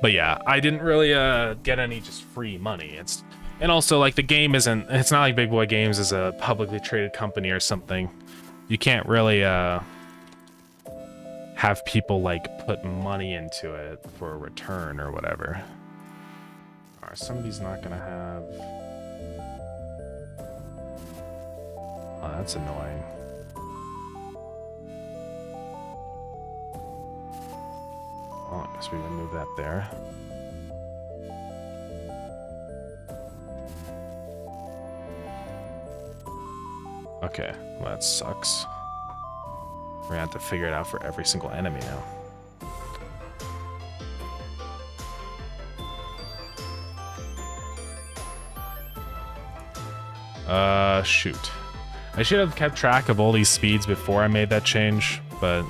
But yeah, I didn't really get any just free money. And also, like, the game it's not like Big Boy Games is a publicly traded company or something. You can't really have people, like, put money into it for a return or whatever. Are some of these not gonna have... Oh, that's annoying. Oh, I guess we can move that there. Okay, well, that sucks. We're gonna have to figure it out for every single enemy now. Shoot. I should have kept track of all these speeds before I made that change, but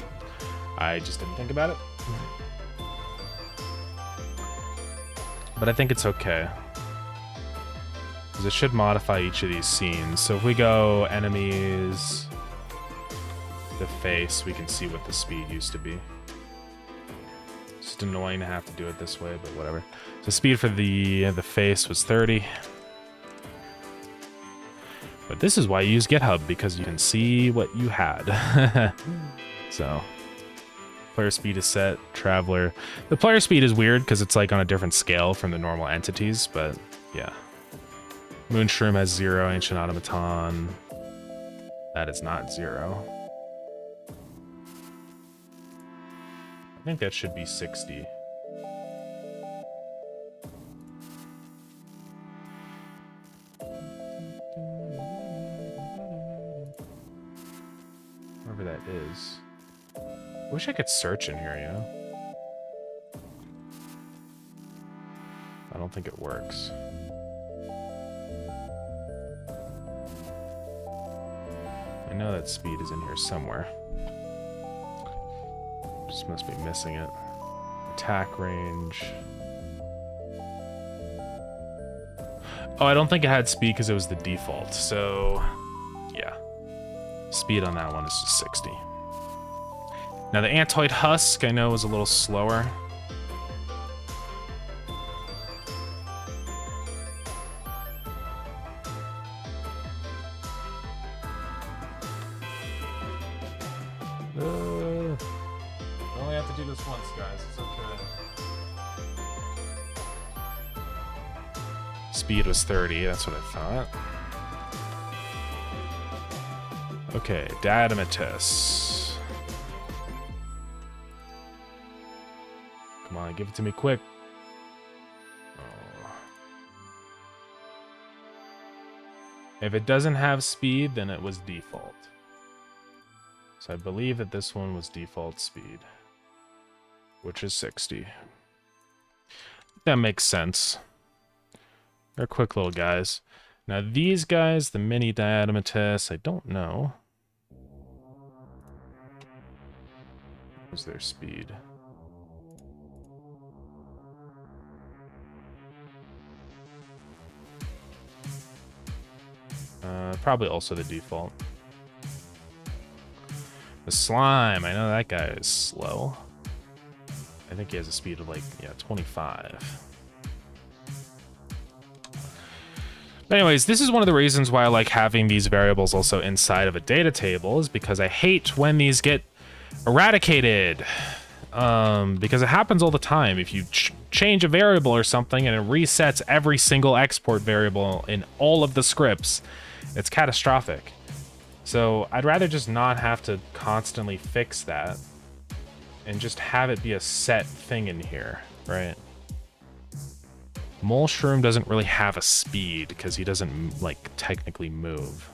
I just didn't think about it. But I think it's okay. Because it should modify each of these scenes. So if we go enemies, the face, we can see what the speed used to be. It's just annoying to have to do it this way, but whatever. So speed for the face was 30. But this is why you use GitHub, because you can see what you had. So, player speed is set, traveler. The player speed is weird because it's like on a different scale from the normal entities, but yeah. Moonshroom has 0, Ancient Automaton. That is not 0. I think that should be 60. Whatever that is. I wish I could search in here, you know? I don't think it works. I know that speed is in here somewhere. Just must be missing it. Attack range. Oh, I don't think it had speed because it was the default, so yeah. Speed on that one is just 60. Now the Antoid Husk I know is a little slower. I only have to do this once, guys. It's okay. Speed was 30, that's what I thought. Okay, Dadametus. Come on, give it to me quick. Oh. If it doesn't have speed, then it was default. So I believe that this one was default speed, which is 60. That makes sense. They're quick little guys. Now these guys, the mini diatomatus, I don't know. What's their speed? Probably also the default. The slime, I know that guy is slow. I think he has a speed of like, yeah, 25. But anyways, this is one of the reasons why I like having these variables also inside of a data table, is because I hate when these get eradicated. Because it happens all the time. If you change a variable or something and it resets every single export variable in all of the scripts, it's catastrophic. So I'd rather just not have to constantly fix that and just have it be a set thing in here, right? Mushroom doesn't really have a speed because he doesn't like technically move.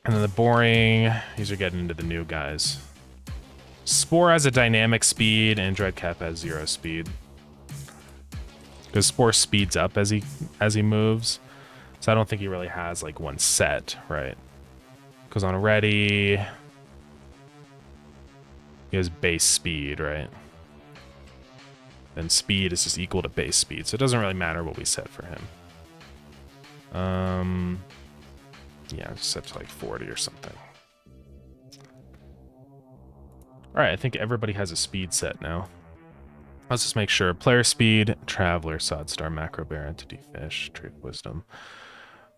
And then the boring, these are getting into the new guys. Spore has a dynamic speed and Dreadcap has 0 speed. Because Spore speeds up as he moves. So I don't think he really has like one set, right? Because on ready, he has base speed, right? Then speed is just equal to base speed, so it doesn't really matter what we set for him. Yeah, just set to like 40 or something. All right, I think everybody has a speed set now. Let's just make sure. Player speed, Traveler, Sodstar, Macro Bear, Entity Fish, Tree of Wisdom,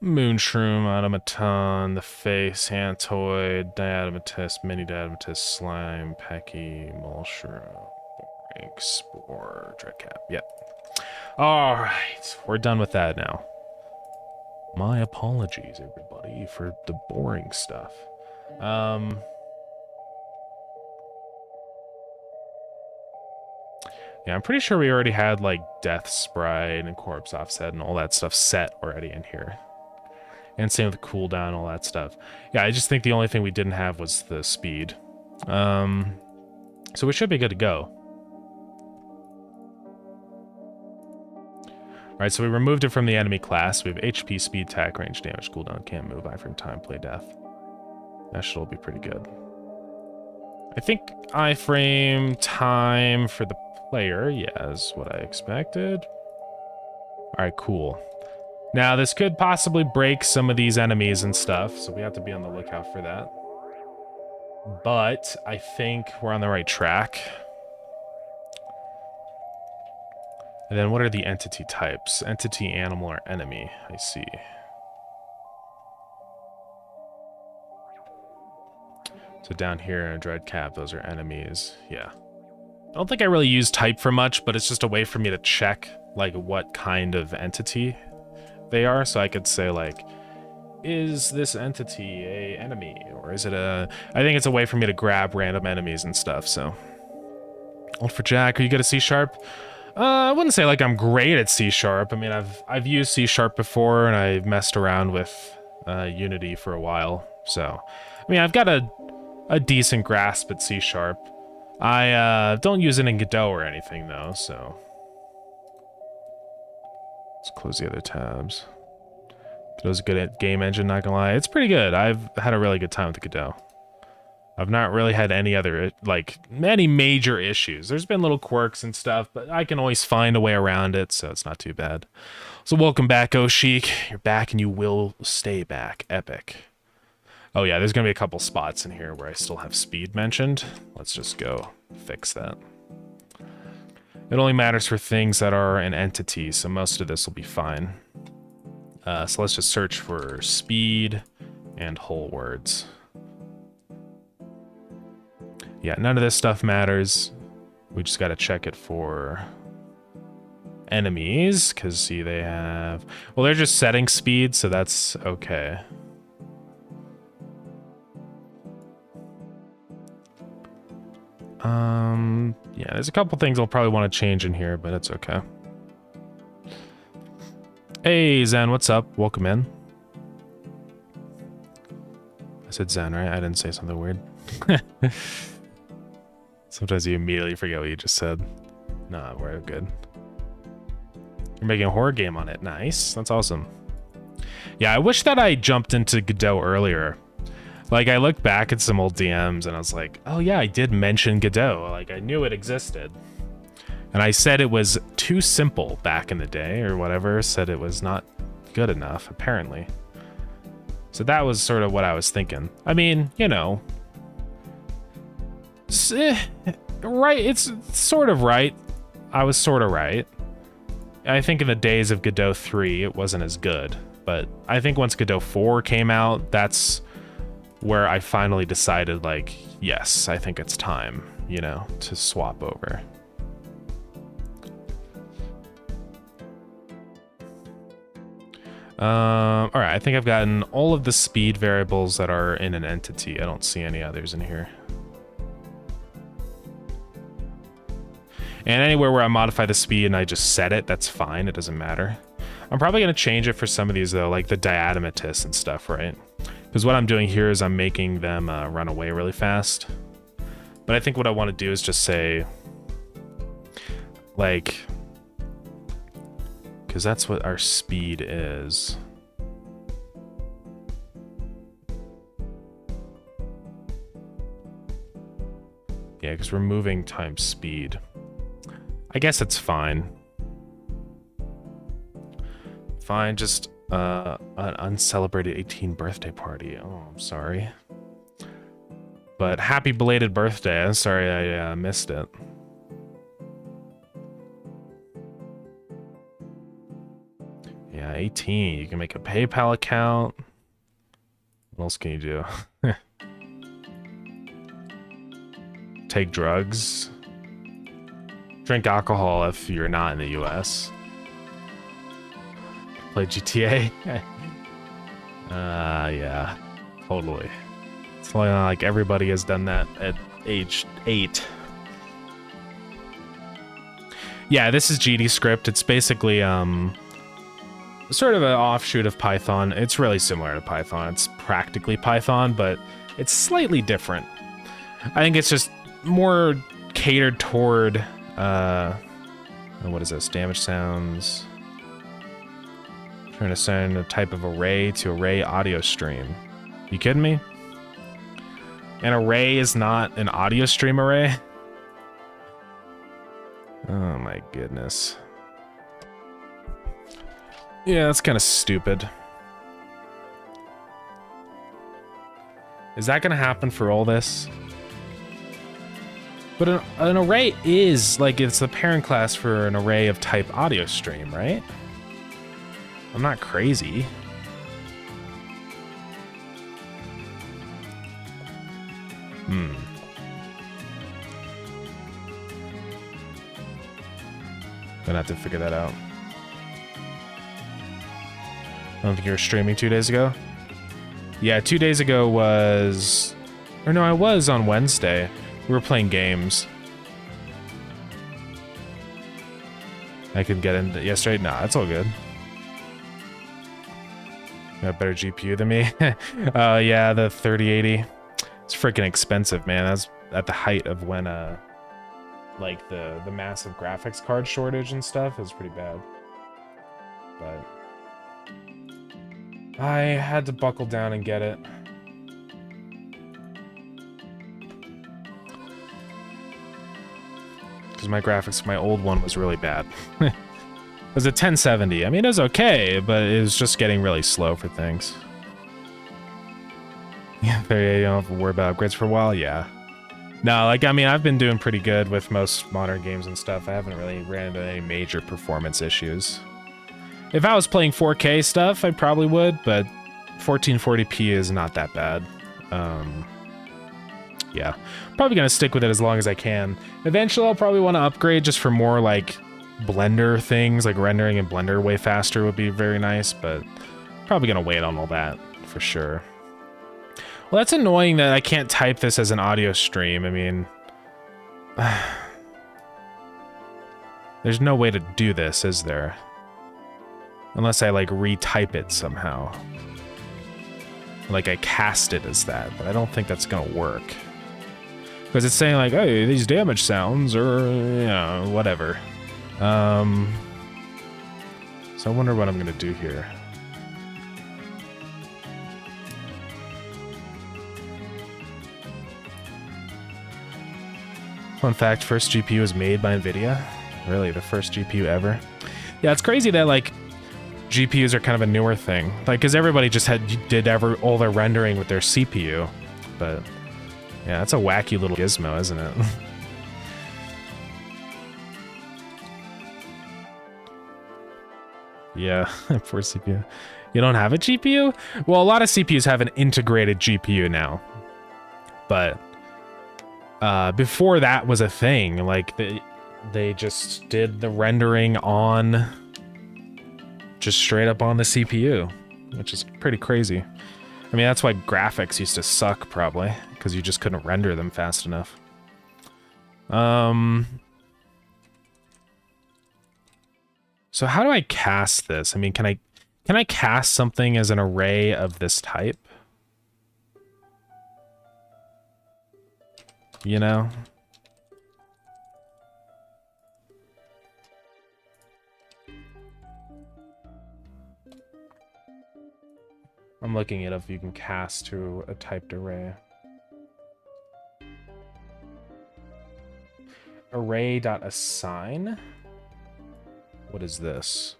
Moonshroom, Automaton, The Face, Hantoid, Diatomatus, Mini Diatomatus, Slime, Pecky, Mushroom, Boring, Spore, Dreadcap. Yep. All right, we're done with that now. My apologies, everybody, for the boring stuff. Yeah, I'm pretty sure we already had like Death Sprite and Corpse Offset and all that stuff set already in here. And same with the cooldown, all that stuff. Yeah, I just think the only thing we didn't have was the speed. So we should be good to go. Alright, so we removed it from the enemy class. We have HP, speed, attack, range, damage, cooldown, can't move, iframe, time, play, death. That should all be pretty good. I think iframe, time for the player, yeah, is what I expected. Alright, cool. Now, this could possibly break some of these enemies and stuff, so we have to be on the lookout for that. But I think we're on the right track. And then what are the entity types? Entity, animal, or enemy? I see. So down here in Dreadcap, those are enemies. Yeah. I don't think I really use type for much, but it's just a way for me to check like what kind of entity they are. So I could say like, is this entity a enemy? Or is it a... I think it's a way for me to grab random enemies and stuff, so... Ult for Jack, are you good at C#? I wouldn't say like I'm great at C#. I mean, I've used C# before, and I've messed around with Unity for a while. So, I mean, I've got a decent grasp at C#. I don't use it in Godot or anything, though, so... Let's close the other tabs. Godot's a good game engine, not gonna lie. It's pretty good. I've had a really good time with Godot. I've not really had any other, like, any major issues. There's been little quirks and stuff, but I can always find a way around it, so it's not too bad. So welcome back, Oshik. You're back and you will stay back. Epic. Oh yeah, there's gonna be a couple spots in here where I still have speed mentioned. Let's just go fix that. It only matters for things that are an entity, so most of this will be fine. So let's just search for speed and whole words. Yeah, none of this stuff matters. We just gotta check it for enemies, because see, they have... Well, they're just setting speed, so that's okay. Yeah, there's a couple things I'll probably want to change in here, but it's okay. Hey, Zen, what's up? Welcome in. said Zen, right? I didn't say something weird. Sometimes you immediately forget what you just said. Nah, we're good. You're making a horror game on it. Nice. That's awesome. Yeah, I wish that I jumped into Godot earlier. Like, I looked back at some old DMs and I was like, oh yeah, I did mention Godot. Like, I knew it existed. And I said it was too simple back in the day or whatever. Said it was not good enough, apparently. So that was sort of what I was thinking. I mean, you know. Right, it's sort of right. I was sort of right. I think in the days of Godot 3, it wasn't as good. But I think once Godot 4 came out, that's where I finally decided, like, yes, I think it's time, you know, to swap over. All right, I think I've gotten all of the speed variables that are in an entity. I don't see any others in here. And anywhere where I modify the speed and I just set it, that's fine. It doesn't matter. I'm probably going to change it for some of these, though, like the diadematous and stuff, right? Because what I'm doing here is I'm making them run away really fast. But I think what I want to do is just say, like, because that's what our speed is. Yeah, because we're moving times speed. I guess it's fine. Fine, just an uncelebrated 18th birthday party. Oh, I'm sorry. But happy belated birthday. I'm sorry I missed it. Yeah, 18. You can make a PayPal account. What else can you do? Take drugs. Drink alcohol if you're not in the US. Play GTA. Yeah, totally. It's like everybody has done that at age 8. Yeah, this is GD script. It's basically sort of an offshoot of Python. It's really similar to Python. It's practically Python, but it's slightly different. I think it's just more catered toward what is this? Damage sounds. Trying to send a type of array to array audio stream. You kidding me? An array is not an audio stream array? Oh my goodness. Yeah, that's kind of stupid. Is that gonna happen for all this? But an array is, like, it's the parent class for an array of type audio stream, right? I'm not crazy. Gonna have to figure that out. I don't think you were streaming 2 days ago? Yeah, 2 days ago was... Or no, I was on Wednesday. We were playing games. I could get into yesterday. Nah, it's all good. You got a better GPU than me. Yeah, the 3080. It's freaking expensive, man. That's at the height of when like the massive graphics card shortage and stuff is pretty bad. But I had to buckle down and get it. Because my graphics, my old one was really bad. It was a 1070. I mean, it was okay, but it was just getting really slow for things. Yeah, you don't have to worry about upgrades for a while. Yeah. No, like, I mean, I've been doing pretty good with most modern games and stuff. I haven't really ran into any major performance issues. If I was playing 4K stuff, I probably would, but 1440p is not that bad. Yeah, probably gonna stick with it as long as I can. Eventually, I'll probably want to upgrade just for more like Blender things, like rendering in Blender way faster would be very nice, but probably gonna wait on all that for sure. Well, that's annoying that I can't type this as an audio stream. I mean, there's no way to do this, is there? Unless I like retype it somehow. Like I cast it as that, but I don't think that's gonna work. Because it's saying like, hey, these damage sounds or, you know, whatever. So I wonder what I'm gonna do here. Fun fact, first GPU was made by NVIDIA. Really, the first GPU ever. Yeah, it's crazy that like GPUs are kind of a newer thing. Like, because everybody just did all their rendering with their CPU. But yeah, that's a wacky little gizmo, isn't it? Yeah, poor CPU. You don't have a GPU? Well, a lot of CPUs have an integrated GPU now. But before that was a thing, like they just did the rendering on just straight up on the CPU, which is pretty crazy. I mean, that's why graphics used to suck probably, because you just couldn't render them fast enough. So how do I cast this? I mean, can I cast something as an array of this type? You know? I'm looking at if you can cast to a typed array. Array.assign? What is this?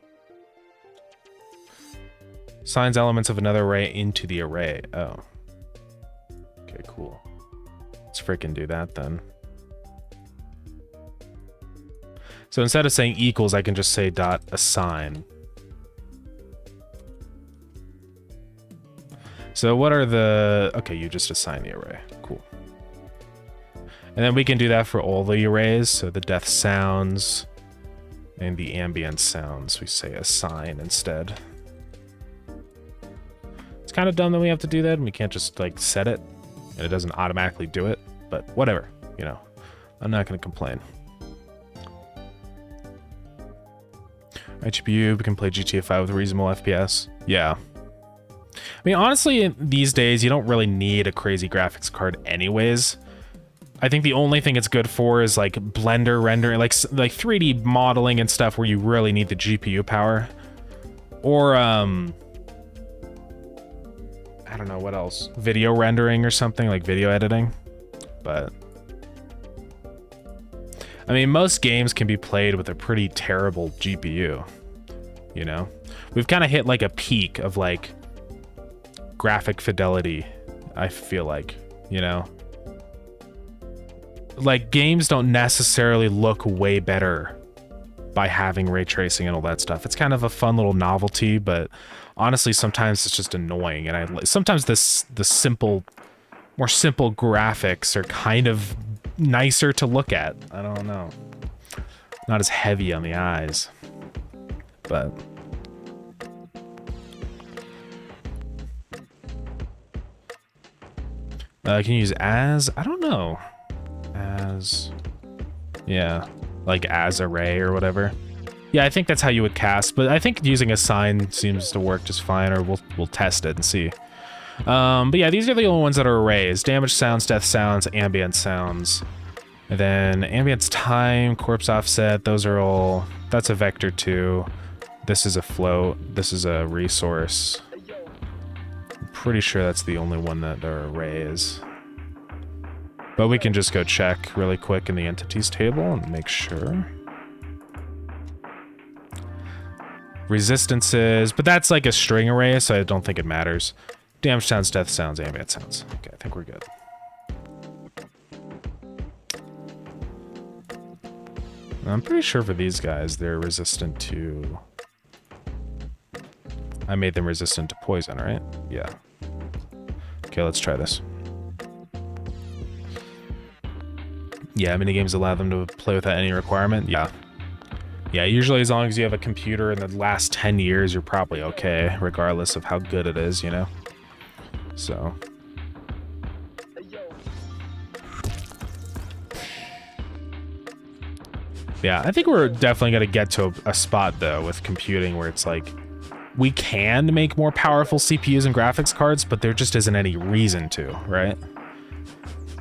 Assigns elements of another array into the array. Oh. Okay, cool. Let's freaking do that then. So instead of saying equals, I can just say dot assign. So what are the... Okay, you just assign the array. Cool. And then we can do that for all the arrays. So the death sounds and the ambient sounds, we say assign instead. It's kind of dumb that we have to do that and we can't just like set it and it doesn't automatically do it, but whatever, you know, I'm not going to complain. GPU, we can play GTA 5 with reasonable FPS. Yeah. I mean, honestly, these days, you don't really need a crazy graphics card anyways. I think the only thing it's good for is like Blender rendering, like 3D modeling and stuff where you really need the GPU power. Or, I don't know, what else? Video rendering or something, like video editing. But, I mean, most games can be played with a pretty terrible GPU, you know? We've kind of hit like a peak of like graphic fidelity, I feel like, you know? Like, games don't necessarily look way better by having ray tracing and all that stuff. It's kind of a fun little novelty, but honestly, sometimes it's just annoying. And sometimes the more simple graphics are kind of nicer to look at. I don't know. Not as heavy on the eyes, but... can you use as? I don't know. As... Yeah. Like as array or whatever. Yeah, I think that's how you would cast, but I think using assign seems to work just fine, or we'll test it and see. But yeah, these are the only ones that are arrays. Damage sounds, death sounds, ambient sounds. And then ambience time, corpse offset, those are all... That's a vector too. This is a float. This is a resource. Pretty sure that's the only one that are arrays. But we can just go check really quick in the entities table and make sure. Resistances, but that's like a string array, so I don't think it matters. Damage sounds, death sounds, ambient sounds. Okay, I think we're good. I'm pretty sure for these guys, they're resistant to... I made them resistant to poison, right? Yeah. Okay, let's try this. Yeah, minigames allow them to play without any requirement. Yeah. Yeah, usually as long as you have a computer in the last 10 years, you're probably okay, regardless of how good it is, you know? So... Yeah, I think we're definitely going to get to a spot, though, with computing where it's like, we can make more powerful CPUs and graphics cards, but there just isn't any reason to, right?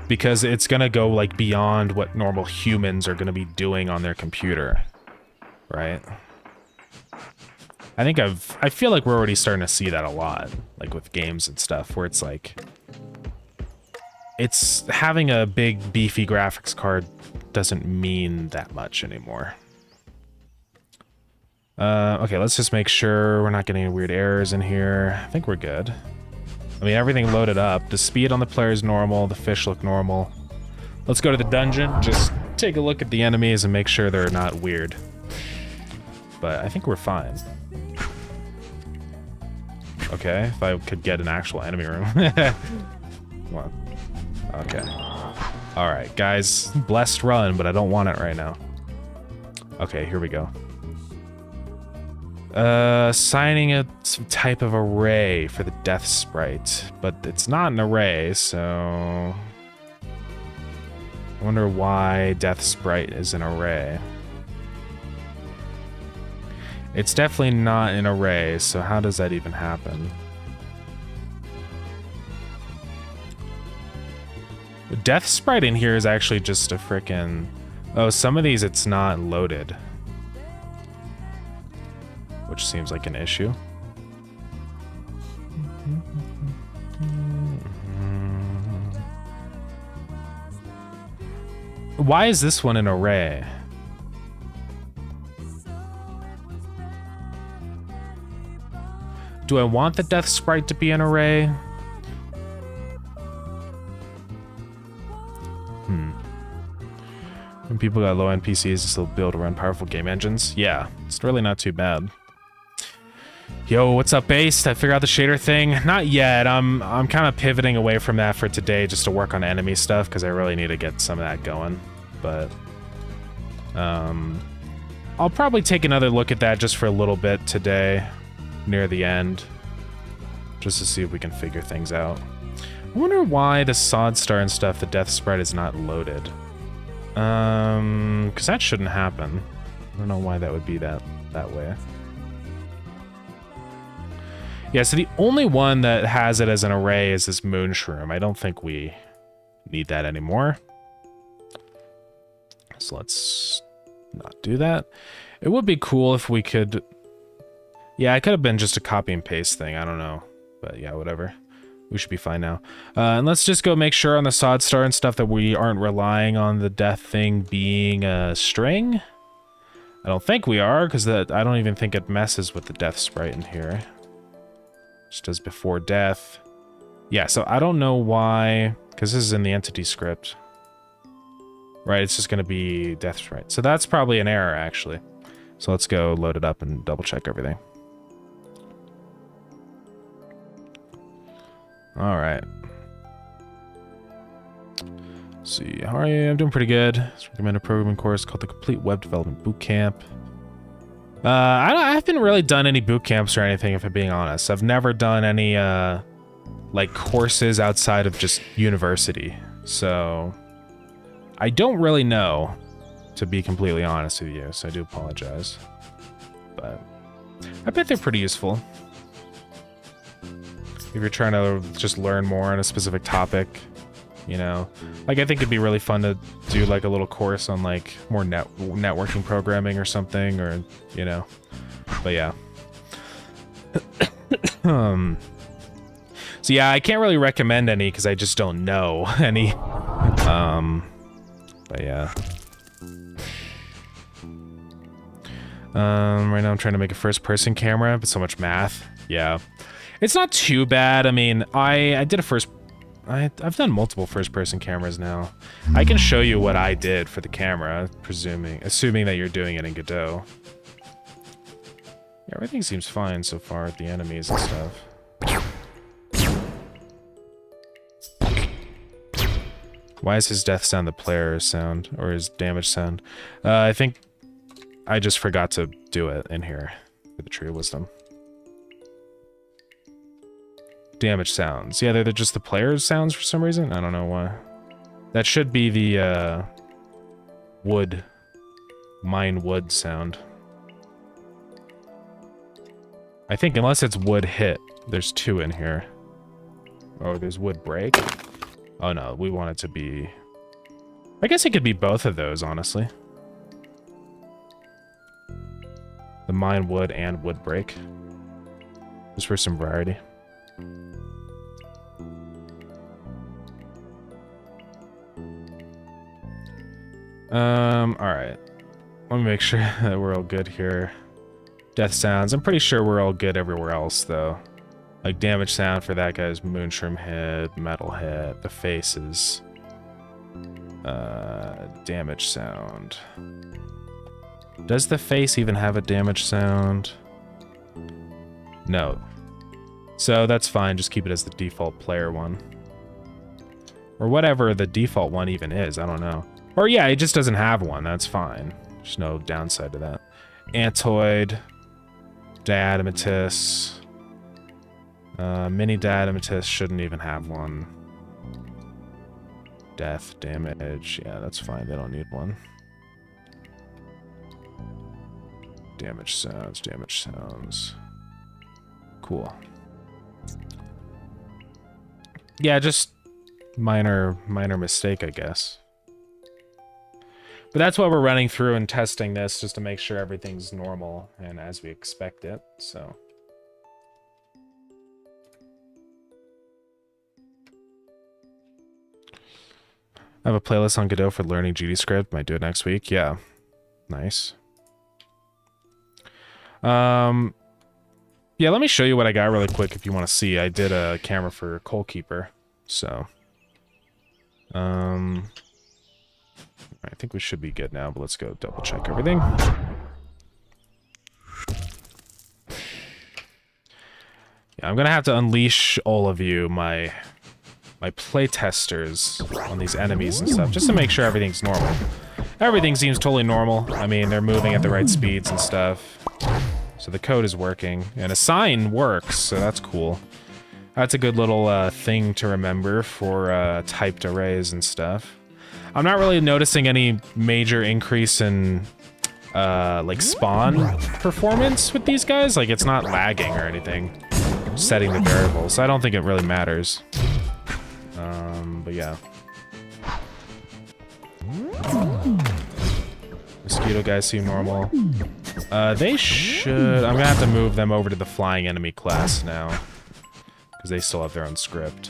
Because it's gonna go like beyond what normal humans are gonna be doing on their computer, right? I feel like we're already starting to see that a lot, like with games and stuff, where it's like, it's having a big beefy graphics card doesn't mean that much anymore. Okay, let's just make sure we're not getting any weird errors in here. I think we're good. I mean, everything loaded up. The speed on the player is normal. The fish look normal. Let's go to the dungeon. Just take a look at the enemies and make sure they're not weird. But I think we're fine. Okay, if I could get an actual enemy room. Come on. Okay. Alright, guys. Blessed run, but I don't want it right now. Okay, here we go. Assigning some type of array for the death sprite, but it's not an array, so I wonder why death sprite is an array. It's definitely not an array, so how does that even happen? The death sprite in here is actually just a frickin'... Oh, some of these it's not loaded, which seems like an issue. Why is this one an array? Do I want the death sprite to be an array? When people got low-end PCs to still be able to run powerful game engines? Yeah, it's really not too bad. Yo, what's up, Based? I figured out the shader thing. Not yet. I'm kind of pivoting away from that for today just to work on enemy stuff because I really need to get some of that going. But I'll probably take another look at that just for a little bit today, near the end, just to see if we can figure things out. I wonder why the Sod Star and stuff, the death sprite is not loaded. Because that shouldn't happen. I don't know why that would be that way. Yeah, so the only one that has it as an array is this moon shroom. I don't think we need that anymore. So let's not do that. It would be cool if we could... Yeah, it could have been just a copy and paste thing. I don't know. But yeah, whatever. We should be fine now. And let's just go make sure on the Sod Star and stuff that we aren't relying on the death thing being a string. I don't think we are, because I don't even think it messes with the death sprite in here. Just as before death. Yeah, so I don't know why, because this is in the entity script. Right, it's just going to be death sprite. So that's probably an error, actually. So let's go load it up and double check everything. All right. Let's see, how are you? I'm doing pretty good. Let's recommend a programming course called the Complete Web Development Bootcamp. I haven't really done any boot camps or anything, if I'm being honest. I've never done any, like, courses outside of just university. So, I don't really know, to be completely honest with you, so I do apologize. But, I bet they're pretty useful. If you're trying to just learn more on a specific topic, you know. Like, I think it'd be really fun to do, like, a little course on, like, more networking programming or something, or, you know. But, yeah. So, yeah, I can't really recommend any, because I just don't know any. But, yeah. Right now I'm trying to make a first-person camera, but so much math. Yeah. It's not too bad. I mean, I did a I've done multiple first-person cameras now. I can show you what I did for the camera, assuming that you're doing it in Godot. Yeah, everything seems fine so far with the enemies and stuff. Why is his death sound the player sound, or his damage sound? I think I just forgot to do it in here for the Tree of Wisdom. Damage sounds. Yeah, they're just the player's sounds for some reason. I don't know why. That should be the wood. Mine wood sound. I think unless it's wood hit, there's 2 in here. Oh, there's wood break. Oh no, we want it to be... I guess it could be both of those, honestly. The mine wood and wood break. Just for some variety. Alright. Let me make sure that we're all good here. Death sounds. I'm pretty sure we're all good everywhere else, though. Like, damage sound for that guy's moonshroom hit, metal hit, the faces. Damage sound. Does the face even have a damage sound? No. So that's fine, just keep it as the default player one. Or whatever the default one even is, I don't know. Or yeah, it just doesn't have one, that's fine. There's no downside to that. Antoid. Diadematus. Mini Diadematus shouldn't even have one. Death, damage, yeah, that's fine, they don't need one. Damage sounds, damage sounds. Cool. Yeah, just minor mistake, I guess. But that's why we're running through and testing this, just to make sure everything's normal and as we expect it, so. I have a playlist on Godot for learning GDScript. Might do it next week. Yeah. Nice. Yeah, let me show you what I got really quick if you want to see. I did a camera for Coal Keeper, so. I think we should be good now, but let's go double check everything. Yeah, I'm gonna have to unleash all of you, my playtesters, on these enemies and stuff, just to make sure everything's normal. Everything seems totally normal. I mean, they're moving at the right speeds and stuff. So the code is working, and a sign works, so that's cool. That's a good little thing to remember for typed arrays and stuff. I'm not really noticing any major increase in like spawn performance with these guys. Like, it's not lagging or anything. Setting the variables. I don't think it really matters. But yeah. Mosquito guys seem normal. They should... I'm gonna have to move them over to the flying enemy class now. Because they still have their own script.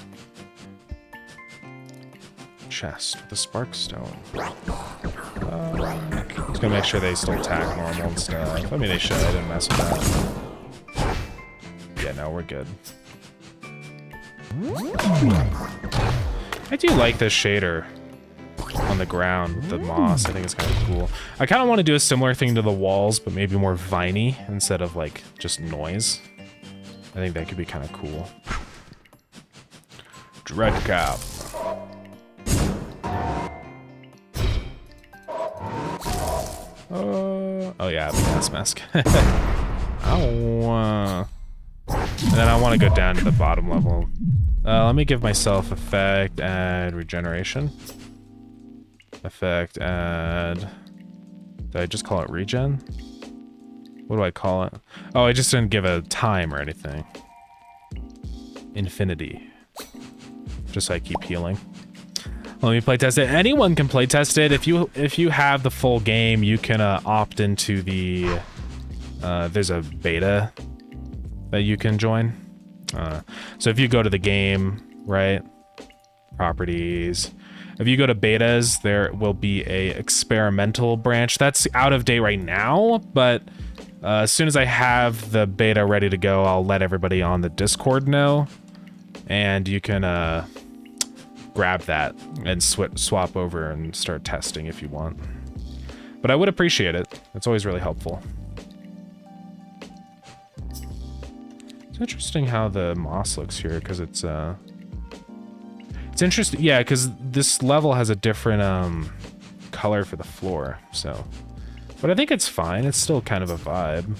Chest with the Sparkstone. Just gonna make sure they still attack normal and stuff. I mean, they should. I didn't mess with that. Yeah, no, we're good. I do like this shader on the ground with the moss. I think it's kind of cool. I kind of want to do a similar thing to the walls, but maybe more viney instead of like just noise. I think that could be kind of cool. Dread Cap. Oh yeah, the gas mask. Ow. And then I want to go down to the bottom level. Let me give myself effect, add regeneration. Effect, add... Did I just call it regen? What do I call it? Oh, I just didn't give a time or anything. Infinity. Just so I keep healing. Let me playtest it. Anyone can playtest it. If you have the full game, you can opt into the... there's a beta that you can join. So if you go to the game, right? Properties. If you go to betas, there will be a experimental branch. That's out of date right now, but as soon as I have the beta ready to go, I'll let everybody on the Discord know. And you can grab that and swap over and start testing if you want. But I would appreciate it. It's always really helpful. It's interesting how the moss looks here, because it's interesting, yeah, because this level has a different color for the floor, so. But I think it's fine. It's still kind of a vibe.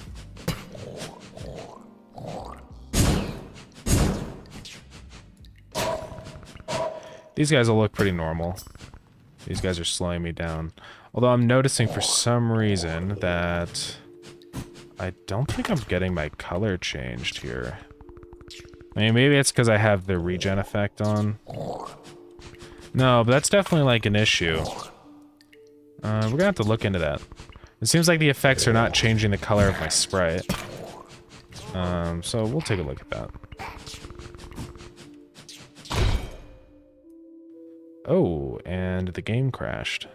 These guys will look pretty normal. These guys are slowing me down. Although I'm noticing for some reason that I don't think I'm getting my color changed here. I mean, maybe it's because I have the regen effect on. No, but that's definitely like an issue. We're gonna have to look into that. It seems like the effects are not changing the color of my sprite. So we'll take a look at that. Oh, and the game crashed.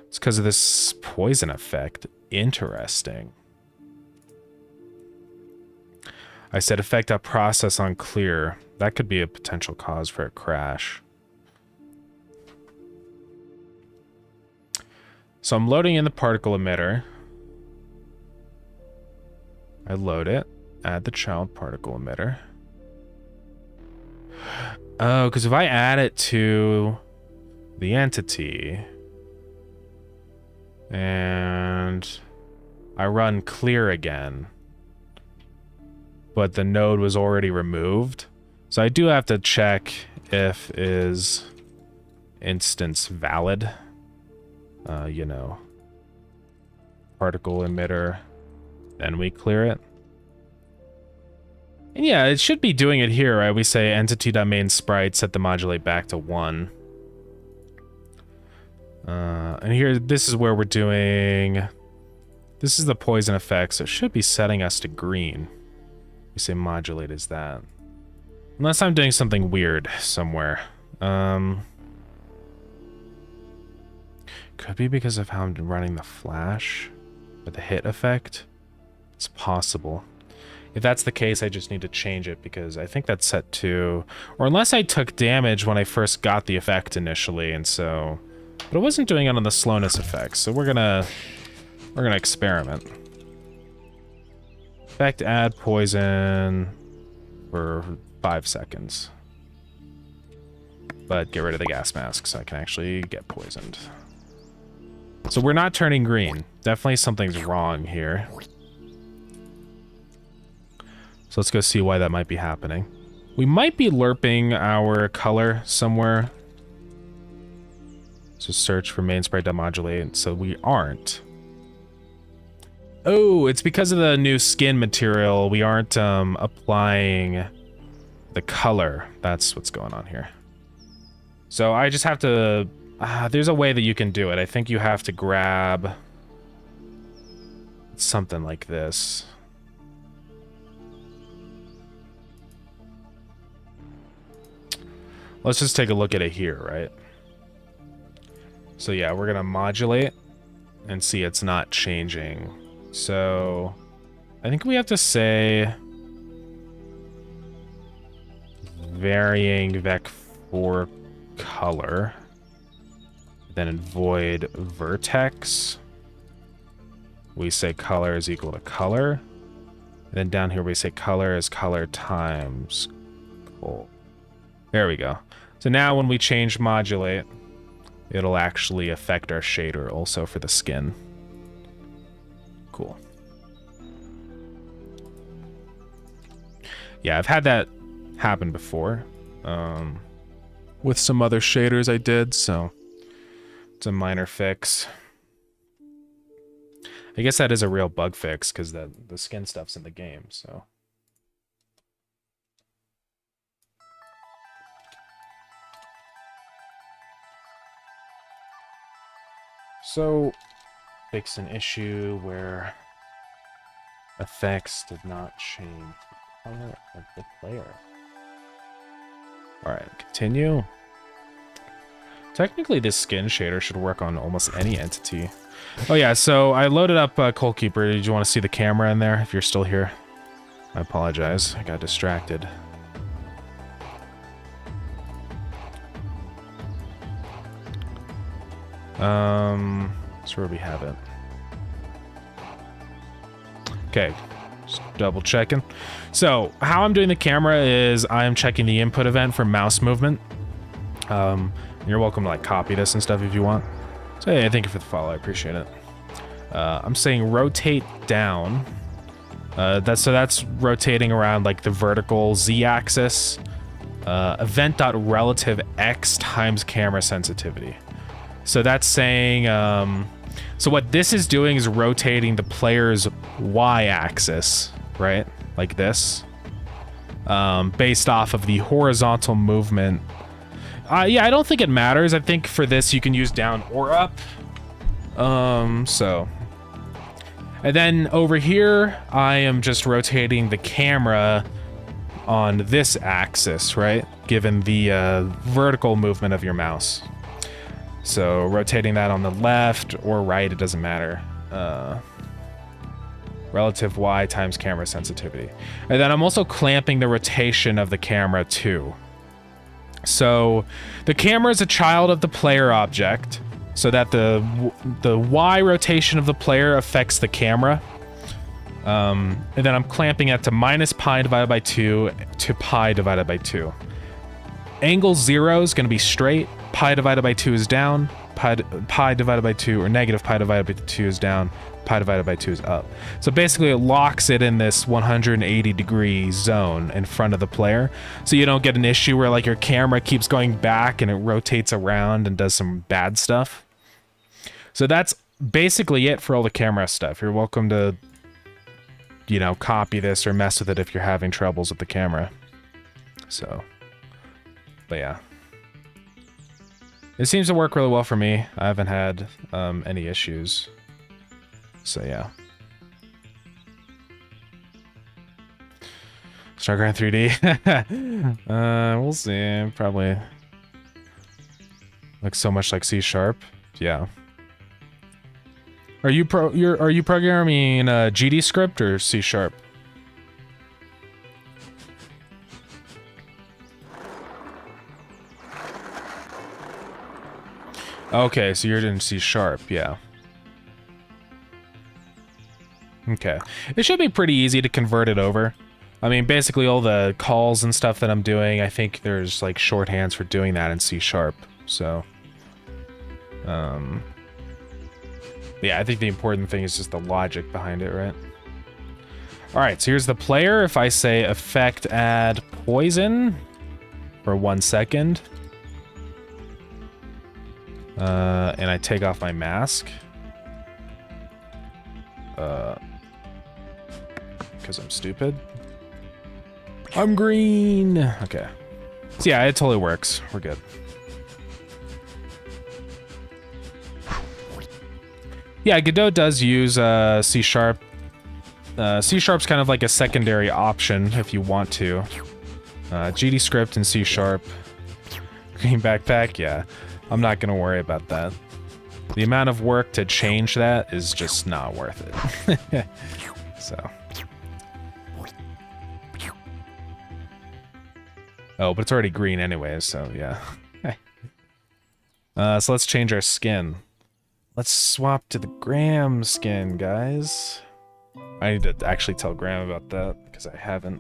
It's because of this poison effect. Interesting. I said effect up process on clear. That could be a potential cause for a crash. So I'm loading in the particle emitter. I load it. Add the child particle emitter. Oh, because if I add it to the entity and I run clear again, but the node was already removed, so I do have to check if is instance valid. You know, particle emitter, then we clear it. And yeah, it should be doing it here, right? We say entity.main sprite, set the modulate back to 1. And here, this is where we're doing... This is the poison effect, so it should be setting us to green. We say modulate is that. Unless I'm doing something weird somewhere. Could be because of how I'm running the flash with the hit effect. It's possible. If that's the case, I just need to change it because I think that's set to, or unless I took damage when I first got the effect initially, and so, but it wasn't doing it on the slowness effect, so we're gonna experiment. Effect add poison for 5 seconds, but get rid of the gas mask so I can actually get poisoned. So we're not turning green. Definitely something's wrong here. So let's go see why that might be happening. We might be lerping our color somewhere. So search for main sprite.modulate, so we aren't. Oh, it's because of the new skin material. We aren't applying the color. That's what's going on here. So I just have to... there's a way that you can do it. I think you have to grab something like this. Let's just take a look at it here, right? So yeah, we're gonna modulate and see it's not changing. So I think we have to say varying vec for color. Then in void vertex, we say color is equal to color. And then down here we say color is color times cool. There we go. So now when we change modulate, it'll actually affect our shader also for the skin. Cool. Yeah, I've had that happen before. With some other shaders I did, so it's a minor fix. I guess that is a real bug fix because the skin stuff's in the game, so. So, fix an issue where effects did not change the color of the player. Alright, continue. Technically, this skin shader should work on almost any entity. Oh yeah, so I loaded up Coal Keeper. Did you want to see the camera in there, if you're still here? I apologize, I got distracted. That's where we have it. Okay, just double checking. So, how I'm doing the camera is I'm checking the input event for mouse movement. You're welcome to like copy this and stuff if you want. So hey, thank you for the follow, I appreciate it. I'm saying rotate down. That's rotating around like the vertical z-axis. Event.relative x times camera sensitivity. So that's saying, so what this is doing is rotating the player's y-axis, right? Like this, based off of the horizontal movement. Yeah, I don't think it matters. I think for this you can use down or up. So. And then over here, I am just rotating the camera on this axis, right? Given the vertical movement of your mouse. So rotating that on the left or right, it doesn't matter. Relative Y times camera sensitivity. And then I'm also clamping the rotation of the camera too. So the camera is a child of the player object, so that the Y rotation of the player affects the camera. And then I'm clamping it to minus pi divided by 2 to pi divided by 2. Angle 0 is going to be straight. Pi divided by 2 is down. Pi divided by 2, or negative pi divided by 2 is down. Pi divided by 2 is up. So basically it locks it in this 180-degree zone in front of the player. So you don't get an issue where like your camera keeps going back and it rotates around and does some bad stuff. So that's basically it for all the camera stuff. You're welcome to, you know, copy this or mess with it if you're having troubles with the camera. So, but yeah. It seems to work really well for me. I haven't had any issues. So yeah. Starground 3D. We'll see. Probably looks so much like C#. Yeah. Are you programming GD script or C#? Okay, so you're in C#, yeah. Okay. It should be pretty easy to convert it over. I mean, basically all the calls and stuff that I'm doing, I think there's like shorthands for doing that in C#, so... yeah, I think the important thing is just the logic behind it, right? Alright, so here's the player. If I say effect add poison for 1 second, and I take off my mask, because I'm stupid. I'm green! Okay. So yeah, it totally works. We're good. Yeah, Godot does use C#. C#'s kind of like a secondary option if you want to. GD script and C#. Green backpack, yeah. I'm not gonna worry about that. The amount of work to change that is just not worth it. So. Oh, but it's already green anyways, so yeah. So let's change our skin. Let's swap to the Graham skin, guys. I need to actually tell Graham about that, because I haven't.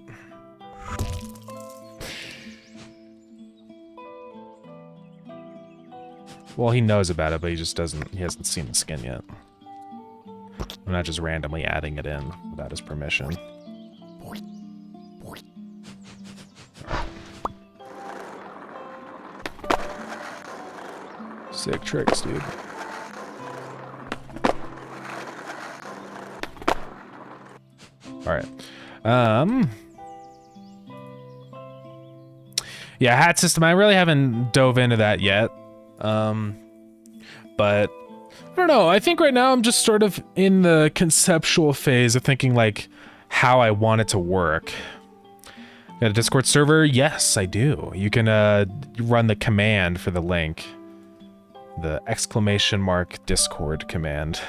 Well, he knows about it, but he just doesn't, he hasn't seen the skin yet. I'm not just randomly adding it in without his permission. Sick tricks, dude. Alright. Yeah, hat system, I really haven't dove into that yet. But I don't know, I think right now I'm just sort of in the conceptual phase of thinking like how I want it to work. Got a Discord server? Yes, I do. You can run the command for the link. The ! Discord command.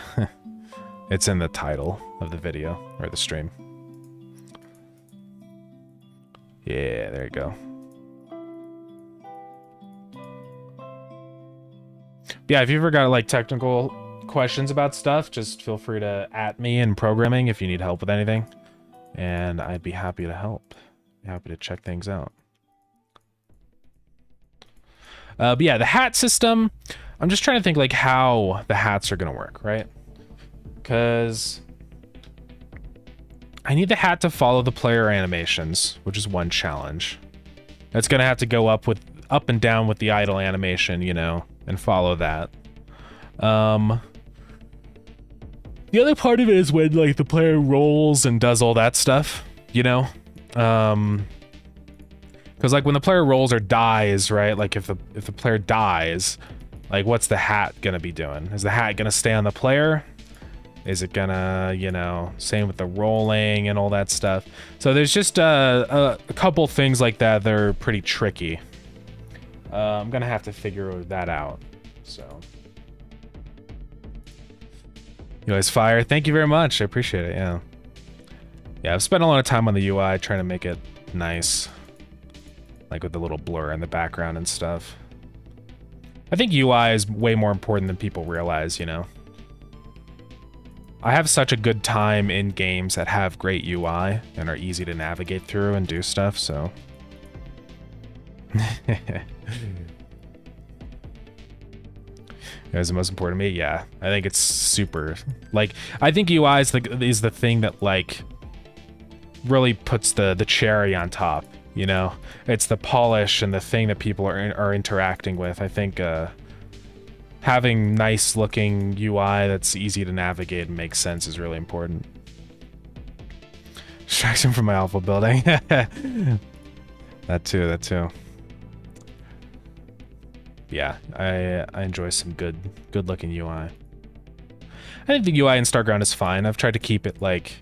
It's in the title of the video, or the stream. Yeah, there you go. Yeah, if you ever got like technical questions about stuff, just feel free to @ me in programming if you need help with anything. And I'd be happy to help. Be happy to check things out. But yeah, the hat system, I'm just trying to think like how the hats are gonna work, right? Because I need the hat to follow the player animations, which is one challenge. It's gonna have to go up and down with the idle animation, you know, and follow that. The other part of it is when like the player rolls and does all that stuff, you know? Because like when the player rolls or dies, right? Like if the player dies, like what's the hat gonna be doing? Is the hat gonna stay on the player? Is it gonna, you know, same with the rolling and all that stuff. So there's just a couple things like that that are pretty tricky. I'm gonna have to figure that out. So, you guys fire. Thank you very much. I appreciate it. Yeah. Yeah, I've spent a lot of time on the UI trying to make it nice. Like with the little blur in the background and stuff. I think UI is way more important than people realize, you know? I have such a good time in games that have great UI and are easy to navigate through and do stuff, so... Is the most important to me? Yeah, I think it's super... Like, I think UI is the thing that, like, really puts the cherry on top, you know? It's the polish and the thing that people are interacting with. I think, having nice looking UI that's easy to navigate and make sense is really important. Distraction from my alpha building. That too. Yeah, I enjoy some good looking UI. I think the UI in Starground is fine. I've tried to keep it like,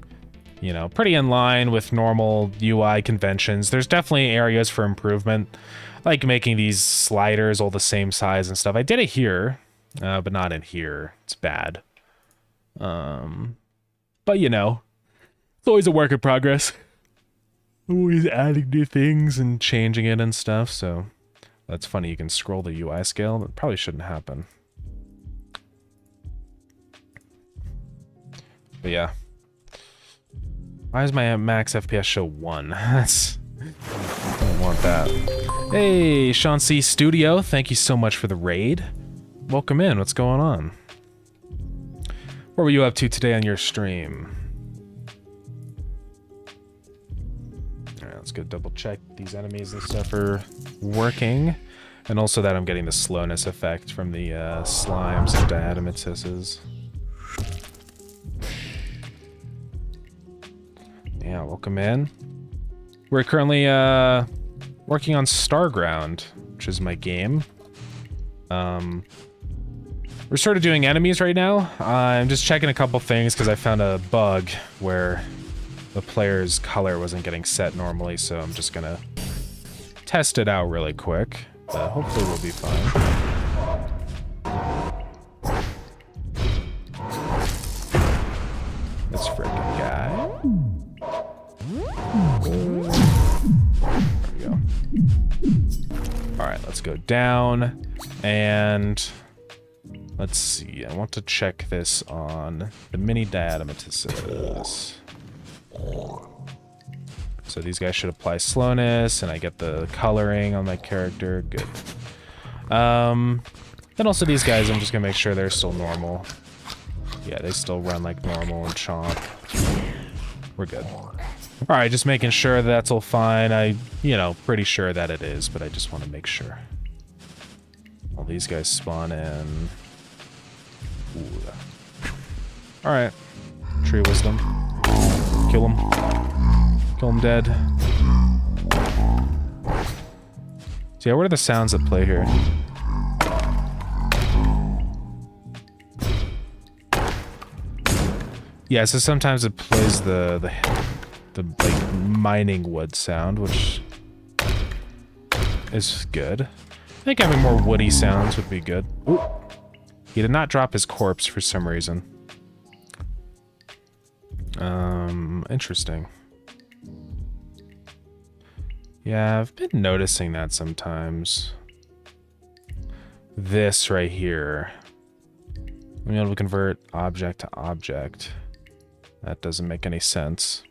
you know, pretty in line with normal UI conventions. There's definitely areas for improvement, like making these sliders all the same size and stuff. I did it here. But not in here. It's bad. But you know, it's always a work in progress. Always adding new things and changing it and stuff, so that's funny. You can scroll the UI scale. That probably shouldn't happen. But yeah. Why does my max FPS show 1? That's... I don't want that. Hey, Sean C. Studio, thank you so much for the raid. Welcome in. What's going on? What were you up to today on your stream? Alright, let's go double check these enemies and stuff are working. And also that I'm getting the slowness effect from the slimes and diatomatisses. Yeah, welcome in. We're currently working on Starground, which is my game. We're sort of doing enemies right now. I'm just checking a couple things because I found a bug where the player's color wasn't getting set normally, so I'm just gonna test it out really quick. But hopefully we'll be fine. This freaking guy. There we go. Alright, let's go down and... Let's see, I want to check this on the mini diatomatisses. So these guys should apply slowness, and I get the coloring on my character. Good. Then also these guys, I'm just gonna make sure they're still normal. Yeah, they still run like normal and chomp. We're good. Alright, just making sure that's all fine. You know, pretty sure that it is, but I just want to make sure. All these guys spawn in. Alright. Tree of Wisdom. Kill him. Kill him dead. So yeah, what are the sounds that play here? Yeah, so sometimes it plays the like mining wood sound, which is good. I think having more woody sounds would be good. Ooh. He did not drop his corpse for some reason. Interesting. Yeah, I've been noticing that sometimes. This right here. I'm able to convert object to object. That doesn't make any sense.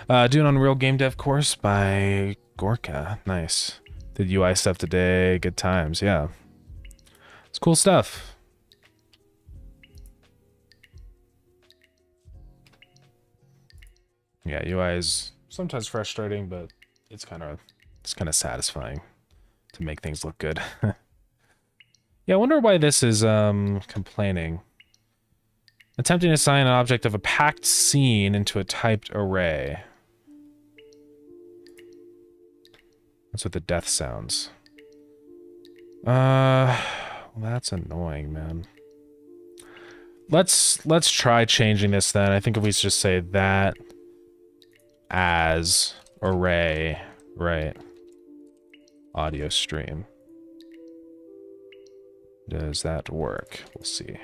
Doing Unreal Game Dev course by Gorka. Nice. Did UI stuff today. Good times. Yeah. It's cool stuff. Yeah, UI is sometimes frustrating, but it's kind of satisfying to make things look good. Yeah, I wonder why this is complaining. Attempting to assign an object of a packed scene into a typed array. That's what the death sounds. Well, that's annoying, man. Let's try changing this then. I think if we just say that as array, right? Audio stream. Does that work? We'll see.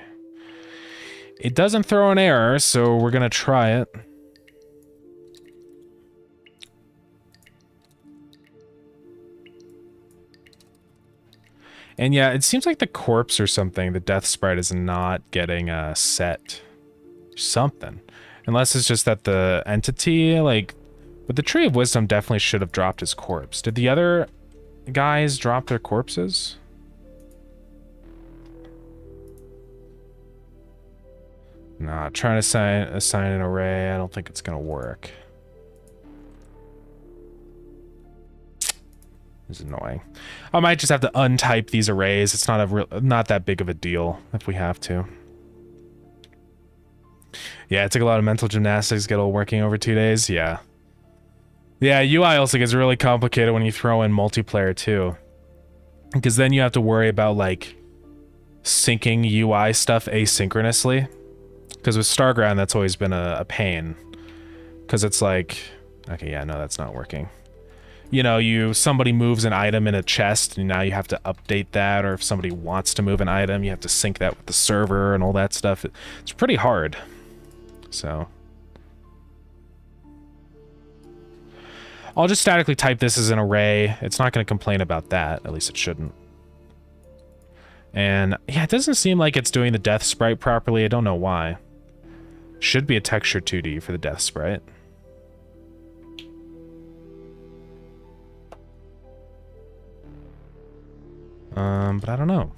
It doesn't throw an error, so we're gonna try it. And yeah, it seems like the corpse or something, the death sprite is not getting set. Something. Unless it's just that the entity, like, but the Tree of Wisdom definitely should have dropped his corpse. Did the other guys drop their corpses? Nah, trying to assign an array, I don't think it's gonna work. This is annoying. I might just have to untype these arrays. It's not that big of a deal if we have to. Yeah, it took a lot of mental gymnastics to get all working over 2 days. Yeah. Yeah, UI also gets really complicated when you throw in multiplayer too. Because then you have to worry about like syncing UI stuff asynchronously. Because with Starground, that's always been a pain. Because it's like, okay, yeah, no, that's not working. You know, somebody moves an item in a chest, and now you have to update that, or if somebody wants to move an item, you have to sync that with the server and all that stuff. It's pretty hard. So I'll just statically type this as an array. It's not going to complain about that. At least it shouldn't. And yeah, it doesn't seem like it's doing the death sprite properly. I don't know why. Should be a texture 2D for the death sprite. But I don't know.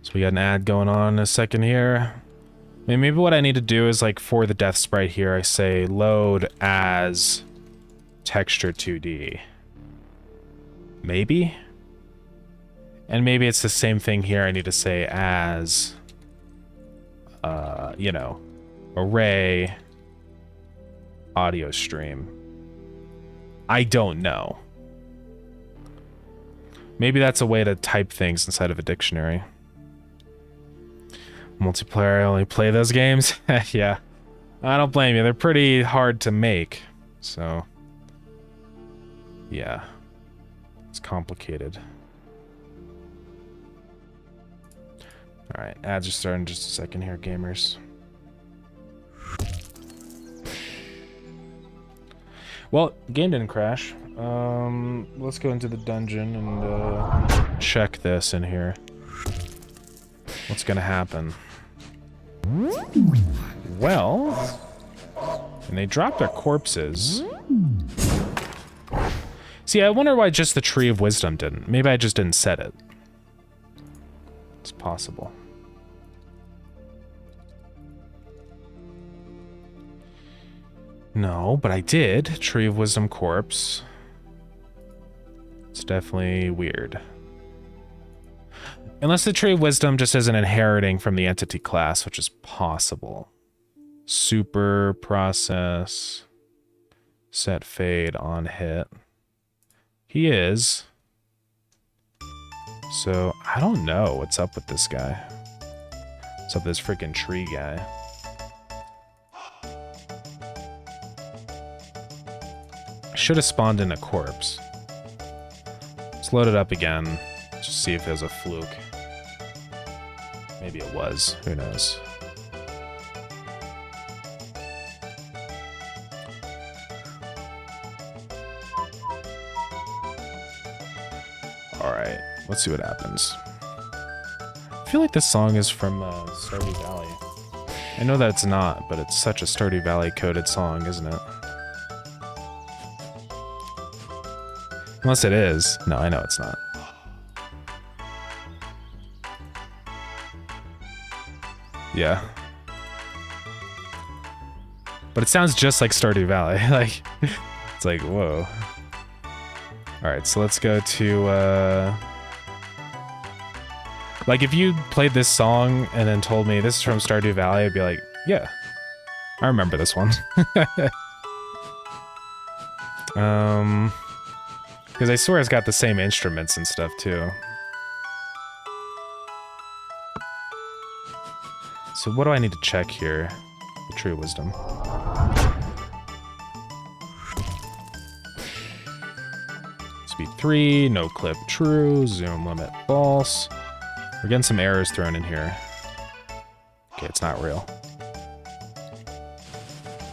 So we got an ad going on in a second here. I mean, maybe what I need to do is like for the death sprite here, I say load as texture 2D. Maybe? And maybe it's the same thing here. I need to say as, you know, array audio stream. I don't know. Maybe that's a way to type things inside of a dictionary. Multiplayer, I only play those games? Yeah. I don't blame you. They're pretty hard to make. So, yeah. It's complicated. Alright, ads are starting in just a second here, gamers. Well, game didn't crash. Let's go into the dungeon and check this in here. What's gonna happen? Well, and they dropped their corpses. See, I wonder why just the Tree of Wisdom didn't. Maybe I just didn't set it. It's possible. No, but I did. Tree of Wisdom corpse. It's definitely weird. Unless the Tree of Wisdom just isn't inheriting from the entity class, which is possible. Super process. Set fade on hit. He is. So, I don't know what's up with this guy. What's up with this freaking tree guy? Should have spawned in a corpse. Let's load it up again. Just see if it was a fluke. Maybe it was. Who knows? Alright, let's see what happens. I feel like this song is from Stardew Valley. I know that it's not, but it's such a Stardew Valley coded song, isn't it? Unless it is. No, I know it's not. Yeah. But it sounds just like Stardew Valley. Like, it's like, whoa. Alright, so let's go to, like, if you played this song and then told me this is from Stardew Valley, I'd be like, yeah, I remember this one. Because I swear it's got the same instruments and stuff, too. So what do I need to check here? The Tree of Wisdom. Speed 3, no clip true, zoom limit false. We're getting some errors thrown in here. Okay, it's not real.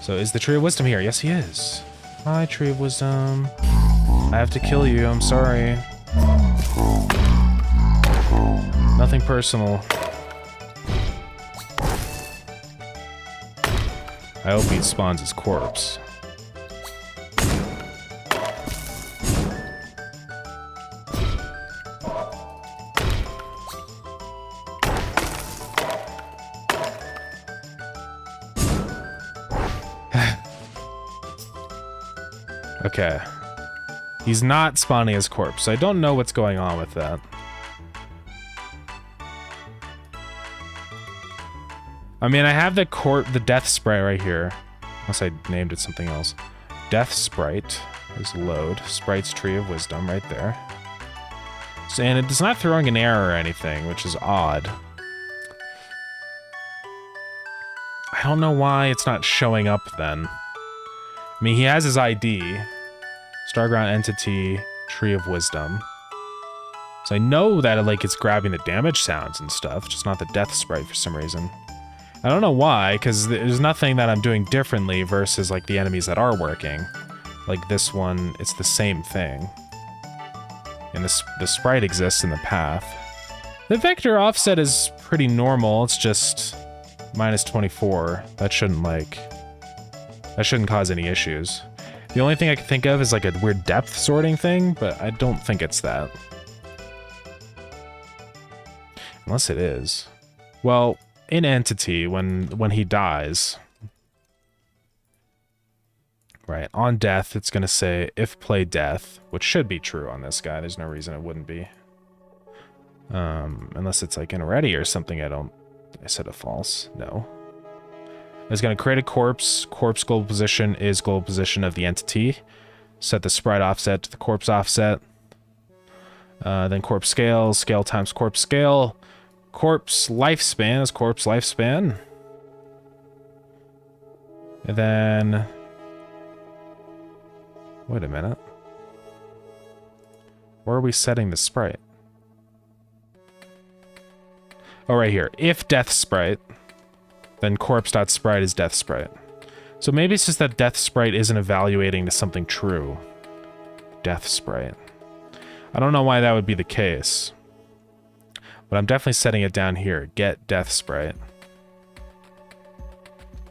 So is the Tree of Wisdom here? Yes, he is. Hi, Tree of Wisdom. I have to kill you, I'm sorry. Nothing personal. I hope he spawns his corpse. Okay. He's not spawning his corpse, so I don't know what's going on with that. I mean, I have the death sprite right here. Unless I named it something else. Death sprite is load. Sprite's Tree of Wisdom right there. So, and it is not throwing an error or anything, which is odd. I don't know why it's not showing up then. I mean, he has his ID. Starground Entity, Tree of Wisdom. So I know that like it's grabbing the damage sounds and stuff, just not the death sprite for some reason. I don't know why, because there's nothing that I'm doing differently versus like the enemies that are working. Like this one, it's the same thing. And the sprite exists in the path. The vector offset is pretty normal, it's just minus 24. That shouldn't cause any issues. The only thing I can think of is like a weird depth sorting thing, but I don't think it's that. Unless it is. Well, in Entity, when he dies, right, on death, it's gonna say if play death, which should be true on this guy. There's no reason it wouldn't be. Unless it's like in ready or something. I said a false. No. It's going to create a corpse. Corpse global position is global position of the entity. Set the sprite offset to the corpse offset. Then corpse scale. Scale times corpse scale. Corpse lifespan is corpse lifespan. And then... Wait a minute. Where are we setting the sprite? Oh, right here. If death sprite... then corpse.sprite is death sprite. So maybe it's just that death sprite isn't evaluating to something true. Death sprite. I don't know why that would be the case. But I'm definitely setting it down here. Get death sprite.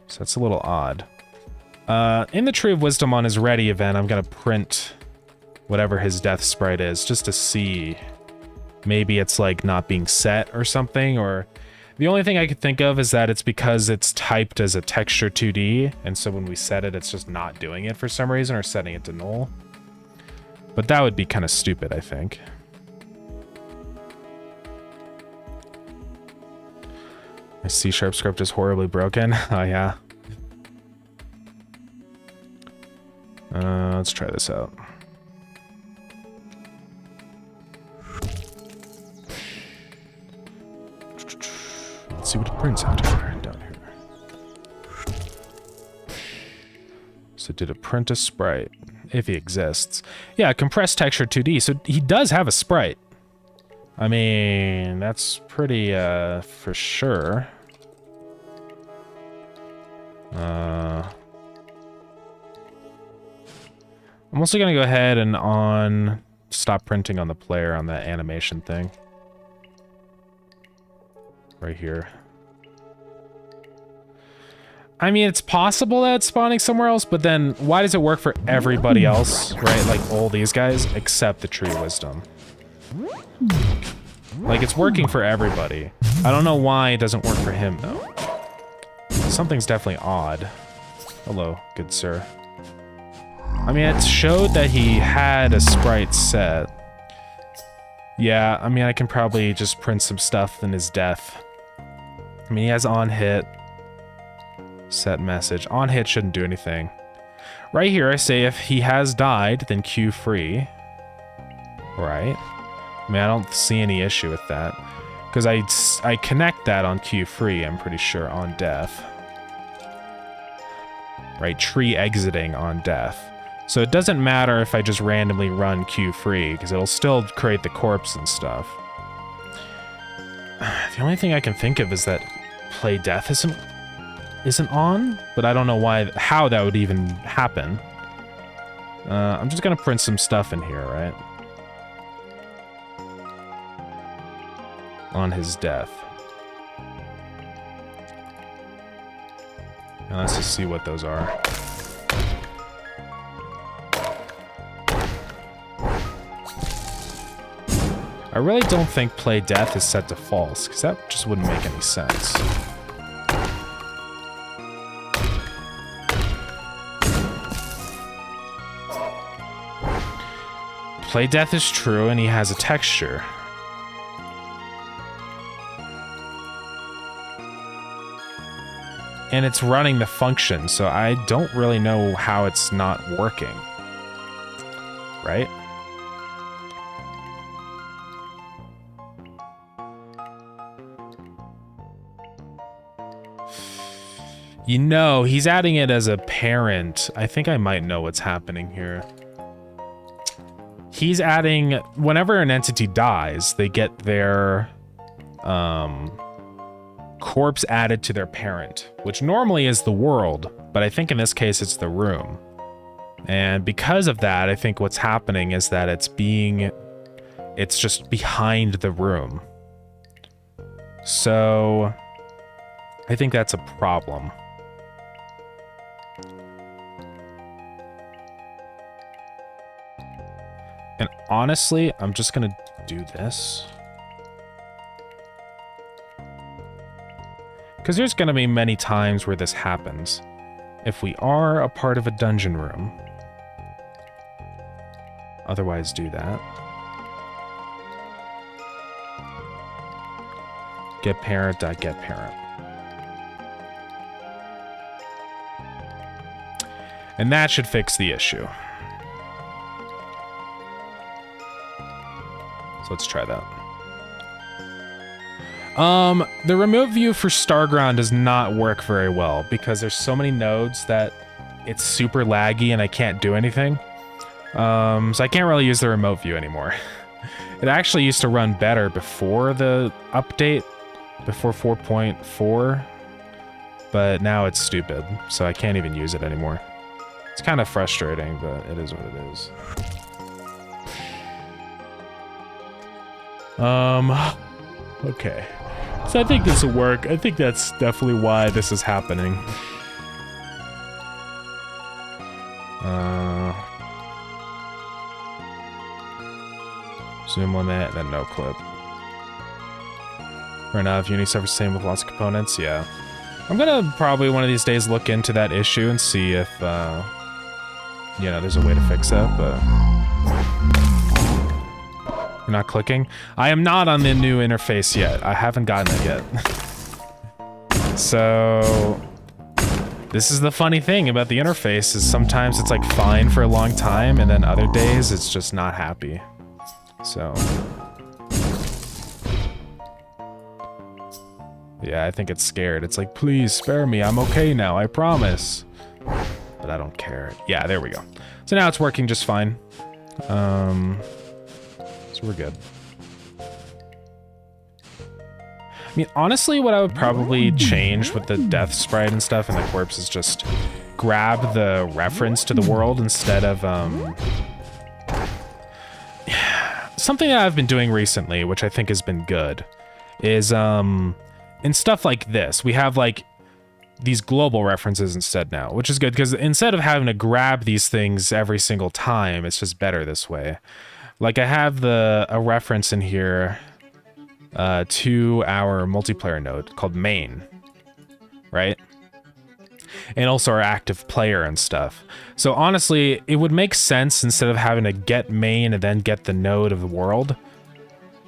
So that's a little odd. In the Tree of Wisdom on his ready event, I'm going to print whatever his death sprite is just to see. Maybe it's like not being set or something, or... The only thing I could think of is that it's because it's typed as a texture 2D, and so when we set it, it's just not doing it for some reason, or setting it to null. But that would be kind of stupid, I think. My C# script is horribly broken. Oh, yeah. Let's try this out. Let's see what it prints out down here. So did it print a sprite? If he exists. Yeah, compressed texture 2D. So he does have a sprite. I mean, that's pretty, for sure. I'm also gonna go ahead and stop printing on the player on that animation thing. Right here. I mean, it's possible that it's spawning somewhere else, but then why does it work for everybody else, right? Like all these guys, except the Tree of Wisdom. Like, it's working for everybody. I don't know why it doesn't work for him, though. Something's definitely odd. Hello, good sir. I mean, it showed that he had a sprite set. Yeah, I mean, I can probably just print some stuff in his death. I mean, he has on hit. Set message. On hit shouldn't do anything. Right here, I say if he has died, then queue free. Right? I mean, I don't see any issue with that. Because I connect that on queue free, I'm pretty sure, on death. Right? Tree exiting on death. So it doesn't matter if I just randomly run queue free, because it'll still create the corpse and stuff. The only thing I can think of is that play death isn't on, but I don't know how that would even happen. I'm just gonna print some stuff in here, right? On his death. Now let's just see what those are. I really don't think play death is set to false, because that just wouldn't make any sense. Play death is true, and he has a texture. And it's running the function, so I don't really know how it's not working. Right? You know, he's adding it as a parent. I think I might know what's happening here. He's adding, whenever an entity dies, they get their corpse added to their parent, which normally is the world, but I think in this case it's the room. And because of that, I think what's happening is that it's just behind the room. So I think that's a problem. And honestly, I'm just gonna do this. Because there's gonna be many times where this happens. If we are a part of a dungeon room. Otherwise, do that. Get parent, get parent. And that should fix the issue. So let's try that. The remote view for Starground does not work very well because there's so many nodes that it's super laggy and I can't do anything. So I can't really use the remote view anymore. It actually used to run better before the update, before 4.4, but now it's stupid, so I can't even use it anymore. It's kind of frustrating, but it is what it is. Okay. So I think this will work. I think that's definitely why this is happening. Zoom limit, then no clip. Right now, if Uni suffers the same with lots of components, yeah. I'm gonna probably one of these days look into that issue and see if, you know, there's a way to fix that, but... You're not clicking? I am not on the new interface yet. I haven't gotten it yet. So... This is the funny thing about the interface, is sometimes it's like fine for a long time, and then other days it's just not happy. So... Yeah, I think it's scared. It's like, please spare me. I'm okay now. I promise. But I don't care. Yeah, there we go. So now it's working just fine. So we're good. I mean, honestly, what I would probably change with the death sprite and stuff and the corpse is just grab the reference to the world instead of, something that I've been doing recently, which I think has been good, is, in stuff like this, we have, like, these global references instead now, which is good, because instead of having to grab these things every single time, it's just better this way. Like, I have a reference in here to our multiplayer node called main, right? and also our active player and stuff. So honestly, it would make sense instead of having to get main and then get the node of the world,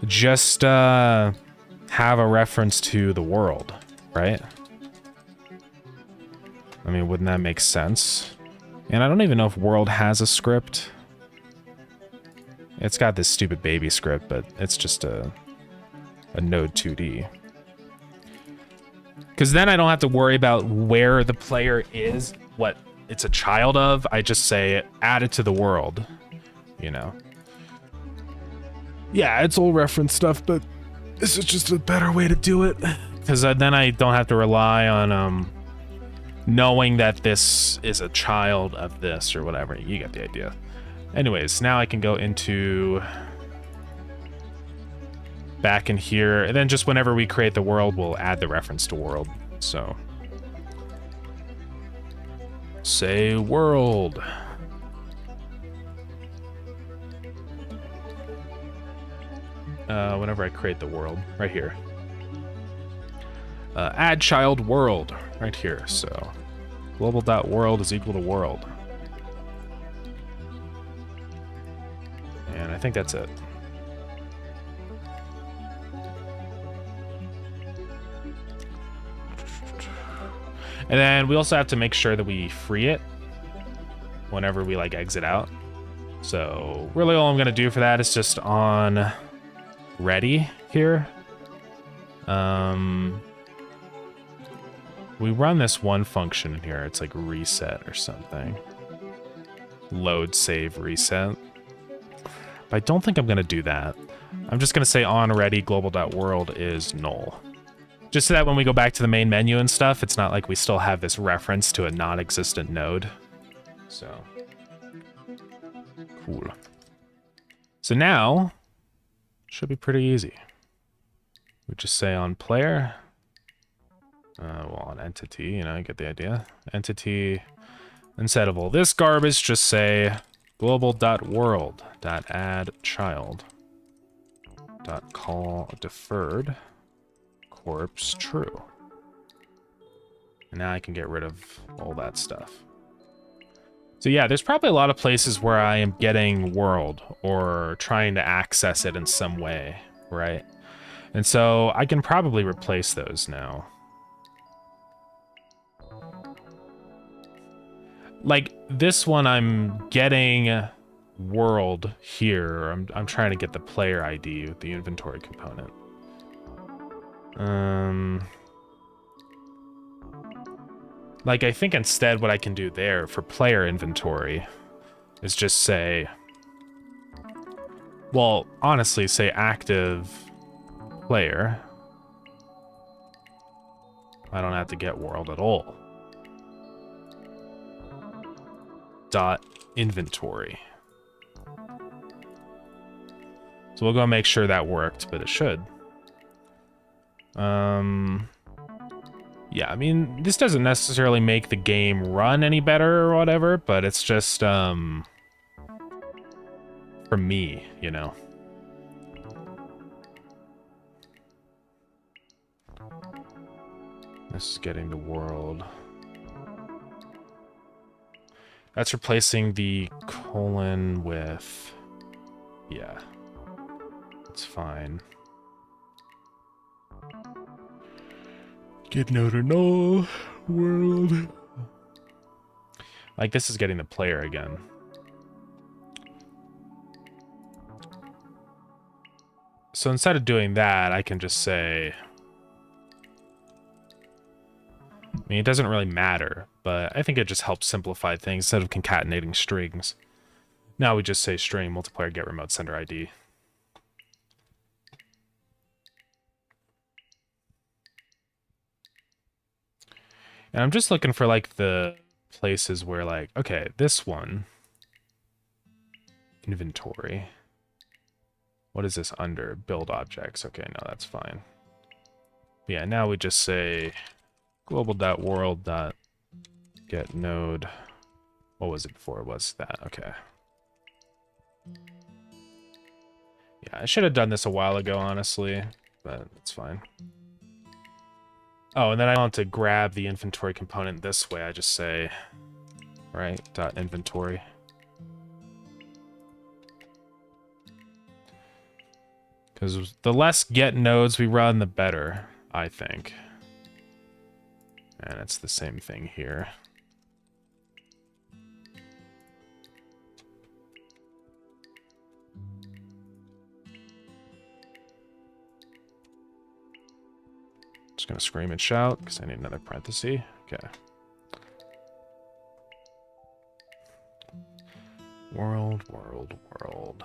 just have a reference to the world, right? I mean, wouldn't that make sense? And I don't even know if world has a script. It's got this stupid baby script, but it's just a node 2D. Because then I don't have to worry about where the player is, what it's a child of. I just say add it to the world, you know. Yeah, it's all reference stuff, but this is just a better way to do it. Because then I don't have to rely on knowing that this is a child of this or whatever. You get the idea. Anyways, now I can go into back in here, and then just whenever we create the world, we'll add the reference to world. So say world. Whenever I create the world, right here. Add child world, right here. So global.world is equal to world. And I think that's it. And then we also have to make sure that we free it whenever we like exit out. So really all I'm gonna do for that is just on ready here. We run this one function in here. It's like reset or something. Load, save, reset. But I don't think I'm gonna do that. I'm just gonna say on ready global.world is null. Just so that when we go back to the main menu and stuff, it's not like we still have this reference to a non-existent node. So, cool. So now, should be pretty easy. We just say on player, well, on entity, you know, you get the idea. Entity, instead of all this garbage, just say global.world.addChild.call deferred corpse true. And now I can get rid of all that stuff. So yeah, there's probably a lot of places where I am getting world or trying to access it in some way, right? And so I can probably replace those now. Like this one, I'm getting world here. I'm trying to get the player ID with the inventory component. Like I think instead what I can do there for player inventory is just say, well, honestly, say active player. I don't have to get world at all. Dot inventory. So we'll go make sure that worked, but it should. Yeah, I mean, this doesn't necessarily make the game run any better or whatever, but it's just, for me, you know. This is getting the world. That's replacing the colon with, yeah, it's fine. Get node or null world. Like this is getting the player again. So instead of doing that, I can just say, I mean, it doesn't really matter, but I think it just helps simplify things instead of concatenating strings. Now we just say string multiplayer get remote sender ID. And I'm just looking for like the places where like, okay, this one, inventory. What is this under? Build objects. Okay, no, that's fine. But yeah, now we just say global.world.get node. What was it before? It was that. Okay. Yeah, I should have done this a while ago, honestly, but it's fine. Oh, and then I want to grab the inventory component this way. I just say, right, dot inventory. Because the less get nodes we run, the better, I think. And it's the same thing here. Just gonna scream and shout because I need another parenthesis. Okay. World, world, world.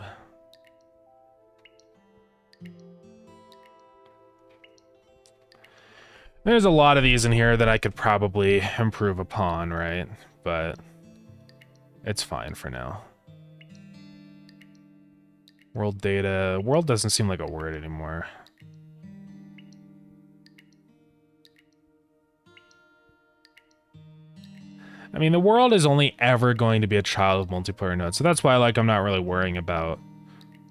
There's a lot of these in here that I could probably improve upon, right? But it's fine for now. World data. World doesn't seem like a word anymore. I mean, the world is only ever going to be a child of multiplayer nodes, so that's why, like, I'm not really worrying about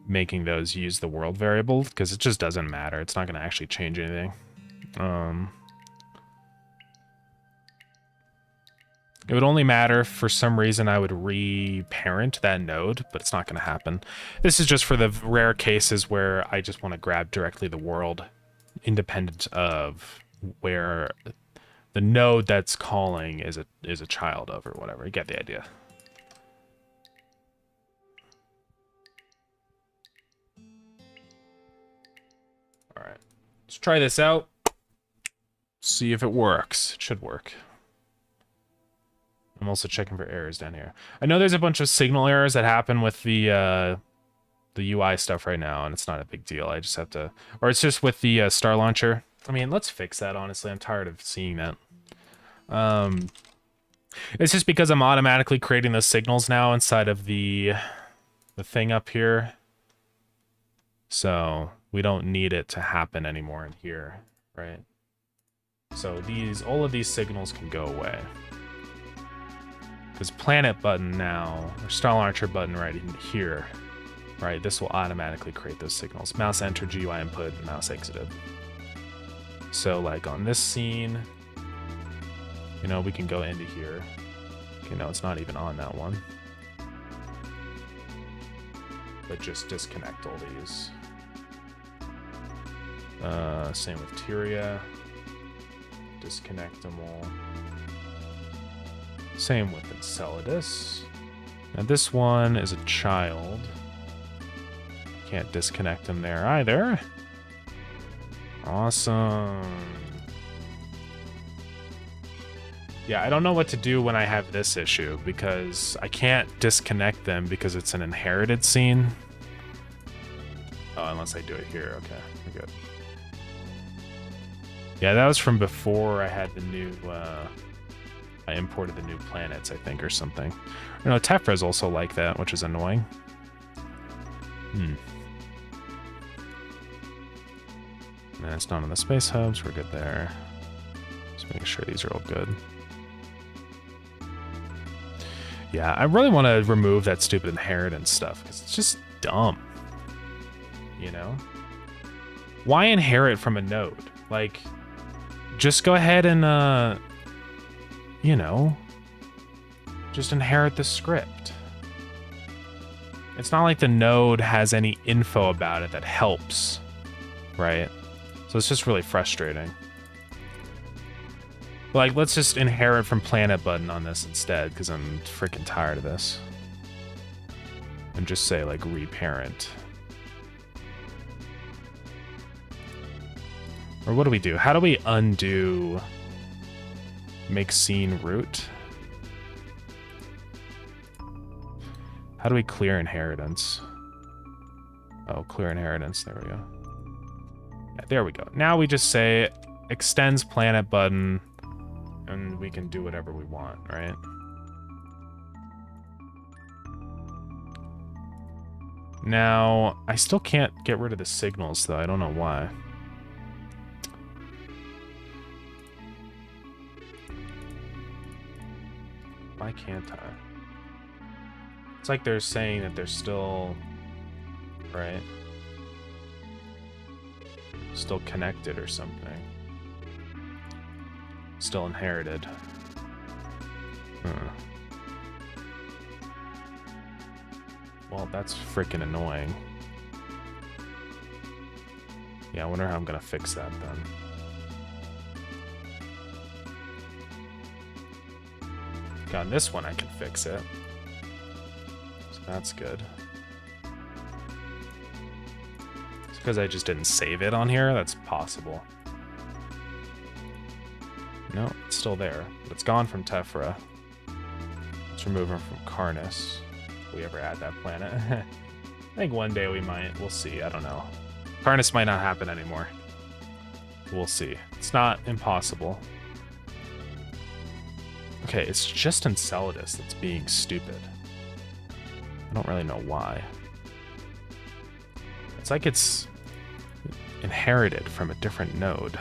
making those use the world variable, because it just doesn't matter. It's not going to actually change anything. It would only matter if for some reason I would reparent that node, but it's not going to happen. This is just for the rare cases where I just want to grab directly the world, independent of where the node that's calling is a child of or whatever. You get the idea. All right, let's try this out. See if it works. It should work. I'm also checking for errors down here. I know there's a bunch of signal errors that happen with the UI stuff right now, and it's not a big deal. I just have to, or it's just with the Star Launcher. I mean, let's fix that, honestly. I'm tired of seeing that. It's just because I'm automatically creating those signals now inside of the thing up here. So we don't need it to happen anymore in here, right? So all of these signals can go away. Because planet button now, or Star Launcher button right in here, right? This will automatically create those signals. Mouse enter, GUI input, and mouse exited. So like on this scene, you know, we can go into here. Okay, no, it's not even on that one. But just disconnect all these. Same with Tyria. Disconnect them all. Same with Enceladus. Now this one is a child. Can't disconnect him there either. Awesome. Yeah, I don't know what to do when I have this issue because I can't disconnect them because it's an inherited scene. Oh, unless I do it here. Okay, we're good. Yeah, that was from before I had the new, I imported the new planets, I think, or something. You know, Tephra is also like that, which is annoying. And it's not on the space hubs, we're good there. Just making sure these are all good. Yeah, I really want to remove that stupid inheritance stuff, because it's just dumb. You know? Why inherit from a node? Like, just go ahead and, you know, just inherit the script. It's not like the node has any info about it that helps, right? So it's just really frustrating. Like, let's just inherit from planet button on this instead, because I'm freaking tired of this. And just say, like, reparent. Or what do we do? How do we undo make scene root? How do we clear inheritance? Oh, clear inheritance. There we go. Yeah, there we go. Now we just say extends planet button and we can do whatever we want, right? Now, I still can't get rid of the signals though. I don't know why. Why can't I? It's like they're saying that they're still, right? Still connected or something. Still inherited. Well, that's freaking annoying. Yeah, I wonder how I'm gonna fix that then. On this one I can fix it. So that's good. It's because I just didn't save it on here? That's possible. No, it's still there. But it's gone from Tephra. Let's remove her from Karnas. If we ever add that planet. I think one day we might. We'll see. I don't know. Karnas might not happen anymore. We'll see. It's not impossible. Okay, it's just Enceladus that's being stupid. I don't really know why. It's like it's inherited from a different node.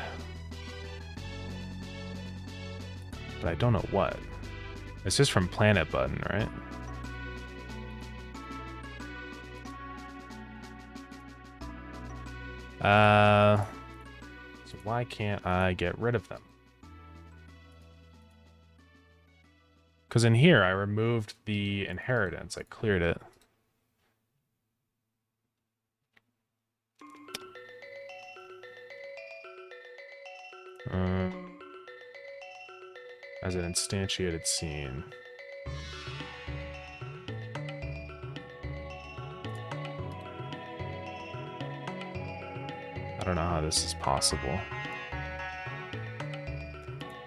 But I don't know what. It's just from Planet Button, right? So why can't I get rid of them? Because in here, I removed the inheritance. I cleared it. As an instantiated scene. I don't know how this is possible.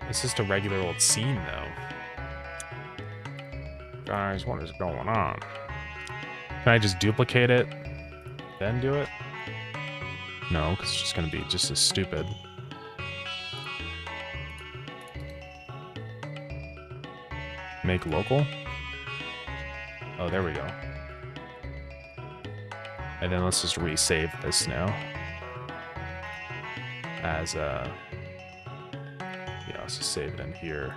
It's just a regular old scene, though. Guys, what is going on? Can I just duplicate it, then do it? No, because it's just going to be just as stupid. Make local? Oh, there we go. And then let's just resave this now. As, yeah, let's just save it in here.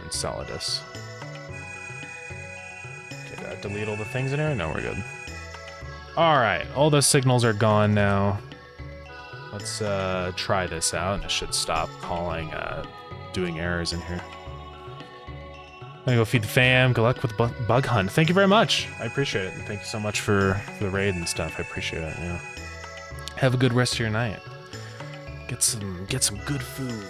Enceladus. Okay, did I delete all the things in here? No, we're good. Alright, all those signals are gone now. Let's try this out, and it should stop calling, doing errors in here. I'm gonna go feed the fam. Good luck with the bug hunt. Thank you very much. I appreciate it. And thank you so much for the raid and stuff. I appreciate it. Yeah. Have a good rest of your night. Get some good food.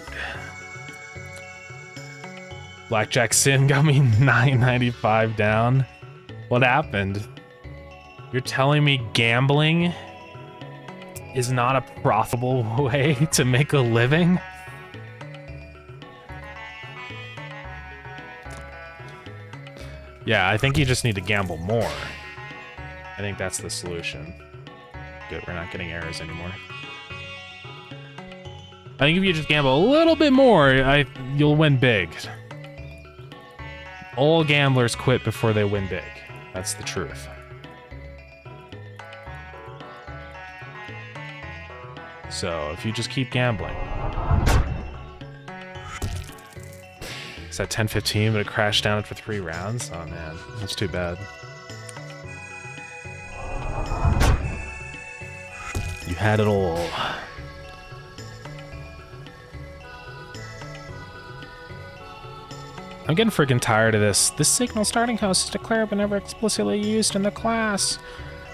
Blackjack Sim got me 9.95 down. What happened? You're telling me gambling is not a profitable way to make a living? Yeah, I think you just need to gamble more. I think that's the solution. Good, we're not getting errors anymore. I think if you just gamble a little bit more, you'll win big. All gamblers quit before they win big. That's the truth. So, if you just keep gambling. It's at 10:15, but it crashed down for 3 rounds. Oh man, that's too bad. You had it all. I'm getting freaking tired of this. This signal starting house is declared but never explicitly used in the class.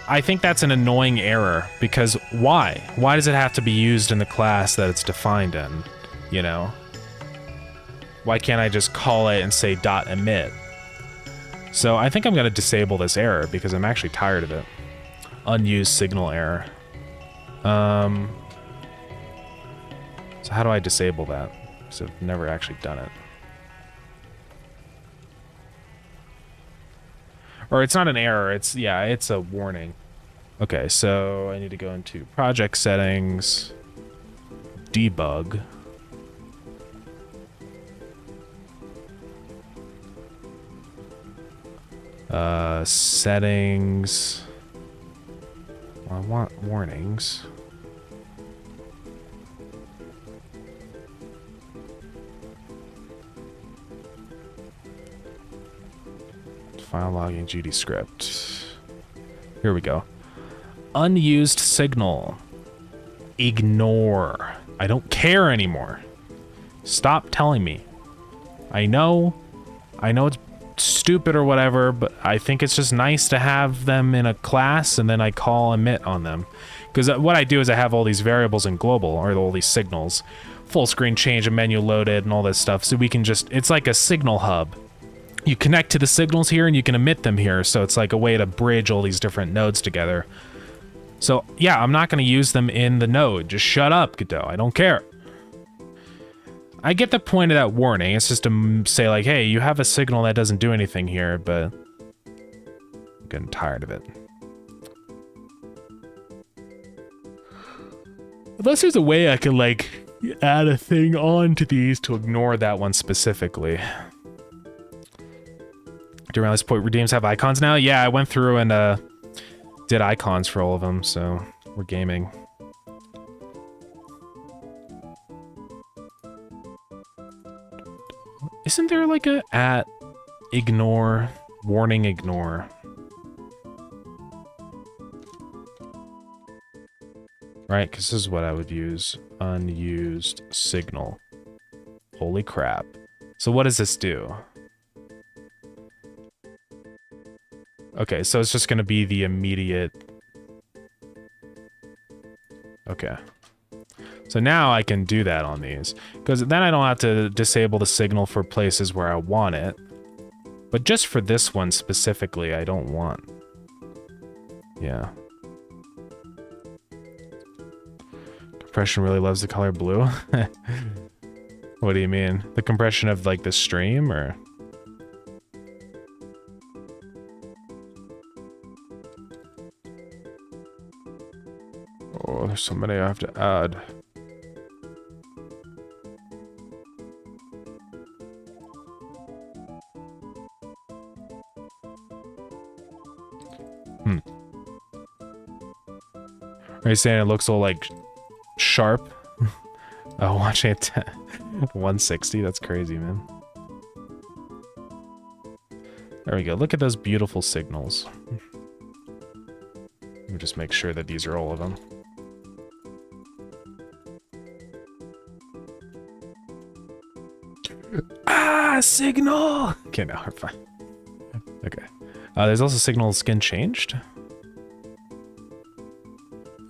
I think that's an annoying error, because why? Why does it have to be used in the class that it's defined in, you know? Why can't I just call it and say .emit? So I think I'm going to disable this error because I'm actually tired of it. Unused signal error. So how do I disable that? Because I've never actually done it. Or it's not an error, it's a warning. Okay, so I need to go into project settings, debug. Settings. Well, I want warnings. File logging GD script. Here we go. Unused signal. Ignore. I don't care anymore. Stop telling me. I know it's stupid or whatever, but I think it's just nice to have them in a class and then I call emit on them. Because what I do is I have all these variables in global, or all these signals, full screen change and menu loaded and all this stuff, so we can just, it's like a signal hub. You connect to the signals here and you can emit them here, so it's like a way to bridge all these different nodes together. So yeah, I'm not going to use them in the node. Just shut up, Godot. I don't care. I get the point of that warning. It's just to say like, hey, you have a signal that doesn't do anything here, but I'm getting tired of it. Unless there's a way I can like add a thing onto these to ignore that one specifically. Do around this point redeems have icons now? Yeah, I went through and did icons for all of them, so we're gaming. Isn't there like a at ignore, warning ignore? Right, because this is what I would use. Unused signal. Holy crap. So what does this do? Okay, so it's just going to be the immediate... Okay. So now I can do that on these. Because then I don't have to disable the signal for places where I want it. But just for this one specifically, I don't want. Yeah. Compression really loves the color blue. What do you mean? The compression of like the stream, or? Oh, there's so many I have to add. Are you saying it looks all like sharp? Oh, watching it 160, that's crazy, man. There we go. Look at those beautiful signals. Let me just make sure that these are all of them. Ah, signal! Okay, no, we're fine. Okay. There's also signal skin changed.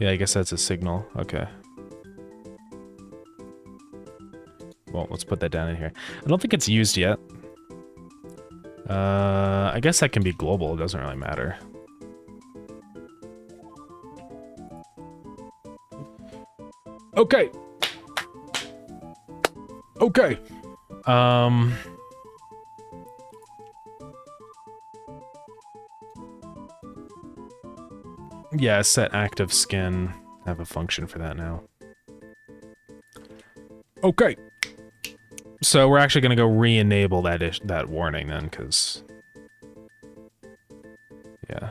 Yeah, I guess that's a signal. Okay. Well, let's put that down in here. I don't think it's used yet. I guess that can be global. It doesn't really matter. Okay. Okay. Yeah, set active skin. I have a function for that now. Okay. So we're actually gonna go re-enable that warning then, because yeah.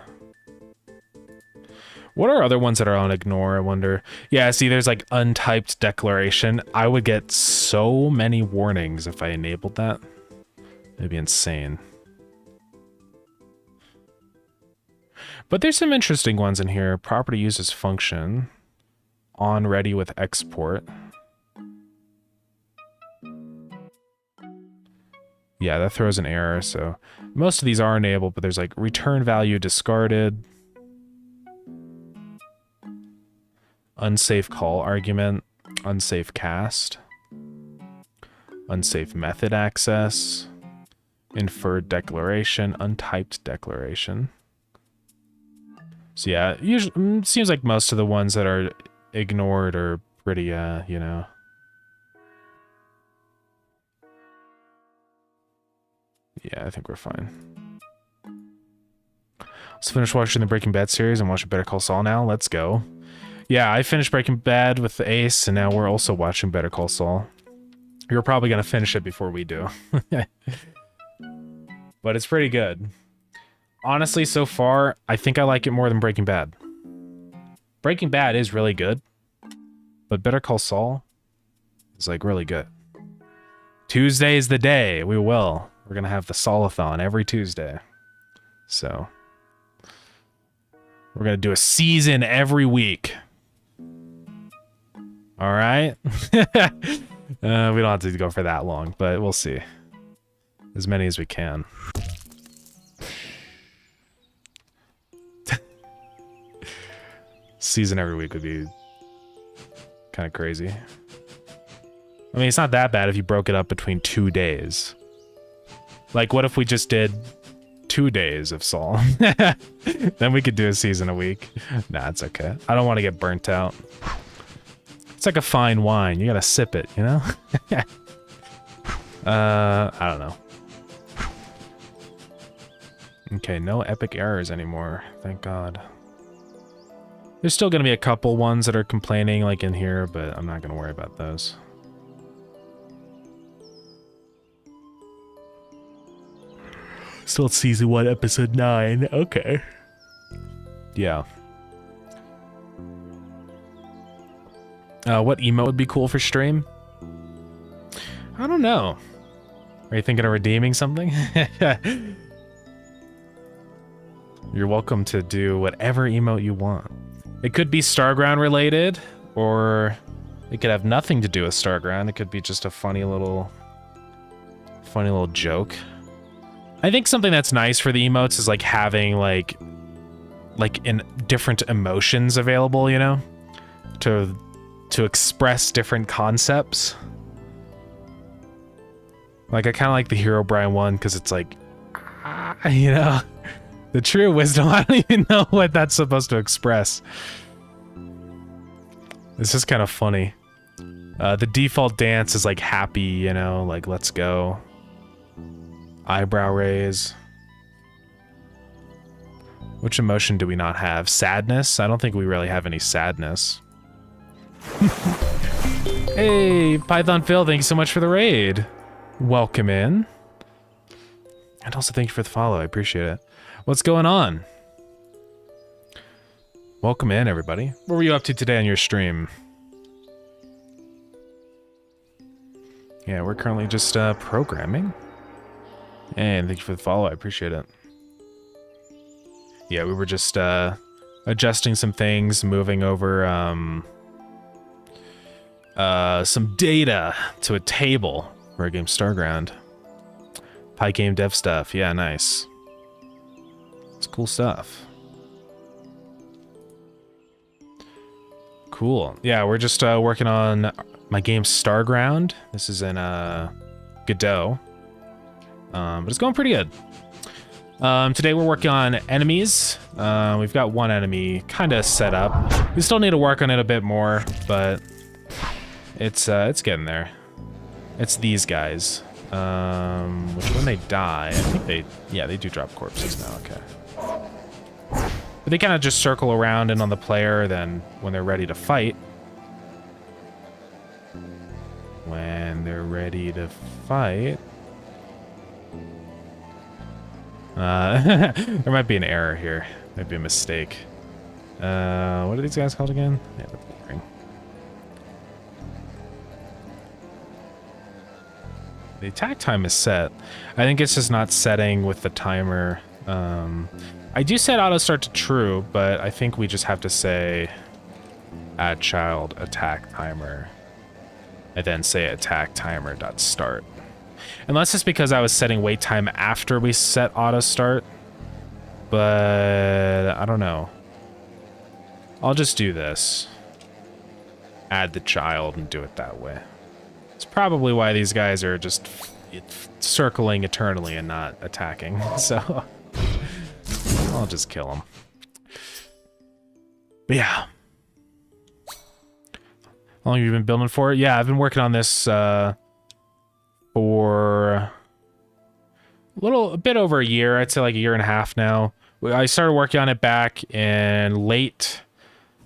What are other ones that are on ignore, I wonder? Yeah, see, there's like untyped declaration. I would get so many warnings if I enabled that. It'd be insane. But there's some interesting ones in here. Property uses function. On ready with export. Yeah, that throws an error, so most of these are enabled, but there's like return value discarded. Unsafe call argument. Unsafe cast. Unsafe method access. Inferred declaration. Untyped declaration. So yeah, usually seems like most of the ones that are ignored are pretty, you know. Yeah, I think we're fine. Let's finish watching the Breaking Bad series and watch Better Call Saul now. Let's go. Yeah, I finished Breaking Bad with the Ace, and now we're also watching Better Call Saul. You're probably going to finish it before we do. But it's pretty good. Honestly, so far, I think I like it more than Breaking Bad. Breaking Bad is really good, but Better Call Saul is like really good. Tuesday is the day. We will. We're going to have the Saulathon every Tuesday. So we're going to do a season every week. All right. We don't have to go for that long, but we'll see. As many as we can. Season every week would be kind of crazy. I mean, it's not that bad if you broke it up between 2 days. Like, what if we just did 2 days of Saul? Then we could do a season a week. Nah, it's okay. I don't want to get burnt out. It's like a fine wine. You gotta sip it, you know? I don't know. Okay, no epic errors anymore. Thank God. There's still gonna be a couple ones that are complaining, like in here, but I'm not gonna worry about those. Still season 1, episode 9. Okay. Yeah. What emote would be cool for stream? I don't know. Are you thinking of redeeming something? You're welcome to do whatever emote you want. It could be Starground related, or it could have nothing to do with Starground. It could be just a funny little joke. I think something that's nice for the emotes is like having like in different emotions available, you know, to express different concepts. Like I kind of like the Herobrine one because it's like, you know, the true wisdom. I don't even know what that's supposed to express. It's just kind of funny. The default dance is like happy, you know, like let's go. Eyebrow raise. Which emotion do we not have? Sadness? I don't think we really have any sadness. Hey, Python Phil, thank you so much for the raid. Welcome in. And also thank you for the follow, I appreciate it. What's going on? Welcome in, everybody. What were you up to today on your stream? Yeah, we're currently just programming. And thank you for the follow, I appreciate it. Yeah, we were just adjusting some things, moving over some data to a table for our game Starground. Gamedev stuff, yeah, nice. It's cool stuff. Cool. Yeah, we're just working on my game Starground. This is in Godot. But it's going pretty good. Today we're working on enemies. We've got one enemy kind of set up. We still need to work on it a bit more, but it's getting there. It's these guys. Which when they die, I think they do drop corpses now, okay. But they kind of just circle around and on the player, then when they're ready to fight. When they're ready to fight... there might be an error here. Might be a mistake. What are these guys called again? Yeah, they're boring. The attack time is set. I think it's just not setting with the timer. I do set auto start to true, but I think we just have to say add child attack timer and then say attack timer dot start. Unless it's because I was setting wait time after we set auto start, but I don't know. I'll just do this. Add the child and do it that way. It's probably why these guys are just circling eternally and not attacking, so I'll just kill them. But yeah. How long have you been building for it? Yeah, I've been working on this for a bit over a year. I'd say like a year and a half now. I started working on it back in late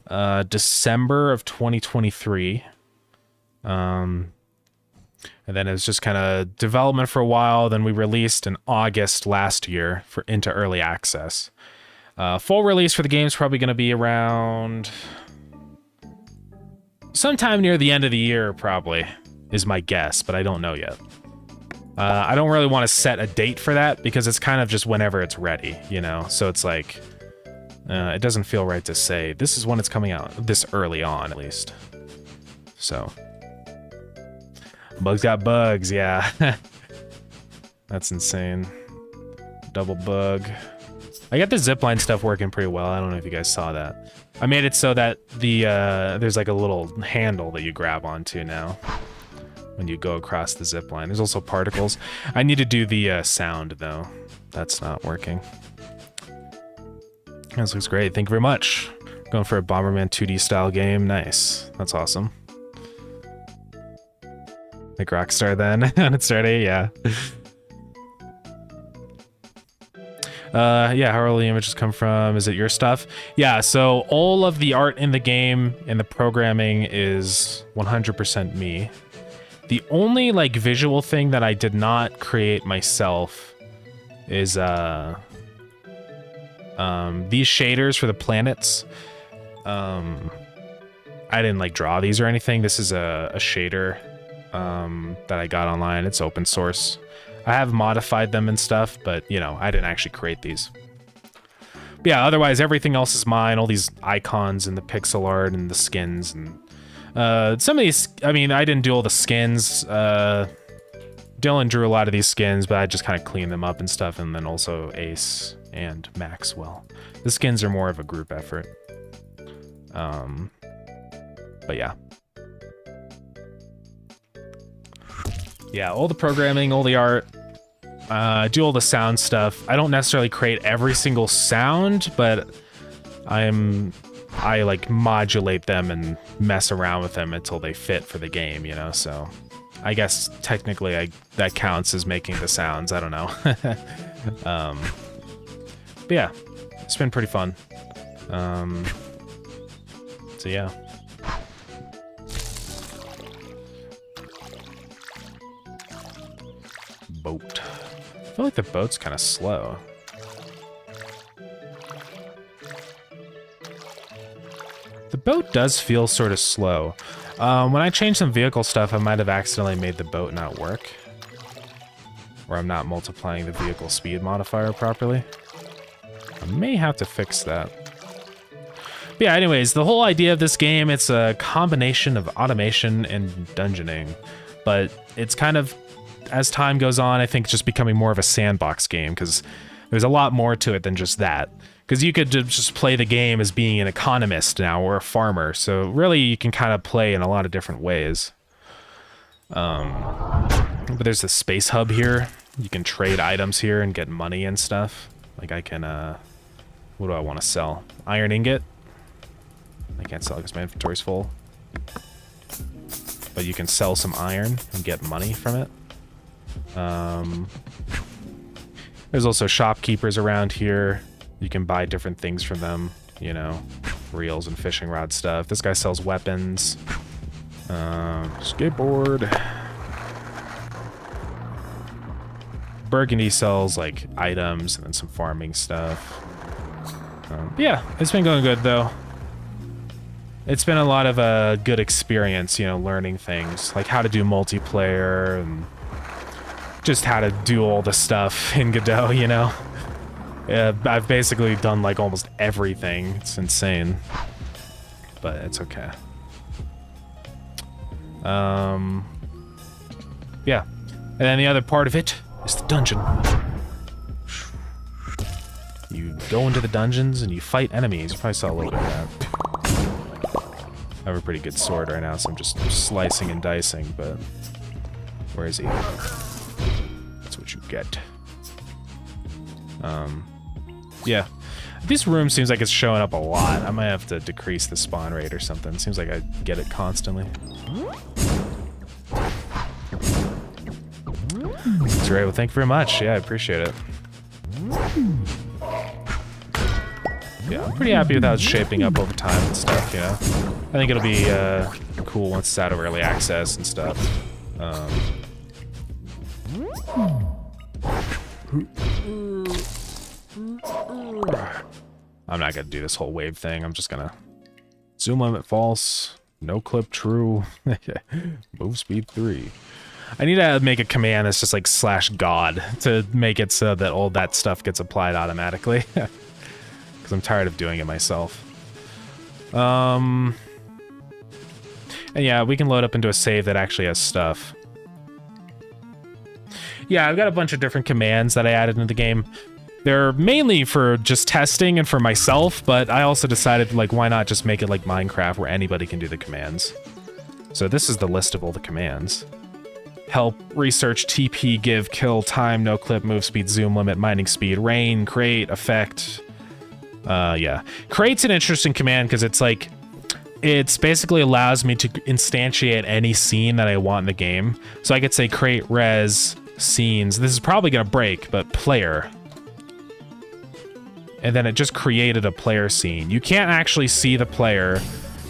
December of 2023. And then it was just kind of development for a while. Then we released in August last year into early access. Full release for the game is probably going to be around sometime near the end of the year, probably, is my guess, but I don't know yet. I don't really want to set a date for that because it's kind of just whenever it's ready, you know? So it's like, it doesn't feel right to say, this is when it's coming out, this early on, at least. So bugs got bugs, yeah. That's insane. Double bug. I got the zipline stuff working pretty well. I don't know if you guys saw that. I made it so that the there's like a little handle that you grab onto now when you go across the zipline. There's also particles. I need to do the sound though. That's not working. This looks great. Thank you very much. Going for a Bomberman 2D style game. Nice. That's awesome. Like Rockstar then on its starting, yeah. Yeah, how all the images come from? Is it your stuff? Yeah, so all of the art in the game and the programming is 100% me. The only like visual thing that I did not create myself is these shaders for the planets. I didn't like draw these or anything. This is a shader that I got online. It's open source. I have modified them and stuff, but, you know, I didn't actually create these. But yeah, otherwise, everything else is mine. All these icons and the pixel art and the skins. And some of these, I mean, I didn't do all the skins. Dylan drew a lot of these skins, but I just kind of cleaned them up and stuff. And then also Ace and Maxwell. The skins are more of a group effort. But yeah. Yeah, all the programming, all the art, do all the sound stuff. I don't necessarily create every single sound, but I like modulate them and mess around with them until they fit for the game, you know? So I guess technically that counts as making the sounds. I don't know. But yeah, it's been pretty fun. So yeah. Boat. I feel like the boat's kind of slow. The boat does feel sort of slow. When I changed some vehicle stuff, I might have accidentally made the boat not work. Or I'm not multiplying the vehicle speed modifier properly. I may have to fix that. But yeah, anyways, the whole idea of this game, it's a combination of automation and dungeoning. But it's kind of, as time goes on, I think just becoming more of a sandbox game, because there's a lot more to it than just that. Because you could just play the game as being an economist now, or a farmer, so really you can kind of play in a lot of different ways. But there's the space hub here. You can trade items here and get money and stuff. Like I can, what do I want to sell? Iron ingot? I can't sell because my inventory's full. But you can sell some iron and get money from it. There's also shopkeepers around here. You can buy different things from them, you know, reels and fishing rod stuff. This guy sells weapons. Skateboard. Burgundy sells like items and then some farming stuff. Yeah, it's been going good though. It's been a lot of a good experience, you know, learning things like how to do multiplayer and just how to do all the stuff in Godot, you know. I've basically done like almost everything. It's insane, but it's okay. Yeah, and then the other part of it is the dungeon. You go into the dungeons and you fight enemies. You probably saw a little bit of that. I have a pretty good sword right now, so I'm just slicing and dicing, but where is he? That's what you get. Yeah. This room seems like it's showing up a lot. I might have to decrease the spawn rate or something. It seems like I get it constantly. That's right. Well, thank you very much. Yeah, I appreciate it. Yeah, I'm pretty happy with how it's shaping up over time and stuff, you know? I think it'll be cool once it's out of early access and stuff. I'm not gonna do this whole wave thing. I'm just gonna zoom limit false, no clip true, move speed 3. I need to make a command that's just like /God to make it so that all that stuff gets applied automatically. Because I'm tired of doing it myself. And And yeah, we can load up into a save that actually has stuff. Yeah, I've got a bunch of different commands that I added into the game. They're mainly for just testing and for myself, but I also decided, like, why not just make it like Minecraft where anybody can do the commands. So this is the list of all the commands. Help, research, TP, give, kill, time, no clip, move speed, zoom limit, mining speed, rain, create, effect. Yeah. Create's an interesting command because it's like, it's basically allows me to instantiate any scene that I want in the game. So I could say create res scenes. This is probably gonna break, but player. And then it just created a player scene. You can't actually see the player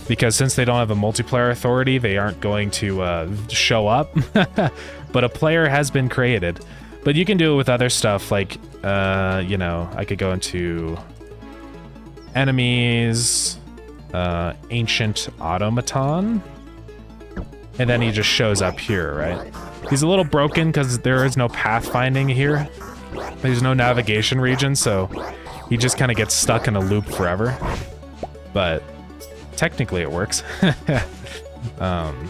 because since they don't have a multiplayer authority, they aren't going to show up. But a player has been created. But you can do it with other stuff like, you know, I could go into enemies, ancient automaton, and then he just shows up here, right? He's a little broken because there is no pathfinding here. There's no navigation region, so he just kind of gets stuck in a loop forever. But technically it works. But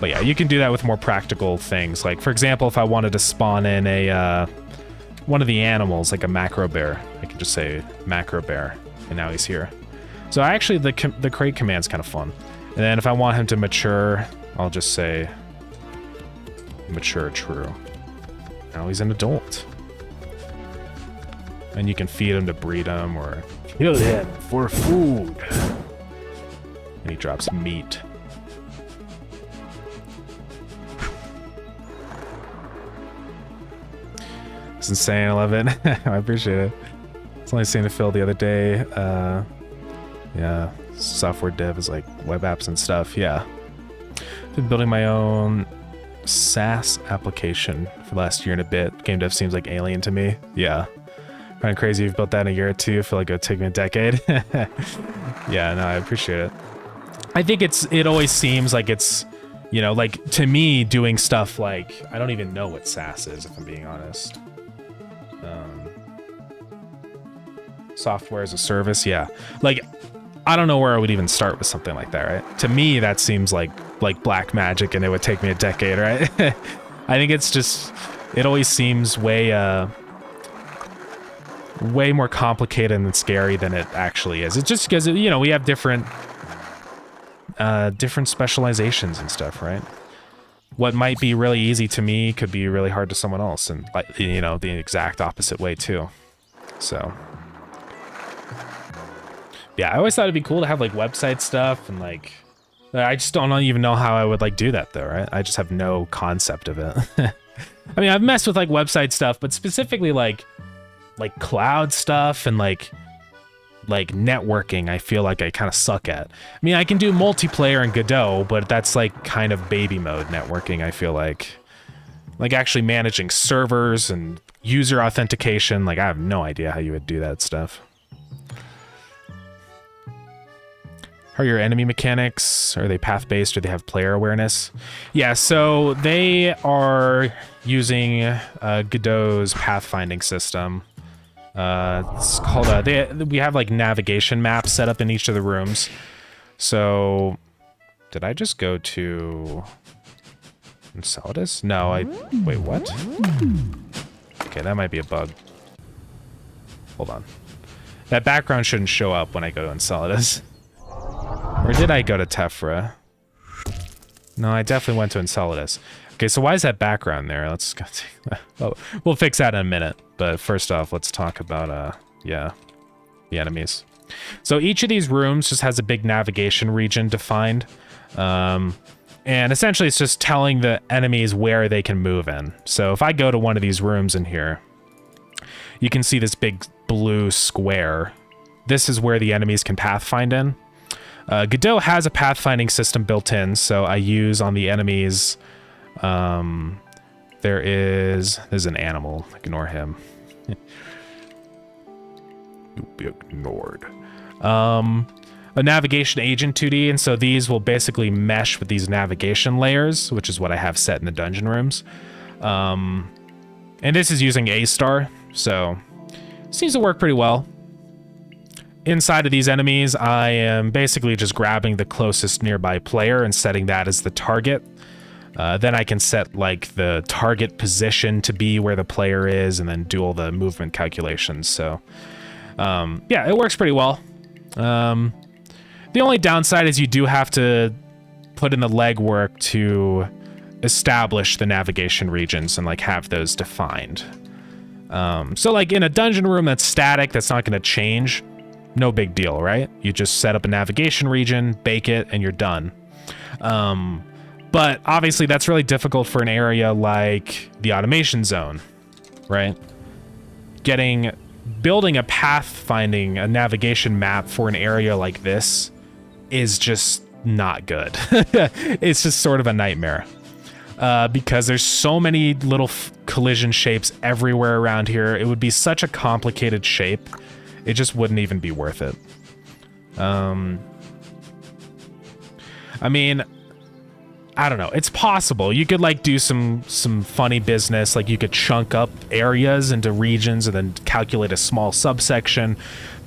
yeah, you can do that with more practical things. Like, for example, if I wanted to spawn in a one of the animals, like a macro bear, I could just say macro bear, and now he's here. So actually, the create command's kind of fun. And then if I want him to mature, I'll just say mature true. Now he's an adult. And you can feed him to breed him or kill him for food. And he drops meat. It's insane, I love it. I appreciate it. It's only seen a fill the other day. Yeah, software dev is like web apps and stuff, yeah. Been building my own SaaS application for the last year and a bit. Game dev seems like alien to me. Yeah. Kind of crazy you've built that in a year or two. I feel like it would take me a decade. Yeah, no, I appreciate it. I think it always seems like it's, you know, like to me doing stuff like, I don't even know what SaaS is if I'm being honest. Software as a service, yeah. Like, I don't know where I would even start with something like that, right? To me, that seems like black magic and it would take me a decade, right? I think it's just, it always seems way more complicated and scary than it actually is. It's just because, you know, we have different specializations and stuff, right? What might be really easy to me could be really hard to someone else, and, like, you know, the exact opposite way too. So yeah, I always thought it'd be cool to have like website stuff and like, I just don't even know how I would like do that though, right? I just have no concept of it. I mean, I've messed with like website stuff, but specifically like cloud stuff and like networking, I feel like I kind of suck at. I mean, I can do multiplayer in Godot, but that's like kind of baby mode networking, I feel like. Like actually managing servers and user authentication, like I have no idea how you would do that stuff. How are your enemy mechanics? Are they path-based or they have player awareness? Yeah, so they are using Godot's pathfinding system. It's called we have like navigation maps set up in each of the rooms. So did I just go to Enceladus? No, wait, what? Okay, that might be a bug. Hold on. That background shouldn't show up when I go to Enceladus. Or did I go to Tephra? No, I definitely went to Enceladus. Okay, so why is that background there? Let's go oh, we'll fix that in a minute. But first off, let's talk about, yeah, the enemies. So each of these rooms just has a big navigation region defined. And essentially it's just telling the enemies where they can move in. So if I go to one of these rooms in here, you can see this big blue square. This is where the enemies can pathfind in. Godot has a pathfinding system built in, so I use on the enemies, there's an animal, ignore him. You'll be ignored. A navigation agent 2D, and so these will basically mesh with these navigation layers, which is what I have set in the dungeon rooms. And this is using A-Star, so seems to work pretty well. inside of these enemies, I am basically just grabbing the closest nearby player and setting that as the target. Then I can set like the target position to be where the player is and then do all the movement calculations. So yeah, it works pretty well. The only downside is you do have to put in the legwork to establish the navigation regions and like have those defined. So like in a dungeon room that's static, that's not going to change, no big deal, right? You just set up a navigation region, bake it, and you're done. But obviously that's really difficult for an area like the automation zone, right? Building a pathfinding, a navigation map for an area like this is just not good. It's just sort of a nightmare. Because there's so many little collision shapes everywhere around here. It would be such a complicated shape. It just wouldn't even be worth it. I mean, I don't know. It's possible. You could like do some funny business. Like you could chunk up areas into regions and then calculate a small subsection.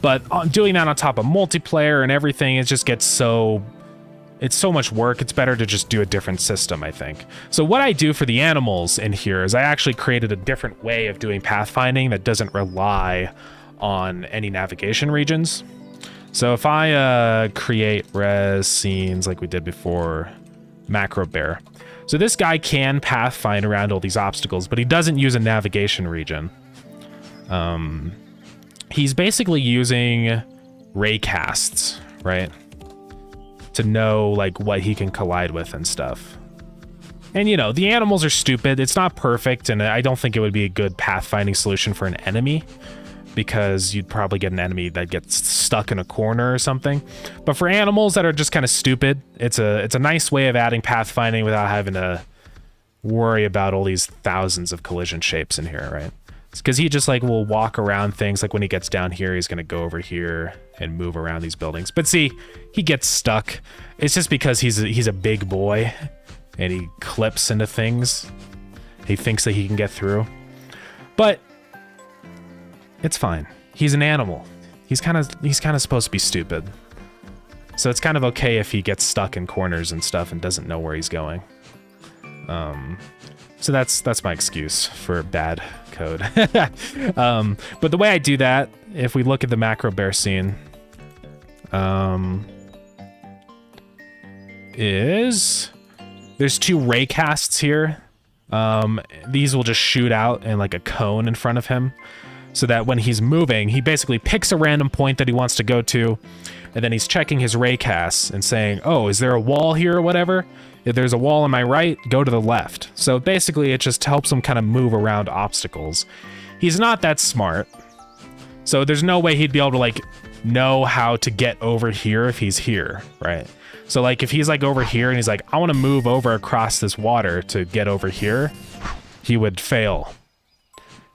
But doing that on top of multiplayer and everything, it just gets so... It's so much work. It's better to just do a different system, I think. So what I do for the animals in here is I actually created a different way of doing pathfinding that doesn't rely on any navigation regions. So if I create res scenes like we did before, macro bear. So this guy can pathfind around all these obstacles, but he doesn't use a navigation region. He's basically using ray casts, right? To know like what he can collide with and stuff. And you know, the animals are stupid. It's not perfect, and I don't think it would be a good pathfinding solution for an enemy, because you'd probably get an enemy that gets stuck in a corner or something. But for animals that are just kind of stupid, it's a nice way of adding pathfinding without having to worry about all these thousands of collision shapes in here, right? It's because he just like will walk around things. Like when he gets down here, he's gonna go over here and move around these buildings. But see, he gets stuck. It's just because he's a big boy and he clips into things. He thinks that he can get through, but it's fine. He's an animal. He's kind of supposed to be stupid. So it's kind of okay if he gets stuck in corners and stuff and doesn't know where he's going. So that's my excuse for bad code. But the way I do that, if we look at the macro bear scene, is there's two ray casts here. These will just shoot out in like a cone in front of him, so that when he's moving, he basically picks a random point that he wants to go to, and then he's checking his ray casts and saying, oh, is there a wall here or whatever? If there's a wall on my right, go to the left. So basically it just helps him kind of move around obstacles. He's not that smart, so there's no way he'd be able to like know how to get over here if he's here, right? So like if he's like over here and he's like, I want to move over across this water to get over here, he would fail.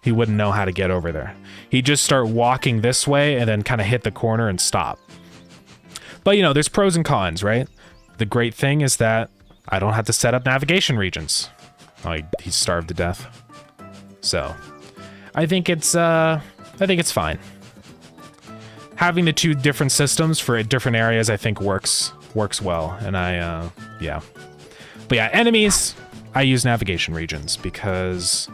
He wouldn't know how to get over there. He'd just start walking this way and then kind of hit the corner and stop. But you know, there's pros and cons, right? The great thing is that I don't have to set up navigation regions. Oh, he's starved to death. So I think it's fine. Having the two different systems for different areas, I think works well. And yeah. But yeah, enemies, I use navigation regions because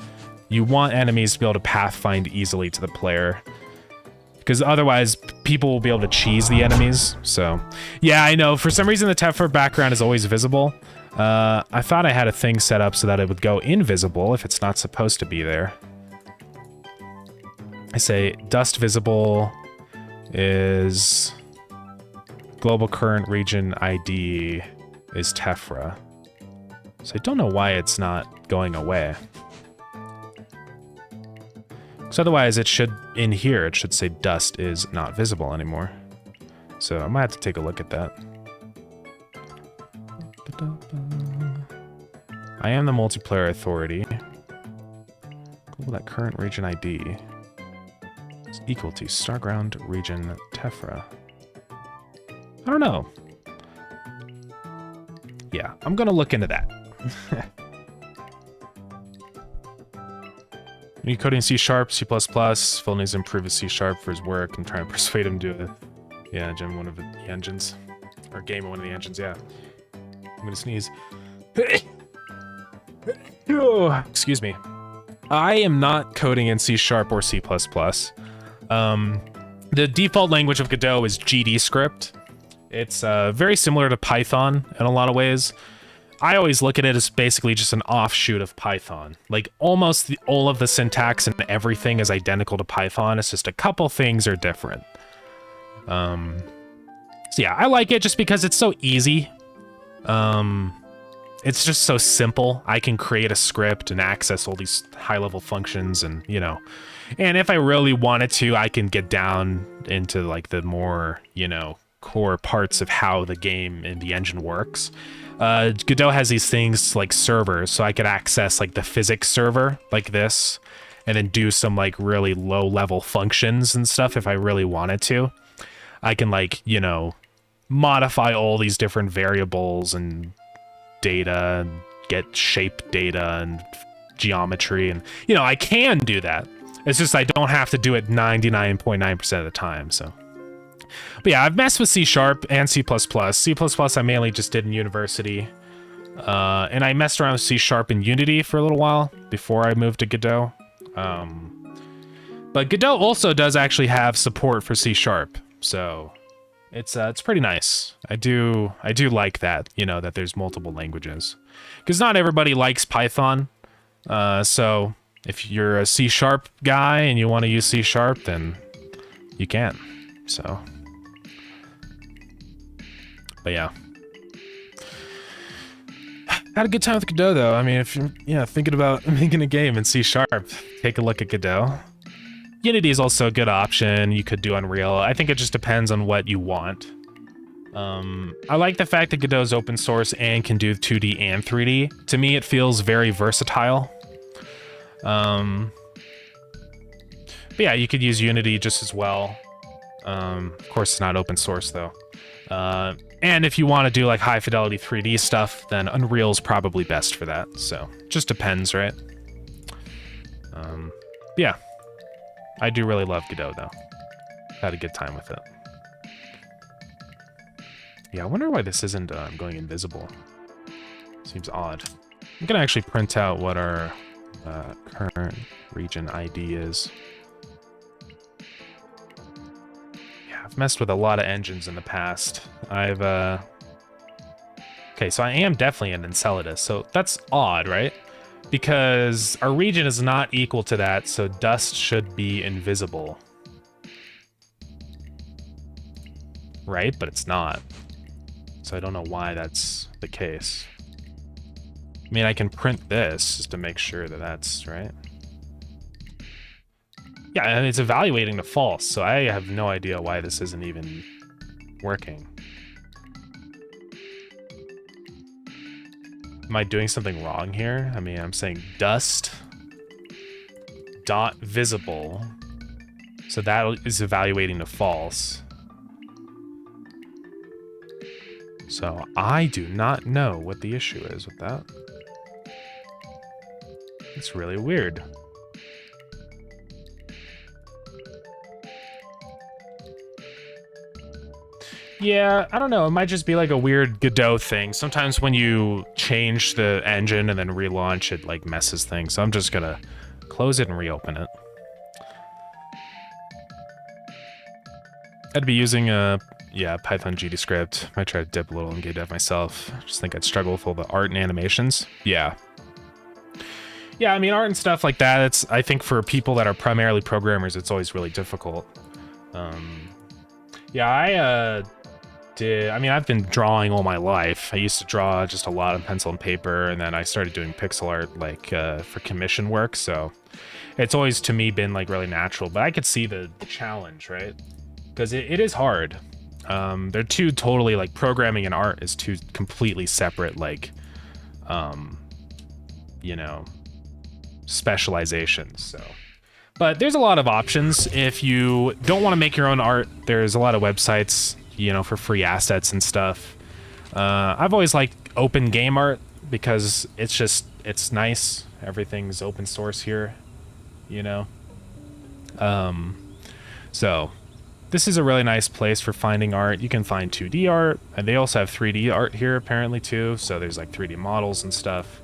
you want enemies to be able to pathfind easily to the player, because otherwise people will be able to cheese the enemies. So yeah, I know for some reason the Tephra background is always visible. I thought I had a thing set up so that it would go invisible if it's not supposed to be there. I say dust visible is global current region ID is Tephra. So I don't know why it's not going away. So otherwise it should, in here, it should say dust is not visible anymore. So I might have to take a look at that. I am the multiplayer authority. Global that current region ID is equal to Starground region Tephra. I don't know. Yeah, I'm gonna look into that. New coding C#, C++. Phil needs to improve his C# for his work. I'm trying to persuade him to do it. Yeah, Jim, one of the engines. Or Game, one of the engines, yeah. I'm gonna sneeze. Oh, excuse me. I am not coding in C# or C++. The default language of Godot is GD script. It's very similar to Python in a lot of ways. I always look at it as basically just an offshoot of Python. Like almost all of the syntax and everything is identical to Python. It's just a couple things are different. So yeah, I like it just because it's so easy. It's just so simple. I can create a script and access all these high-level functions and, you know, and if I really wanted to, I can get down into like the more, you know, core parts of how the game and the engine works. Godot has these things like servers, so I could access like the physics server like this and then do some like really low-level functions and stuff if I really wanted to. I can like, you know, modify all these different variables and data and get shape data and geometry, and you know, I can do that. It's just I don't have to do it 99.9% of the time. So but yeah, I've messed with C# and C++. C++ I mainly just did in university, and I messed around with C# in Unity for a little while before I moved to Godot. But Godot also does actually have support for C#, so it's pretty nice. I do like that, you know, that there's multiple languages, because not everybody likes Python. So if you're a C# guy and you want to use C#, then you can. So, but yeah, had a good time with Godot though. I mean, if you're thinking about making a game in C#, take a look at Godot. Unity is also a good option. You could do Unreal. I think it just depends on what you want. I like the fact that Godot is open source and can do 2D and 3D. To me, it feels very versatile. But yeah, you could use Unity just as well. Of course, it's not open source though. And if you want to do like high fidelity 3D stuff, then Unreal is probably best for that. So just depends, right? Yeah. I do really love Godot, though. Had a good time with it. Yeah, I wonder why this isn't going invisible. Seems odd. I'm gonna actually print out what our current region ID is. Yeah, I've messed with a lot of engines in the past. Okay, so I am definitely an Enceladus, so that's odd, right? Because our region is not equal to that, so dust should be invisible. Right? But it's not. So I don't know why that's the case. I mean, I can print this just to make sure that that's right. Yeah, and it's evaluating to false, so I have no idea why this isn't even working. Am I doing something wrong here? I mean, I'm saying dust dot visible. So that is evaluating to false. So I do not know what the issue is with that. It's really weird. Yeah, I don't know. It might just be like a weird Godot thing. Sometimes when you change the engine and then relaunch, it like messes things. So I'm just gonna close it and reopen it. I'd be using Python GD script. Might try to dip a little in Gamedev myself. I just think I'd struggle with all the art and animations. Yeah. Yeah, I mean, art and stuff like that, I think for people that are primarily programmers, it's always really difficult. Yeah, I've been drawing all my life. I used to draw just a lot on pencil and paper, and then I started doing pixel art like for commission work, so it's always to me been like really natural, but I could see the challenge, right? Because it is hard. They're two totally, like, programming and art is two completely separate, like, you know, specializations, so. But there's a lot of options. If you don't want to make your own art, there's a lot of websites, you know, for free assets and stuff. I've always liked open game art because it's nice. Everything's open source here, you know. So this is a really nice place for finding art. You can find 2D art, and they also have 3D art here apparently too. So there's like 3D models and stuff.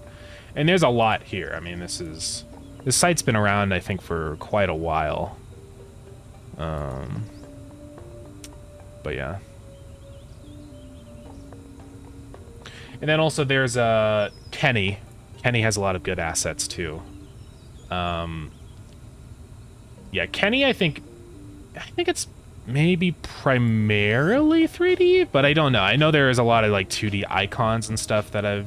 And there's a lot here. I mean, this site's been around, I think, for quite a while. But yeah. And then also there's Kenny. Kenny has a lot of good assets too. Yeah, Kenny, I think it's maybe primarily 3D, but I don't know. I know there is a lot of like 2D icons and stuff that I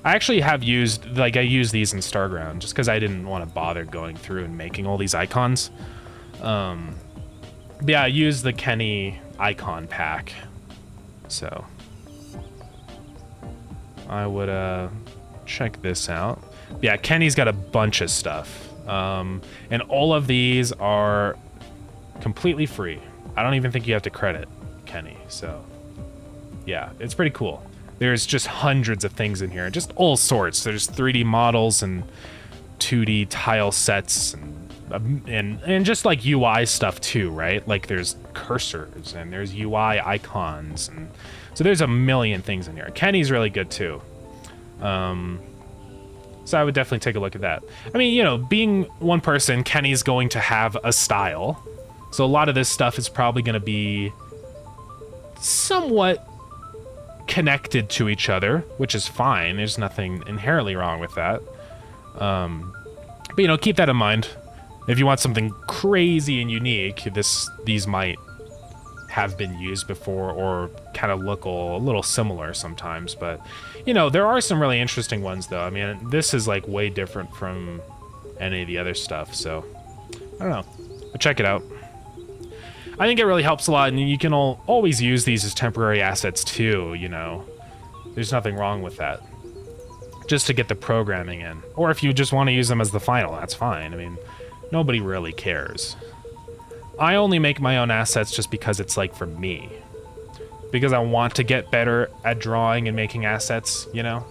actually have used. Like I use these in Starground just because I didn't want to bother going through and making all these icons. But yeah, I use the Kenny icon pack. So I would check this out. Yeah, Kenny's got a bunch of stuff. And all of these are completely free. I don't even think you have to credit Kenny. So yeah, it's pretty cool. There's just hundreds of things in here, just all sorts. There's 3D models and 2D tile sets and just like UI stuff too, right? Like there's cursors and there's UI icons, and so there's a million things in here. Kenny's really good too. So I would definitely take a look at that. I mean, you know, being one person, Kenny's going to have a style. So a lot of this stuff is probably going to be somewhat connected to each other, which is fine. There's nothing inherently wrong with that. But, you know, keep that in mind. If you want something crazy and unique, these might have been used before or kind of look a little similar sometimes. But, you know, there are some really interesting ones, though. I mean, this is, like, way different from any of the other stuff. So, I don't know. But check it out. I think it really helps a lot, and you can always use these as temporary assets, too, you know. There's nothing wrong with that. Just to get the programming in. Or if you just want to use them as the final, that's fine. I mean, nobody really cares. I only make my own assets just because it's like for me. Because I want to get better at drawing and making assets, you know?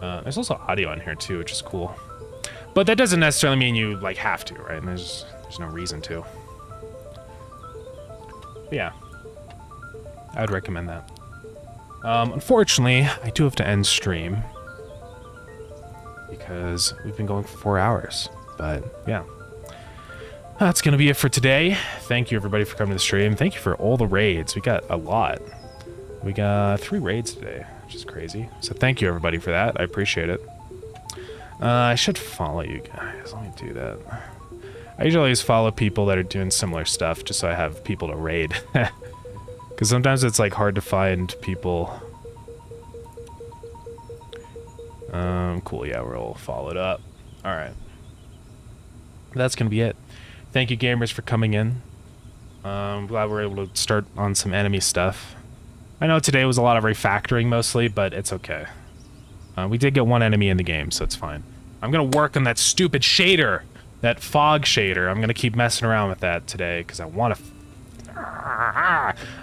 There's also audio on here too, which is cool. But that doesn't necessarily mean you like have to, right? And there's no reason to. But yeah. I would recommend that. Unfortunately, I do have to end stream. Because we've been going for 4 hours. But yeah. That's going to be it for today. Thank you, everybody, for coming to the stream. Thank you for all the raids. We got a lot. We got 3 raids today, which is crazy. So thank you, everybody, for that. I appreciate it. I should follow you guys. Let me do that. I usually always follow people that are doing similar stuff, just so I have people to raid. Because sometimes it's, like, hard to find people. Cool, yeah, we're all followed up. Alright. That's going to be it. Thank you, gamers, for coming in. I'm glad we're able to start on some enemy stuff. I know today was a lot of refactoring mostly, but it's okay. We did get 1 enemy in the game, so it's fine. I'm going to work on that stupid shader, that fog shader. I'm going to keep messing around with that today because I want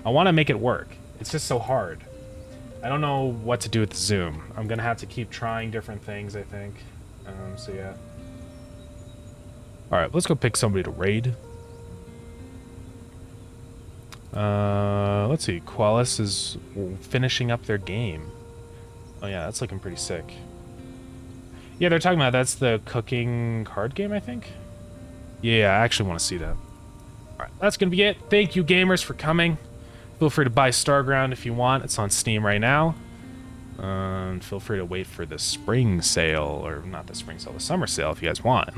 to make it work. It's just so hard. I don't know what to do with the zoom. I'm going to have to keep trying different things, I think. So yeah. Alright, let's go pick somebody to raid. Let's see. Qualis is finishing up their game. Oh yeah, that's looking pretty sick. Yeah, they're talking about that's the cooking card game, I think? Yeah, I actually want to see that. Alright, that's going to be it. Thank you, gamers, for coming. Feel free to buy Starground if you want. It's on Steam right now. Feel free to wait for the spring sale, or not the spring sale, the summer sale if you guys want.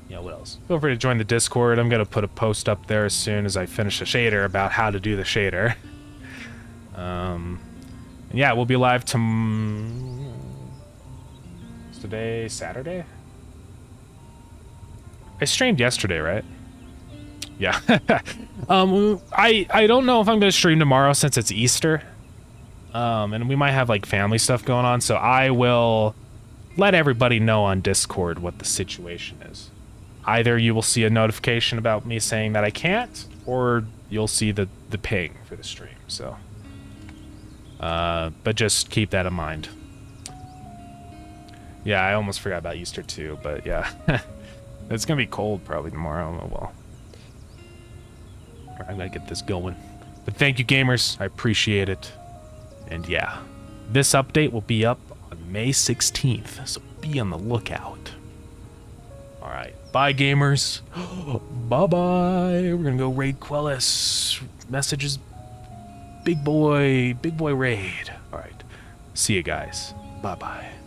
Yeah, what else? Feel free to join the Discord. I'm going to put a post up there as soon as I finish the shader about how to do the shader. And yeah, we'll be live is today Saturday? I streamed yesterday, right? Yeah. I don't know if I'm going to stream tomorrow since it's Easter. And we might have like family stuff going on, so I will let everybody know on Discord what the situation is. Either you will see a notification about me saying that I can't, or you'll see the ping for the stream, so. But just keep that in mind. Yeah, I almost forgot about Easter too, but yeah. It's gonna be cold probably tomorrow. Oh well. I'm gonna get this going. But thank you, gamers. I appreciate it. And yeah, this update will be up on May 16th, so be on the lookout. All right, bye, gamers. Bye-bye. We're gonna go raid Quellis. Messages, big boy raid. All right, see you guys. Bye-bye.